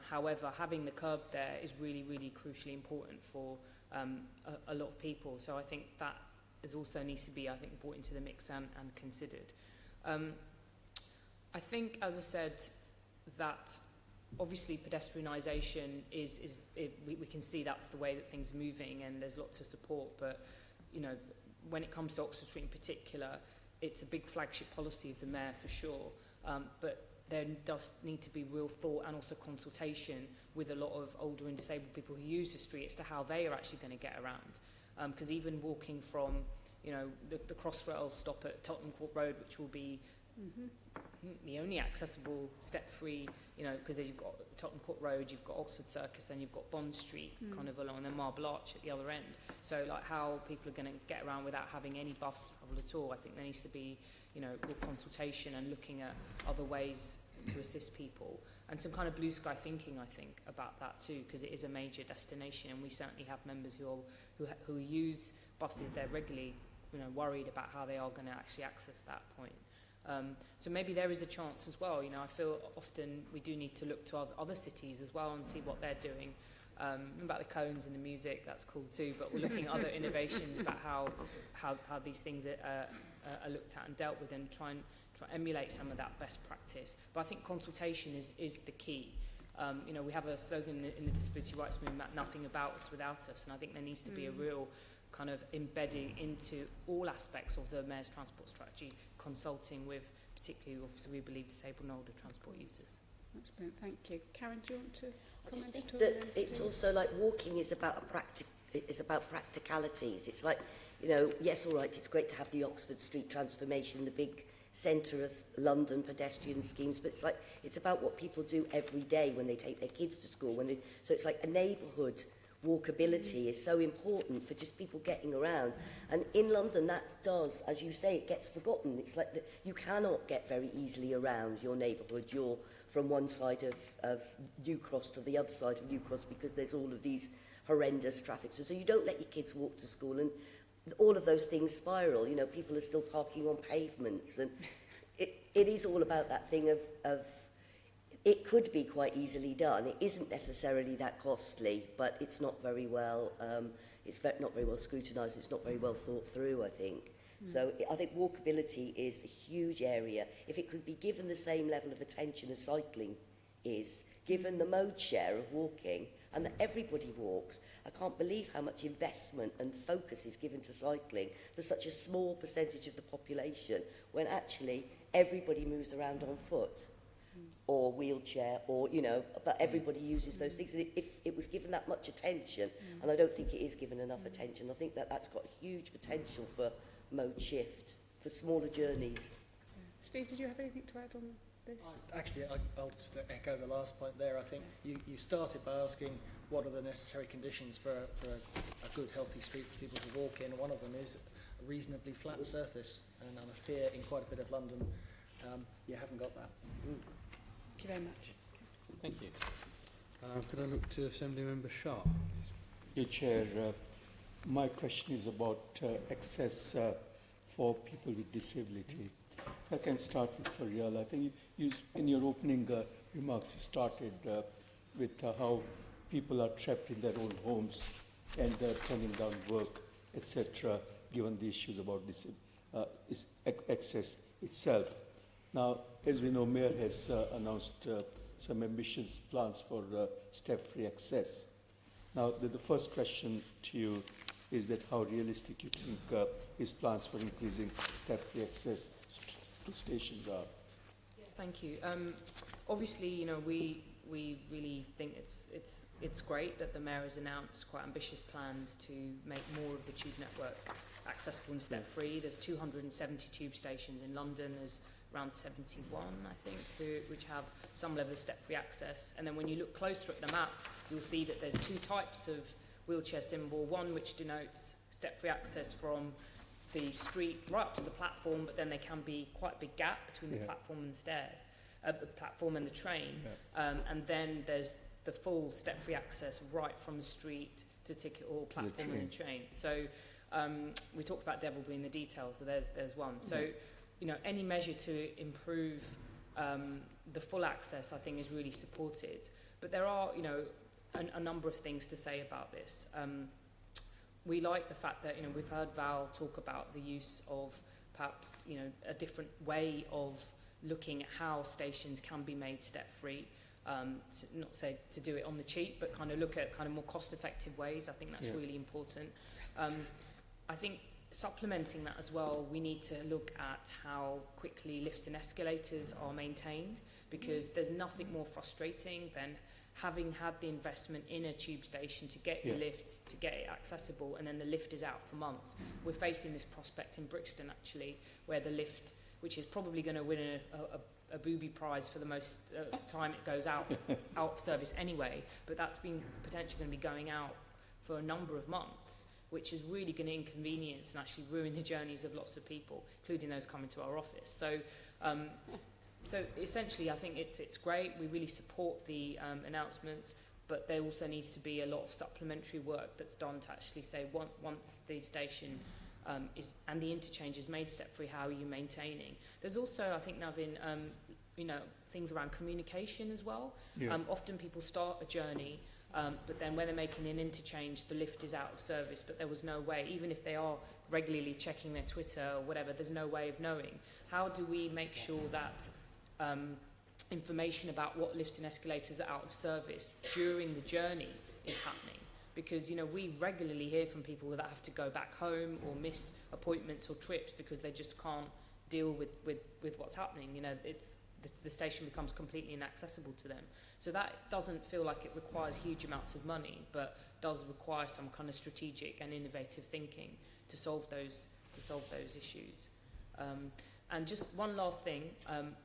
However, having the curb there is really, really crucially important for a lot of people. So I think that also needs to be, brought into the mix and considered. I think, as I said, that obviously pedestrianisation we can see that's the way that things are moving, and there's lots of support. But when it comes to Oxford Street in particular, it's a big flagship policy of the Mayor for sure. But there does need to be real thought and also consultation with a lot of older and disabled people who use the street as to how they are actually going to get around. Because even walking from, you know, the Crossrail stop at Tottenham Court Road, which will be the only accessible step-free, you know, because you've got Tottenham Court Road, you've got Oxford Circus, and you've got Bond Street kind of along, and then Marble Arch at the other end. So, like, how people are going to get around without having any bus travel at all, I think there needs to be, you know, real consultation and looking at other ways to assist people. And some kind of blue sky thinking, I think, about that too, because it is a major destination, and we certainly have members who use buses there regularly, you know, worried about how they are going to actually access that point. So maybe there is a chance as well. You know, I feel often we do need to look to other cities as well and see what they're doing. About the cones and the music, that's cool too. But we're looking at other innovations about how these things are looked at and dealt with, and try and emulate some of that best practice. But I think consultation is the key. You know, we have a slogan in the disability rights movement, "Nothing about us without us," and I think there needs to be a real kind of embedding into all aspects of the Mayor's transport strategy, consulting with particularly, obviously, we believe, disabled and older transport users. That's brilliant, thank you. Karen, do you want to comment? I just think that it's also like walking is about it's about practicalities. It's like, you know, yes, all right, it's great to have the Oxford Street transformation, the big centre of London pedestrian schemes, but it's about what people do every day when they take their kids to school. So it's like a neighbourhood walkability is so important for just people getting around. And in London, that does, as you say, it gets forgotten. It's like you cannot get very easily around your neighbourhood. You're from one side of New Cross to the other side of New Cross because there's all of these horrendous traffic. So you don't let your kids walk to school, and all of those things spiral. You know, people are still parking on pavements, and it is all about that thing of it could be quite easily done. It isn't necessarily that costly, but it's not very well. Not very well scrutinised. It's not very well thought through, I think. So I think walkability is a huge area. If it could be given the same level of attention as cycling is, given the mode share of walking, and that everybody walks, I can't believe how much investment and focus is given to cycling for such a small percentage of the population, when actually everybody moves around on foot or wheelchair, or, you know, but everybody uses those things. And if it was given that much attention, and I don't think it is given enough attention, I think that's got huge potential for mode shift, for smaller journeys. Steve, did you have anything to add on this? I'll just echo the last point there. I think you started by asking what are the necessary conditions for a good, healthy street for people to walk in. One of them is a reasonably flat surface, and I fear in quite a bit of London you haven't got that. Thank you very much. Thank you. Could I look to Assembly Member Sharp? Yeah, Chair, my question is about access for people with disability. If I can start with Faryal. I think you in your opening remarks, you started with how people are trapped in their own homes and turning down work, etc., given the issues about this access itself. Now, as we know, Mayor has announced some ambitious plans for step-free access. Now, the first question to you is that how realistic you think his plans for increasing step-free access to stations are? Thank you. Obviously, you know, we really think it's great that the Mayor has announced quite ambitious plans to make more of the tube network accessible and step-free. There's 270 tube stations in London. There's around 71, I think, which have some level of step-free access. And then when you look closer at the map, you'll see that there's two types of wheelchair symbol, one which denotes step-free access from the street right up to the platform, but then there can be quite a big gap between the platform and the stairs, the platform and the train. And then there's the full step-free access right from the street to ticket hall, platform and the train. So we talked about devil being the details, so there's one. So, you know, any measure to improve the full access, I think, is really supported. But there are, you know, a number of things to say about this. We like the fact that, you know, we've heard Val talk about the use of perhaps, you know, a different way of looking at how stations can be made step-free. Not say to do it on the cheap, but kind of look at kind of more cost-effective ways. I think that's really important. I think supplementing that as well, we need to look at how quickly lifts and escalators are maintained, because there's nothing more frustrating than having had the investment in a tube station to get the lifts, to get it accessible, and then the lift is out for months. We're facing this prospect in Brixton, actually, where the lift, which is probably going to win a booby prize for the most time it goes out of service anyway, but that's been potentially going to be going out for a number of months, which is really going to inconvenience and actually ruin the journeys of lots of people, including those coming to our office. So, so essentially, I think it's great. We really support the announcements, but there also needs to be a lot of supplementary work that's done to actually say once the station is and the interchange is made step-free, how are you maintaining? There's also, I think, Navin, you know, things around communication as well. Often people start a journey, but then when they're making an interchange, the lift is out of service, but there was no way, even if they are regularly checking their Twitter or whatever, there's no way of knowing. How do we make sure that information about what lifts and escalators are out of service during the journey is happening? Because, you know, we regularly hear from people that have to go back home or miss appointments or trips because they just can't deal with what's happening. You know, the station becomes completely inaccessible to them. So that doesn't feel like it requires huge amounts of money, but does require some kind of strategic and innovative thinking to solve those issues. And just one last thing,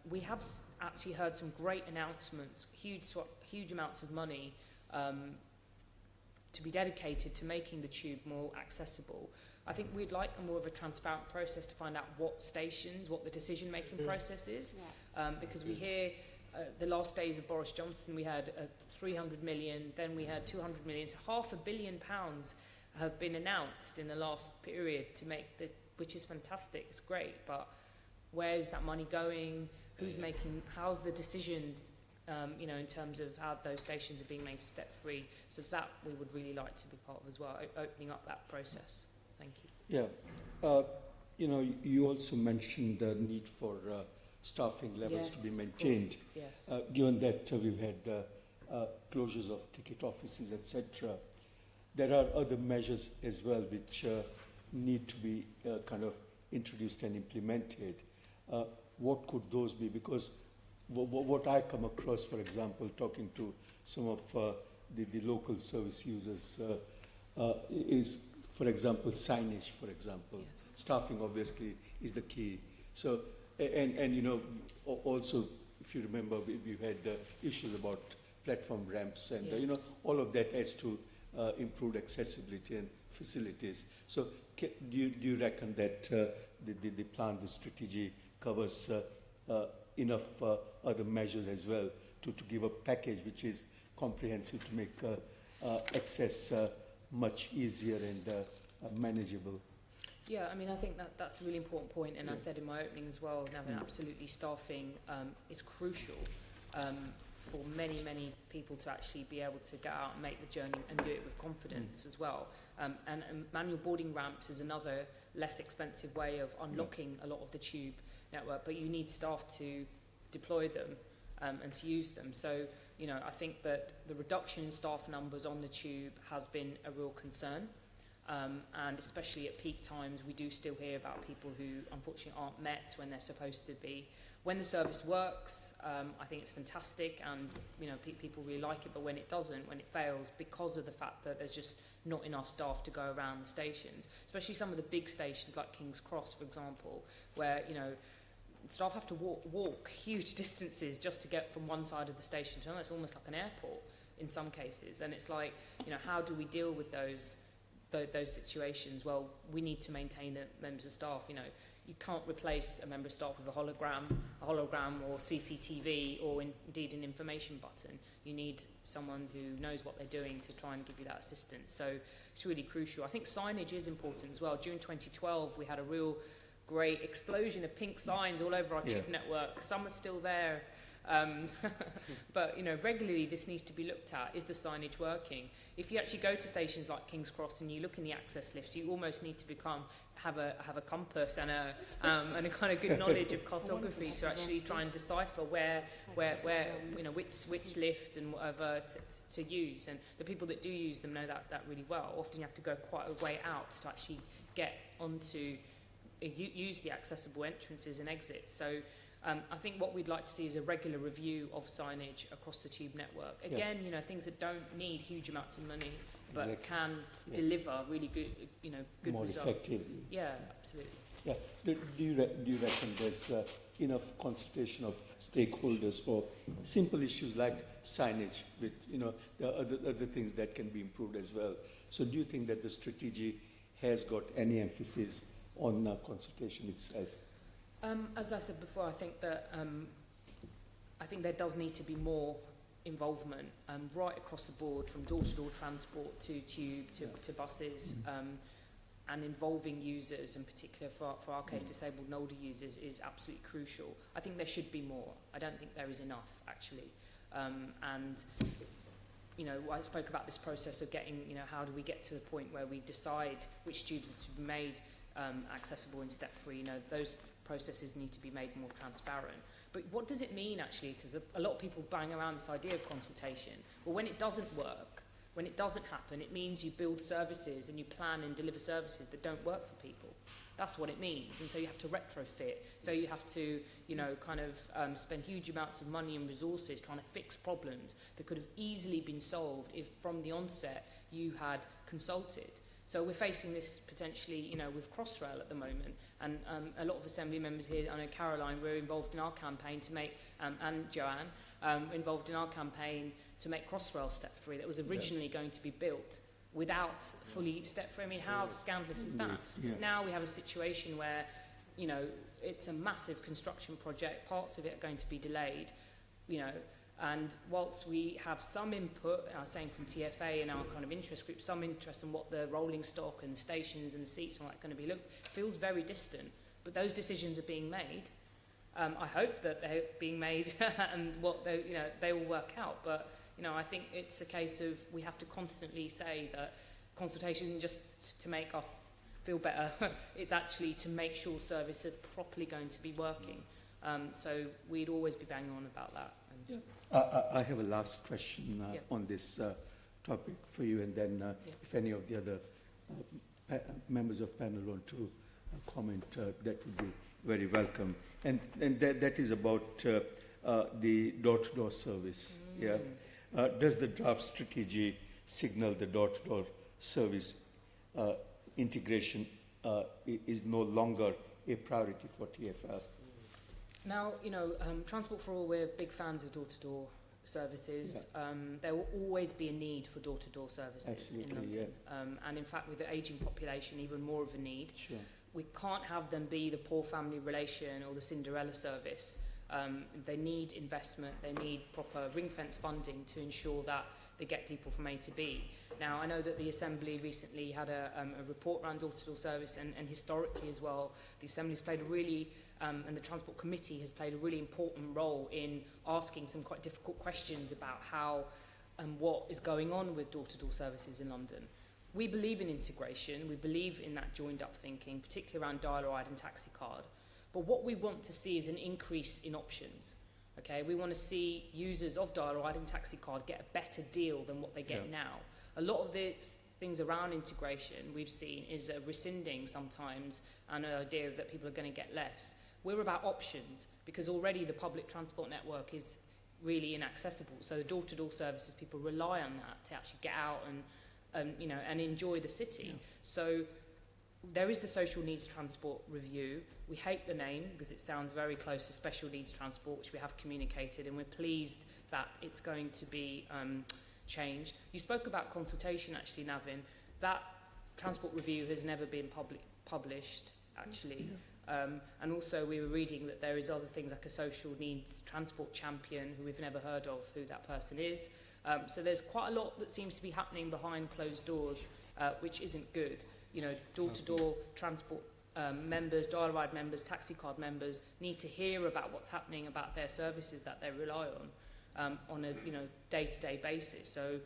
we have actually heard some great announcements, huge amounts of money to be dedicated to making the tube more accessible. I think we'd like more of a transparent process to find out what stations, what the decision-making process is, because we hear the last days of Boris Johnson, we had 300 million, then we had 200 million, so £500 million have been announced in the last period to make which is fantastic, it's great, but where is that money going? Who's making, how's the decisions, you know, in terms of how those stations are being made step-free? So that we would really like to be part of as well, opening up that process. Thank you. Yeah. You know, you also mentioned the need for staffing levels to be maintained. Yes. Given that we've had closures of ticket offices, etc., there are other measures as well which need to be kind of introduced and implemented. What could those be? Because what I come across, for example, talking to some of the local service users, is, for example, signage, for example. Yes. Staffing, obviously, is the key. So, and you know, also, if you remember, we've had issues about platform ramps, and, you know, all of that adds to improved accessibility and facilities. So, do you reckon that the plan, the strategy covers enough other measures as well to give a package which is comprehensive to make access much easier and manageable? Yeah, I mean, I think that's a really important point, and I said in my opening as well, having absolutely staffing is crucial for many people to actually be able to get out and make the journey and do it with confidence as well. And manual boarding ramps is another less expensive way of unlocking a lot of the tube network, but you need staff to deploy them and to use them. So, you know, I think that the reduction in staff numbers on the tube has been a real concern. And especially at peak times, we do still hear about people who unfortunately aren't met when they're supposed to be. When the service works, I think it's fantastic, and you know, people really like it. But when it doesn't, when it fails, because of the fact that there's just not enough staff to go around the stations, especially some of the big stations like King's Cross, for example, where, you know, staff have to walk huge distances just to get from one side of the station to another. It's almost like an airport in some cases, and it's like, you know, how do we deal with those situations? Well, we need to maintain the members of staff. You know, you can't replace a member of staff with a hologram or CCTV or indeed an information button. You need someone who knows what they're doing to try and give you that assistance. So it's really crucial. I think signage is important as well. During 2012, we had a real great explosion of pink signs all over our tube network. Some are still there. But, you know, regularly this needs to be looked at. Is the signage working? If you actually go to stations like King's Cross and you look in the access lifts, you almost need to have a compass and a kind of good knowledge of cartography to actually try and decipher where you know, which lift and whatever to use. And the people that do use them know that really well. Often you have to go quite a way out to actually get onto use the accessible entrances and exits. So I think what we'd like to see is a regular review of signage across the tube network. Again, you know, things that don't need huge amounts of money, but can deliver really good, you know, good more results. effectively. Yeah, absolutely. Yeah. Do you reckon there's enough consultation of stakeholders for simple issues like signage, with, you know, there are other things that can be improved as well? So do you think that the strategy has got any emphasis on consultation itself? As I said before, I think that I think there does need to be more involvement right across the board, from door-to-door transport to tube to buses, and involving users, in particular for our case disabled and older users, is absolutely crucial. I think there should be more. I don't think there is enough, actually. And you know, I spoke about this process of getting, you know, how do we get to the point where we decide which tubes are to be made accessible and step-free. You know, those processes need to be made more transparent. But what does it mean, actually? Because a lot of people bang around this idea of consultation. Well, when it doesn't work, when it doesn't happen, it means you build services and you plan and deliver services that don't work for people. That's what it means. And so you have to retrofit. So you have to, you know, kind of spend huge amounts of money and resources trying to fix problems that could have easily been solved if from the onset you had consulted. So we're facing this potentially, you know, with Crossrail at the moment, and a lot of Assembly members here, I know Caroline, were involved in our campaign to make, and Joanne, involved in our campaign to make Crossrail step-free. That was originally going to be built without fully step-free. I mean, how scandalous is that? Now we have a situation where, you know, it's a massive construction project, parts of it are going to be delayed, you know, and whilst we have some input, I was saying from TFA and our kind of interest group, some interest in what the rolling stock and the stations and the seats and all that going to be, feels very distant. But those decisions are being made. I hope that they're being made and what they, you know, they will work out. But you know, I think it's a case of we have to constantly say that consultation isn't just to make us feel better. It's actually to make sure service is properly going to be working. So we'd always be banging on about that. I have a last question on this topic for you, and then if any of the other members of panel want to comment, that would be very welcome. And that is about the door-to-door service. Does the draft strategy signal the door-to-door service integration is no longer a priority for TfL? Now, you know, Transport for All, we're big fans of door-to-door services. There will always be a need for door-to-door services in London. And in fact, with the ageing population, even more of a need. We can't have them be the poor family relation or the Cinderella service. They need investment, they need proper ring-fence funding to ensure that they get people from A to B. Now, I know that the Assembly recently had a report around door-to-door service, and historically as well, the Assembly's played a really, and the Transport Committee has played a really important role in asking some quite difficult questions about how and what is going on with door-to-door services in London. We believe in integration, we believe in that joined-up thinking, particularly around dial-a-ride and taxi card. But what we want to see is an increase in options. Okay, we want to see users of dial-a-ride and taxi card get a better deal than what they get now. A lot of the things around integration we've seen is a rescinding sometimes and an idea that people are going to get less. We're about options, because already the public transport network is really inaccessible. So the door-to-door services, people rely on that to actually get out and you know, and enjoy the city. So there is the social needs transport review. We hate the name because it sounds very close to special needs transport, which we have communicated, and we're pleased that it's going to be changed. You spoke about consultation, actually, Navin. That transport review has never been published, actually. And also we were reading that there is other things like a social needs transport champion who we've never heard of who that person is. So there's quite a lot that seems to be happening behind closed doors, which isn't good. You know, door-to-door transport members, dial-a-ride members, taxi card members need to hear about what's happening about their services that they rely on a day-to-day basis. So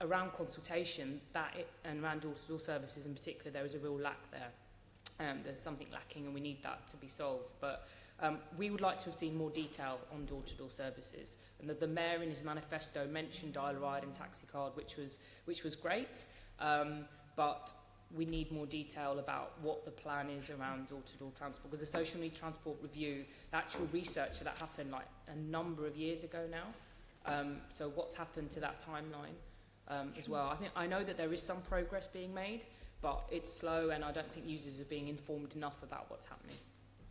around consultation and around door-to-door services in particular, there is a real lack there. There's something lacking and we need that to be solved. But we would like to have seen more detail on door-to-door services. And the Mayor in his manifesto mentioned dial-a-ride and taxi card, which was great. But we need more detail about what the plan is around door-to-door transport, because the social need transport review, the actual research that happened like a number of years ago now. So what's happened to that timeline as well? I know that there is some progress being made, but it's slow, and I don't think users are being informed enough about what's happening.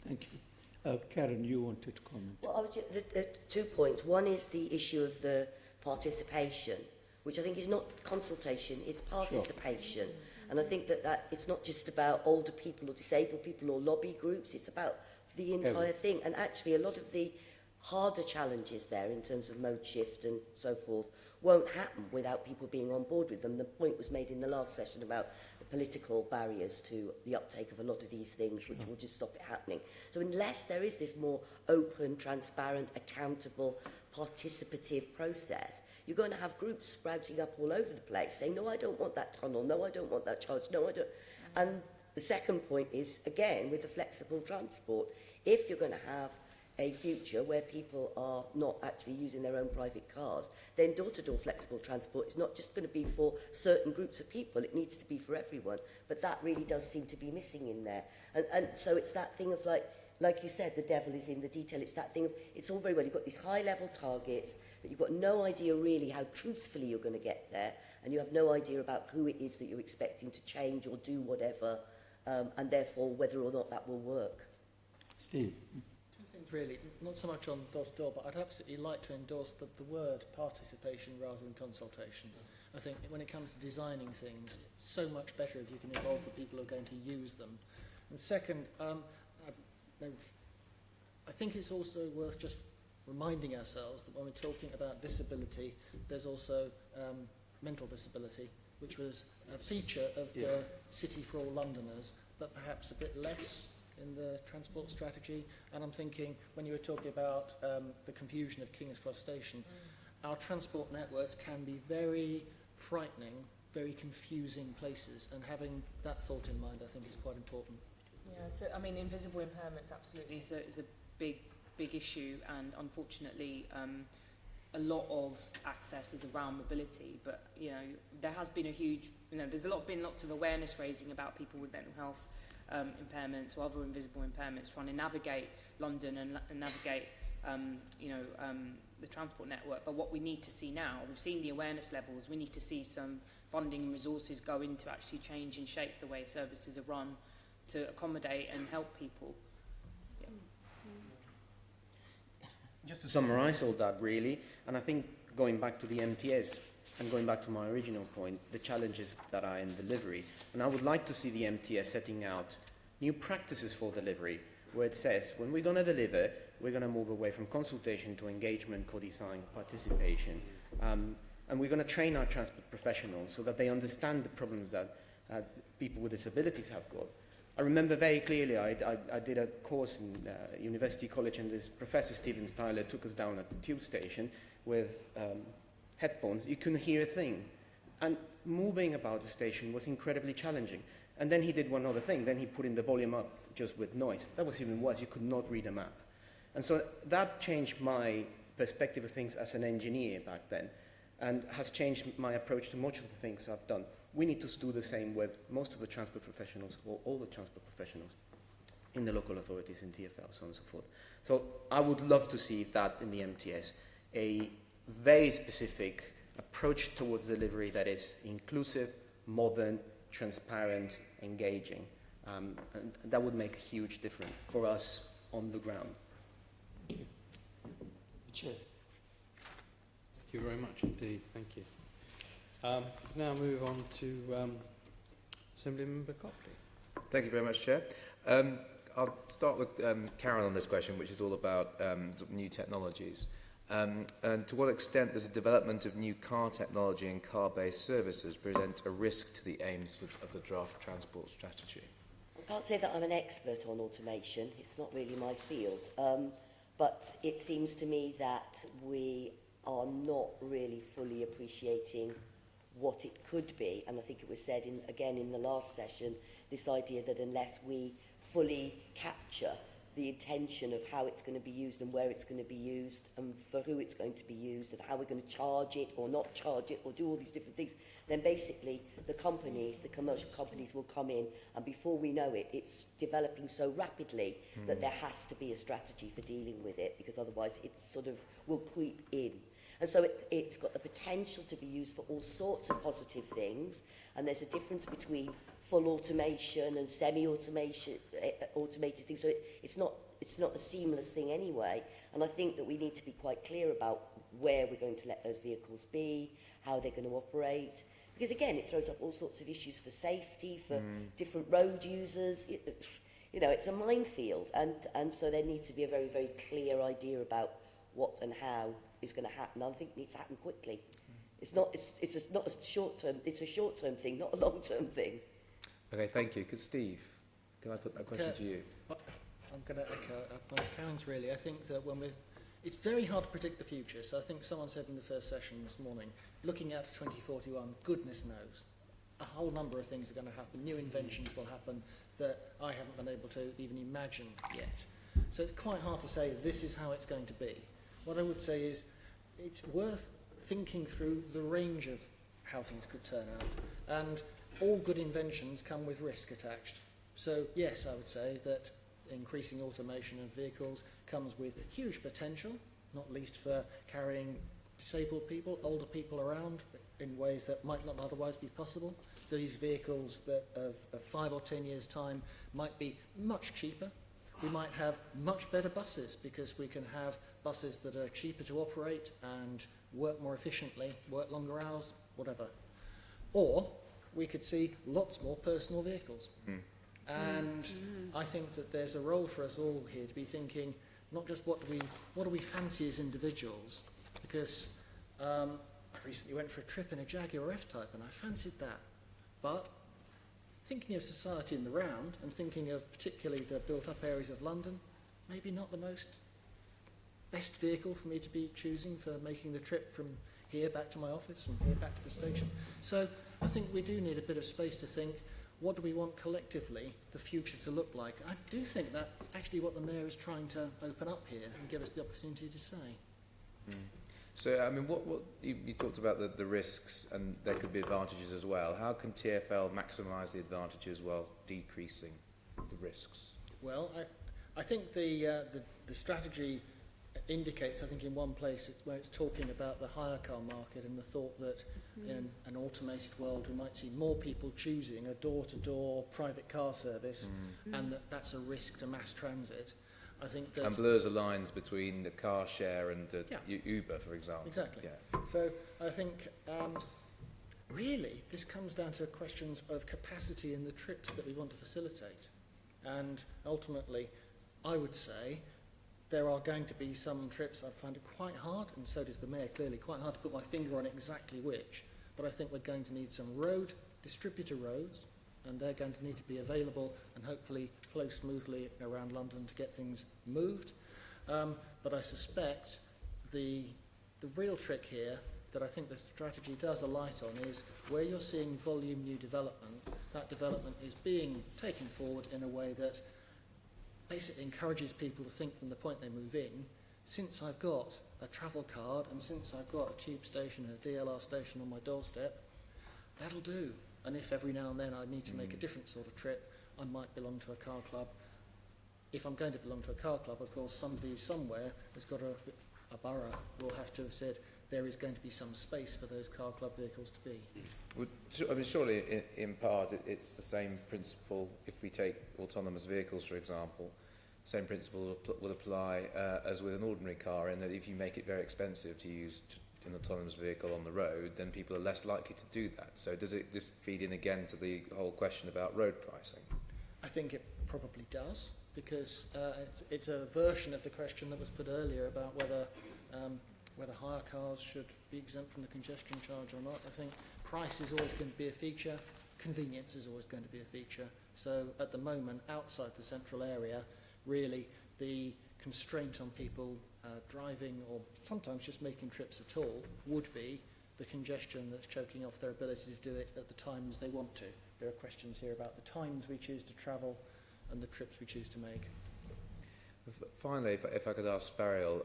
Thank you. Karen, you wanted to comment. Well, I would the 2 points. One is the issue of the participation, which I think is not consultation, it's participation. Sure. And I think that it's not just about older people or disabled people or lobby groups, it's about the entire thing. And actually a lot of the harder challenges there in terms of mode shift and so forth won't happen without people being on board with them. The point was made in the last session about the political barriers to the uptake of a lot of these things, which will just stop it happening. So unless there is this more open, transparent, accountable, participative process, you're going to have groups sprouting up all over the place saying, no, I don't want that tunnel, no, I don't want that charge, no, I don't. And the second point is, again, with the flexible transport, if you're going to have a future where people are not actually using their own private cars, then door-to-door flexible transport is not just going to be for certain groups of people, it needs to be for everyone. But that really does seem to be missing in there. And so it's that thing of like you said, the devil is in the detail. It's that thing of, it's all very well, you've got these high-level targets, but you've got no idea really how truthfully you're going to get there, and you have no idea about who it is that you're expecting to change or do whatever, and therefore whether or not that will work. Steve? Really, not so much on door-to-door, but I'd absolutely like to endorse the word participation rather than consultation. I think when it comes to designing things, it's so much better if you can involve the people who are going to use them. And second, I think it's also worth just reminding ourselves that when we're talking about disability, there's also mental disability, which was a feature of the City for All Londoners, but perhaps a bit less in the transport strategy. And I'm thinking, when you were talking about the confusion of King's Cross Station, our transport networks can be very frightening, very confusing places, and having that thought in mind I think is quite important. Yeah, so I mean, invisible impairments absolutely is a big issue, and unfortunately a lot of access is around mobility, but you know, there has been a huge, there's been lots of awareness raising about people with mental health impairments or other invisible impairments trying to navigate London and navigate the transport network. But what we need to see now, we've seen the awareness levels, we need to see some funding and resources go in to actually change and shape the way services are run to accommodate and help people. Yeah. Just to summarise all that really, and I think going back to the MTS and going back to my original point, the challenges that are in delivery, and I would like to see the MTS setting out new practices for delivery, where it says when we're going to deliver, we're going to move away from consultation to engagement, co-design, participation, and we're going to train our transport professionals so that they understand the problems that people with disabilities have got. I remember very clearly, I did a course in University College, and this Professor Stephen Styler took us down at the tube station with headphones. You couldn't hear a thing. And moving about the station was incredibly challenging. And then he did one other thing. Then he put in the volume up just with noise. That was even worse. You could not read a map. And so that changed my perspective of things as an engineer back then, and has changed my approach to much of the things I've done. We need to do the same with most of the transport professionals, or all the transport professionals in the local authorities, in TfL, so on and so forth. So I would love to see that in the MTS, a very specific approach towards delivery that is inclusive, modern, transparent, engaging. And that would make a huge difference for us on the ground. Thank you. Chair. Thank you very much indeed. Thank you. Now move on to Assemblymember Copley. Thank you very much, Chair. I'll start with Karen on this question, which is all about sort of new technologies. And to what extent does the development of new car technology and car-based services present a risk to the aims of the draft transport strategy? I can't say that I'm an expert on automation. It's not really my field. But it seems to me that we are not really fully appreciating what it could be. And I think it was said again in the last session, this idea that unless we fully capture the intention of how it's going to be used and where it's going to be used and for who it's going to be used and how we're going to charge it or not charge it or do all these different things, then basically the companies, the commercial companies will come in, and before we know it, it's developing so rapidly that there has to be a strategy for dealing with it, because otherwise it sort of will creep in. And so it's got the potential to be used for all sorts of positive things, and there's a difference between full automation and semi-automation, automated things. So it's not a seamless thing anyway. And I think that we need to be quite clear about where we're going to let those vehicles be, how they're going to operate. Because again, it throws up all sorts of issues for safety, for different road users. You know, it's a minefield. And so there needs to be a very, very clear idea about what and how is going to happen. I think it needs to happen quickly. It's not a short-term, it's a short-term thing, not a long-term thing. Okay, thank you. Steve, can I put that question to you? I'm going to echo Karen's really. I think that it's very hard to predict the future. So I think someone said in the first session this morning, looking at 2041, goodness knows, a whole number of things are going to happen. New inventions will happen that I haven't been able to even imagine yet. So it's quite hard to say this is how it's going to be. What I would say is it's worth thinking through the range of how things could turn out. And all good inventions come with risk attached. So yes, I would say that increasing automation of vehicles comes with huge potential, not least for carrying disabled people, older people around in ways that might not otherwise be possible. These vehicles that of 5 or 10 years' time might be much cheaper. We might have much better buses because we can have buses that are cheaper to operate and work more efficiently, work longer hours, whatever. Or we could see lots more personal vehicles. And I think that there's a role for us all here to be thinking not just what do we fancy as individuals, because I recently went for a trip in a Jaguar F-Type and I fancied that. But thinking of society in the round and thinking of particularly the built-up areas of London, maybe not the best vehicle for me to be choosing for making the trip from here back to my office and here back to the station. So I think we do need a bit of space to think, what do we want collectively the future to look like? I do think that's actually what the Mayor is trying to open up here and give us the opportunity to say. So, I mean, what you talked about the risks, and there could be advantages as well. How can TfL maximise the advantages while decreasing the risks? Well, I think the strategy indicates, I think in one place where it's talking about the hire car market and the thought that in an automated world we might see more people choosing a door-to-door private car service and that's a risk to mass transit. I think that... And blurs the lines between the car share and Uber, for example. Exactly. Yeah. So I think really this comes down to questions of capacity in the trips that we want to facilitate. And ultimately, I would say there are going to be some trips I find it quite hard, and so does the Mayor, clearly, quite hard to put my finger on exactly which. But I think we're going to need some distributor roads, and they're going to need to be available and hopefully flow smoothly around London to get things moved. But I suspect the real trick here that I think the strategy does alight on is where you're seeing volume new development, that development is being taken forward in a way that basically encourages people to think from the point they move in, since I've got a travel card and since I've got a tube station and a DLR station on my doorstep, that'll do. And if every now and then I need to make a different sort of trip, I might belong to a car club. If I'm going to belong to a car club, of course, somebody somewhere has got a borough will have to have said there is going to be some space for those car club vehicles to be. I mean, surely, in part, it's the same principle. If we take autonomous vehicles, for example, same principle would apply as with an ordinary car, in that if you make it very expensive to use an autonomous vehicle on the road, then people are less likely to do that. So does it just feed in again to the whole question about road pricing? I think it probably does, because it's a version of the question that was put earlier about whether hire cars should be exempt from the congestion charge or not. I think price is always going to be a feature, convenience is always going to be a feature. So at the moment, outside the central area, really the constraint on people driving or sometimes just making trips at all would be the congestion that's choking off their ability to do it at the times they want to. There are questions here about the times we choose to travel and the trips we choose to make. Finally, if I could ask Faryal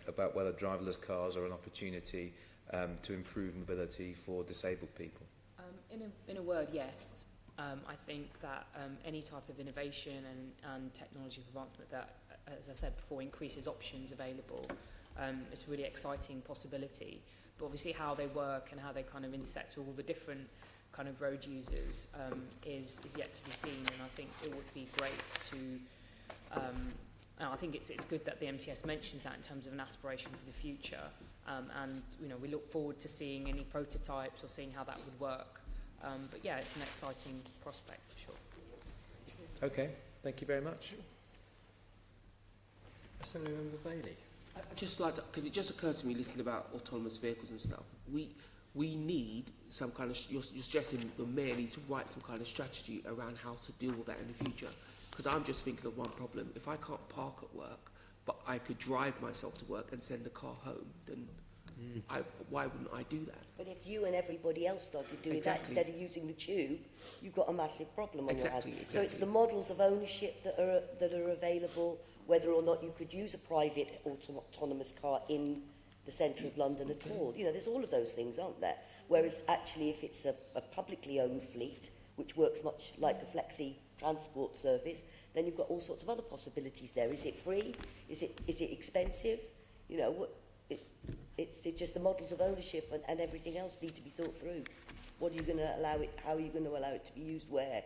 about whether driverless cars are an opportunity to improve mobility for disabled people. In a word, yes. I think that any type of innovation and technology advancement that, as I said before, increases options available, it's a really exciting possibility. But obviously how they work and how they kind of intersect with all the different kind of road users is yet to be seen, and I think it would be great to and I think it's good that the MTS mentions that in terms of an aspiration for the future, and we look forward to seeing any prototypes or seeing how that would work. But yeah, it's an exciting prospect for sure. Okay, thank you very much. Assemblyman Bailey. I'd just like to, because it just occurs to me listening about autonomous vehicles and stuff, we need some kind of, you're suggesting the mayor needs to write some kind of strategy around how to deal with that in the future. Because I'm just thinking of one problem. If I can't park at work, but I could drive myself to work and send the car home, then why wouldn't I do that? But if you and everybody else started doing that instead of using the tube, you've got a massive problem on your hands. So it's the models of ownership that are available, whether or not you could use a private autonomous car in the centre of London at all. There's all of those things, aren't there? Whereas actually if it's a publicly owned fleet, which works much like a flexi transport service, then you've got all sorts of other possibilities there. Is it free? Is it expensive? It's just the models of ownership and everything else need to be thought through. What are you going to allow it? How are you going to allow it to be used? Where?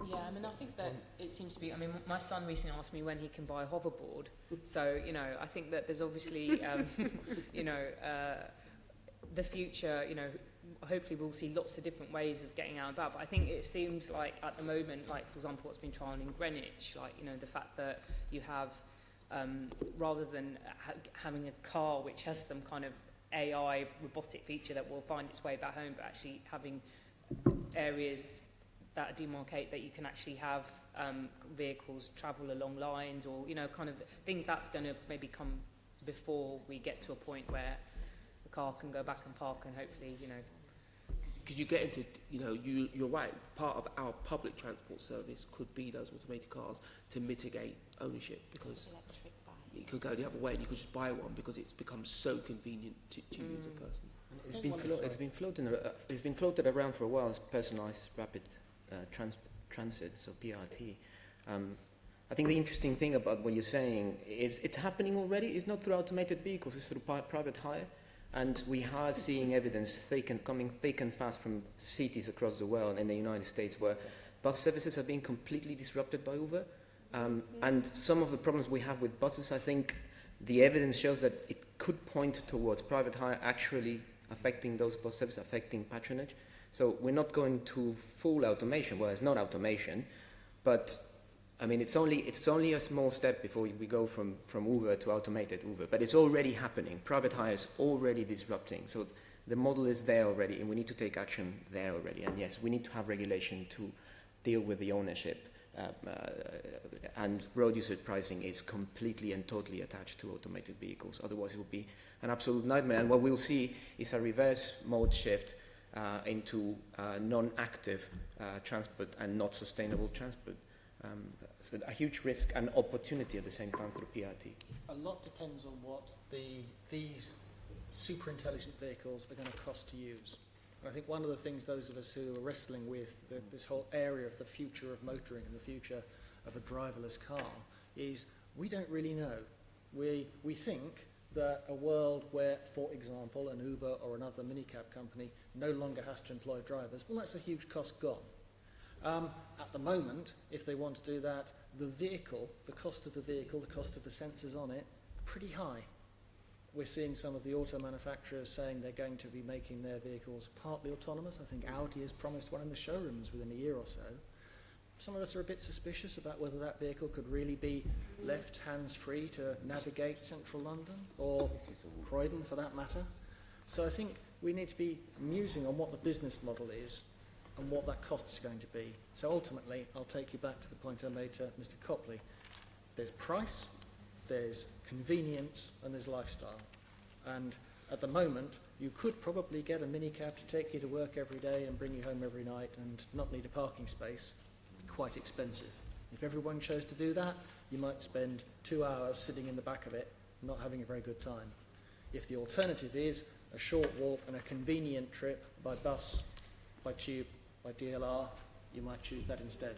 Yeah, I think that it seems to be. My son recently asked me when he can buy a hoverboard. So I think that there's obviously the future. Hopefully we'll see lots of different ways of getting out and about. But I think it seems like at the moment, like for example, what's been trialled in Greenwich, the fact that you have. Rather than having a car which has some kind of AI robotic feature that will find its way back home, but actually having areas that demarcate that you can actually have vehicles travel along lines, or kind of things that's going to maybe come before we get to a point where the car can go back and park and hopefully Because you get into, you're right, part of our public transport service could be those automated cars to mitigate ownership, because you could go the other way and you could just buy one because it's become so convenient to use a person. It's been floated around for a while as personalised rapid transit, so PRT. I think the interesting thing about what you're saying is it's happening already. It's not through automated vehicles, it's through private hire. And we are seeing evidence coming thick and fast from cities across the world and in the United States where bus services are being completely disrupted by Uber. And some of the problems we have with buses, I think the evidence shows that it could point towards private hire actually affecting those bus services, affecting patronage. So we're not going to full automation. Well, it's not automation, but it's only a small step before we go from Uber to automated Uber. But it's already happening. Private hire is already disrupting. So the model is there already, and we need to take action there already. And yes, we need to have regulation to deal with the ownership. And road usage pricing is completely and totally attached to automated vehicles. Otherwise, it would be an absolute nightmare. And what we'll see is a reverse mode shift into non-active transport and not sustainable transport. So a huge risk and opportunity at the same time for PRT. A lot depends on what these super intelligent vehicles are going to cost to use. I think one of the things those of us who are wrestling with this whole area of the future of motoring and the future of a driverless car is we don't really know. We think that a world where, for example, an Uber or another minicab company no longer has to employ drivers, well, that's a huge cost gone. At the moment, if they want to do that, the vehicle, the cost of the vehicle, the cost of the sensors on it, pretty high. We're seeing some of the auto manufacturers saying they're going to be making their vehicles partly autonomous. I think Audi has promised one in the showrooms within a year or so. Some of us are a bit suspicious about whether that vehicle could really be left hands-free to navigate central London, or Croydon for that matter. So I think we need to be musing on what the business model is and what that cost is going to be. So ultimately, I'll take you back to the point I made to Mr. Copley. There's price, there's convenience, and there's lifestyle. And at the moment, you could probably get a minicab to take you to work every day and bring you home every night and not need a parking space. Quite expensive. If everyone chose to do that, you might spend 2 hours sitting in the back of it, not having a very good time. If the alternative is a short walk and a convenient trip by bus, by tube, by DLR, you might choose that instead.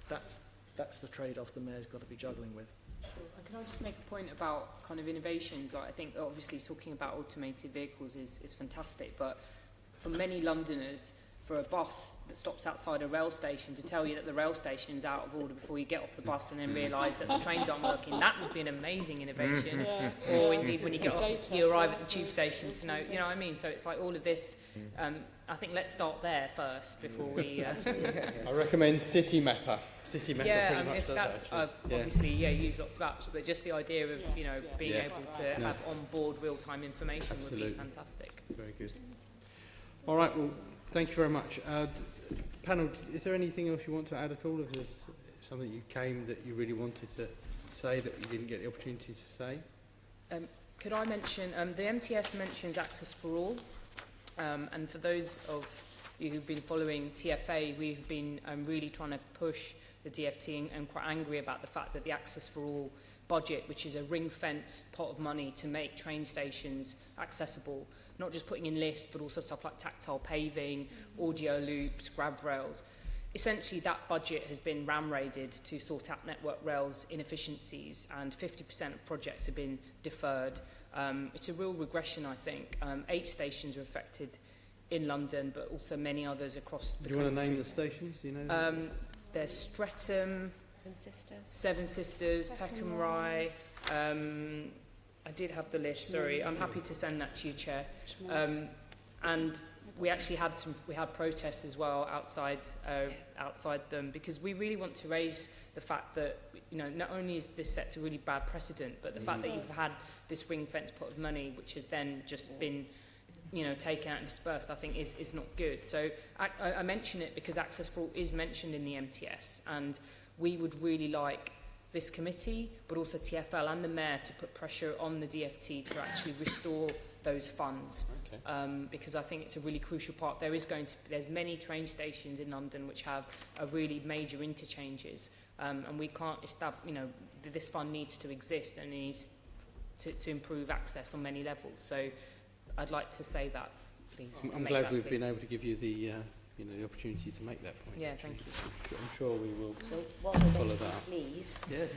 That's the trade-off the mayor's got to be juggling with. And can I just make a point about kind of innovations? I think obviously talking about automated vehicles is fantastic, but for many Londoners, for a bus that stops outside a rail station to tell you that the rail station's out of order before you get off the bus and then realise that the trains aren't working, that would be an amazing innovation. Yeah. Or indeed when you get off, you arrive at the tube station to know, you know what I mean? So it's like all of this, I think let's start there first before we... I recommend City Mapper. City Mapper yeah, pretty much does that's that, obviously, use lots of apps, but just the idea of, you know, being able to have on-board real-time information would be fantastic. Very good. All right, well, thank you very much. Panel, is there anything else you want to add at all? Is there something you came that you really wanted to say that you didn't get the opportunity to say? Could I mention, the MTS mentions access for all, and for those of you who've been following TFA, we've been really trying to push the DFT and quite angry about the fact that the access for all budget, which is a ring-fenced pot of money to make train stations accessible, not just putting in lifts, but also stuff like tactile paving, audio loops, grab rails. Essentially, that budget has been ram-raided to sort out Network Rail's inefficiencies, and 50% of projects have been deferred. It's a real regression, I think. 8 stations are affected in London, but also many others across the country. Do you want to name the stations? Do you know? There's Streatham, Seven Sisters, Peckham Rye. I did have the list, sorry. I'm happy to send that to you, Chair. And we actually had protests as well outside them, because we really want to raise the fact that, you know, not only is this set a really bad precedent, but the fact that you've had this ring-fence pot of money, which has then just been, you know, taken out and dispersed, I think is not good. So I mention it because access for all is mentioned in the MTS, and we would really like this committee, but also TfL and the Mayor to put pressure on the DFT to actually restore those funds, because I think it's a really crucial part. There's many train stations in London which have a really major interchanges, and we can't establish, you know, this fund needs to exist and it needs to improve access on many levels. So I'd like to say that, please. I'm glad we've been able to give you the the opportunity to make that point. Yeah, thank you. I'm sure we will follow that. Please. Yes.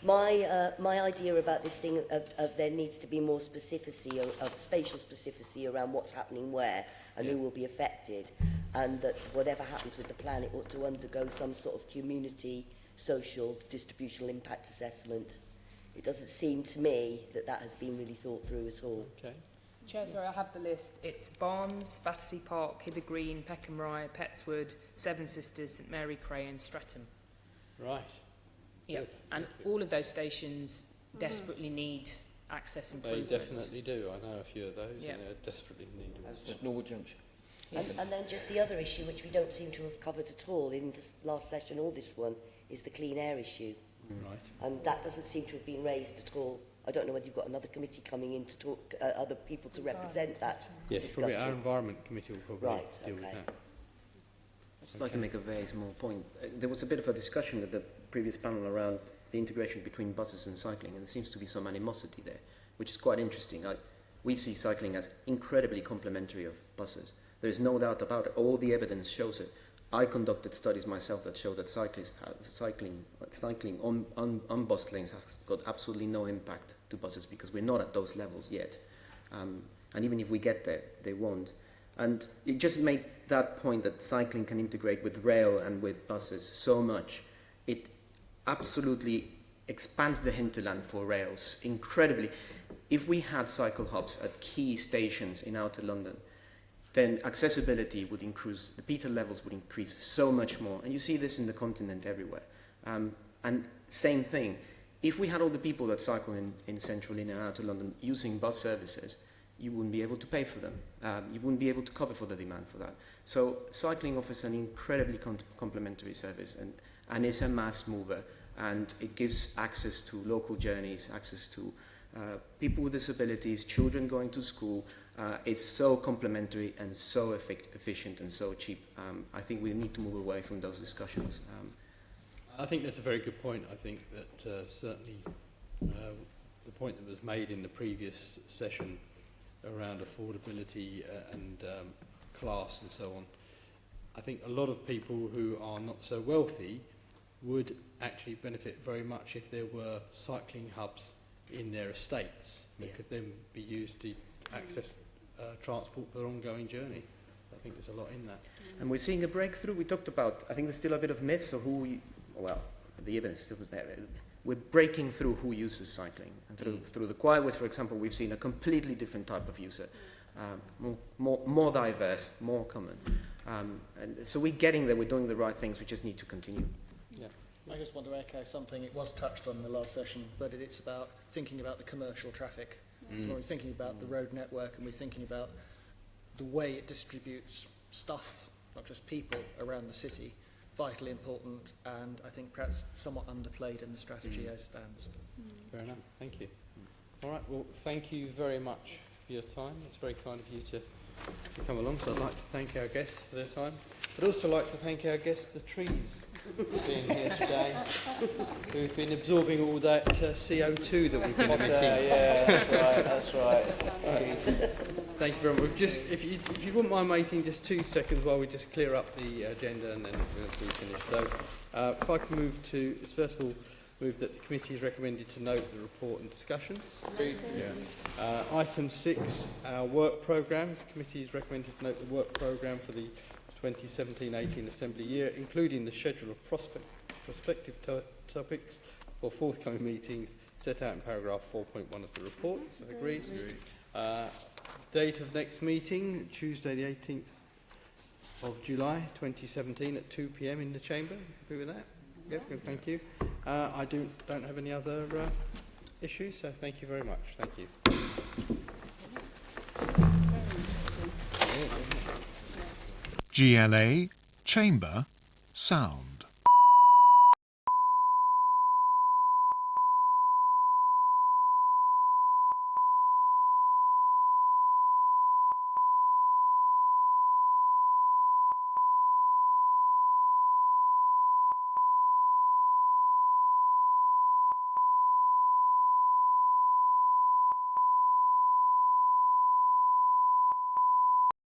My idea about this thing of there needs to be more specificity, of spatial specificity around what's happening where and who will be affected, and that whatever happens with the plan, it ought to undergo some sort of community, social, distributional impact assessment. It doesn't seem to me that has been really thought through at all. Okay. Chair, sorry, I have the list. It's Barnes, Battersea Park, Hither Green, Peckham Rye, Pettswood, Seven Sisters, St Mary Cray and Streatham. Right. Yeah, and all of those stations desperately need access improvements. They definitely do. I know a few of those, Yeah. and they desperately need them. That's just Norwood Junction. And then just the other issue, which we don't seem to have covered at all in this last session or this one, is the clean air issue. Right. And that doesn't seem to have been raised at all. I don't know whether you've got another committee coming in to talk, other people to represent that Yes, discussion. probably our Environment Committee will probably deal with that. I'd just like to make a very small point. There was a bit of a discussion at the previous panel around the integration between buses and cycling, and there seems to be some animosity there, which is quite interesting. We see cycling as incredibly complementary of buses. There is no doubt about it. All the evidence shows it. I conducted studies myself that show that cycling on bus lanes has got absolutely no impact to buses, because we're not at those levels yet. And even if we get there, they won't. And it just made that point that cycling can integrate with rail and with buses so much. It absolutely expands the hinterland for rails incredibly. If we had cycle hubs at key stations in outer London, then accessibility would increase, the petal levels would increase so much more. And you see this in the continent everywhere. And same thing, if we had all the people that cycle in central and outer London using bus services, you wouldn't be able to pay for them. You wouldn't be able to cover for the demand for that. So cycling offers an incredibly complementary service, and it's a mass mover, and it gives access to local journeys, access to people with disabilities, children going to school. It's so complementary and so efficient and so cheap. I think we need to move away from those discussions. I think that's a very good point. I think that certainly the point that was made in the previous session around affordability and class and so on, I think a lot of people who are not so wealthy would actually benefit very much if there were cycling hubs in their estates that could then be used to access transport for their ongoing journey. I think there's a lot in that. And we're seeing a breakthrough. We talked about, I think there's still a bit of myths of the evidence is still there. We're breaking through who uses cycling. And through the Quiet West, for example, we've seen a completely different type of user, more diverse, more common. And so we're getting there, we're doing the right things, we just need to continue. Yeah. I just want to echo something, it was touched on in the last session, but it's about thinking about the commercial traffic. So we're thinking about the road network, and we're thinking about the way it distributes stuff, not just people, around the city. Vitally important, and I think perhaps somewhat underplayed in the strategy as stands. Fair enough, thank you. All right, well, thank you very much for your time. It's very kind of you to come along. So I'd like to thank our guests for their time. I'd also like to thank our guests, the trees, for being here today, who've been absorbing all that CO2 that we've been emitting. Yeah, that's right. Thank you very much. Just, if you wouldn't mind waiting just 2 seconds while we just clear up the agenda, and then we'll be finished. So, if I can move to, first of all, move that the committee is recommended to note the report and discussions. Yeah. Item 6, our work programmes. The committee is recommended to note the work programme for the 2017-18 Assembly year, including the schedule of prospective topics for forthcoming meetings set out in paragraph 4.1 of the report. So agreed. Date of next meeting, Tuesday the 18th of July 2017 at 2 p.m. in the chamber. Happy with that? Yep, good, thank you. I don't have any other issues, so thank you very much. Thank you. GLA Chamber Sound.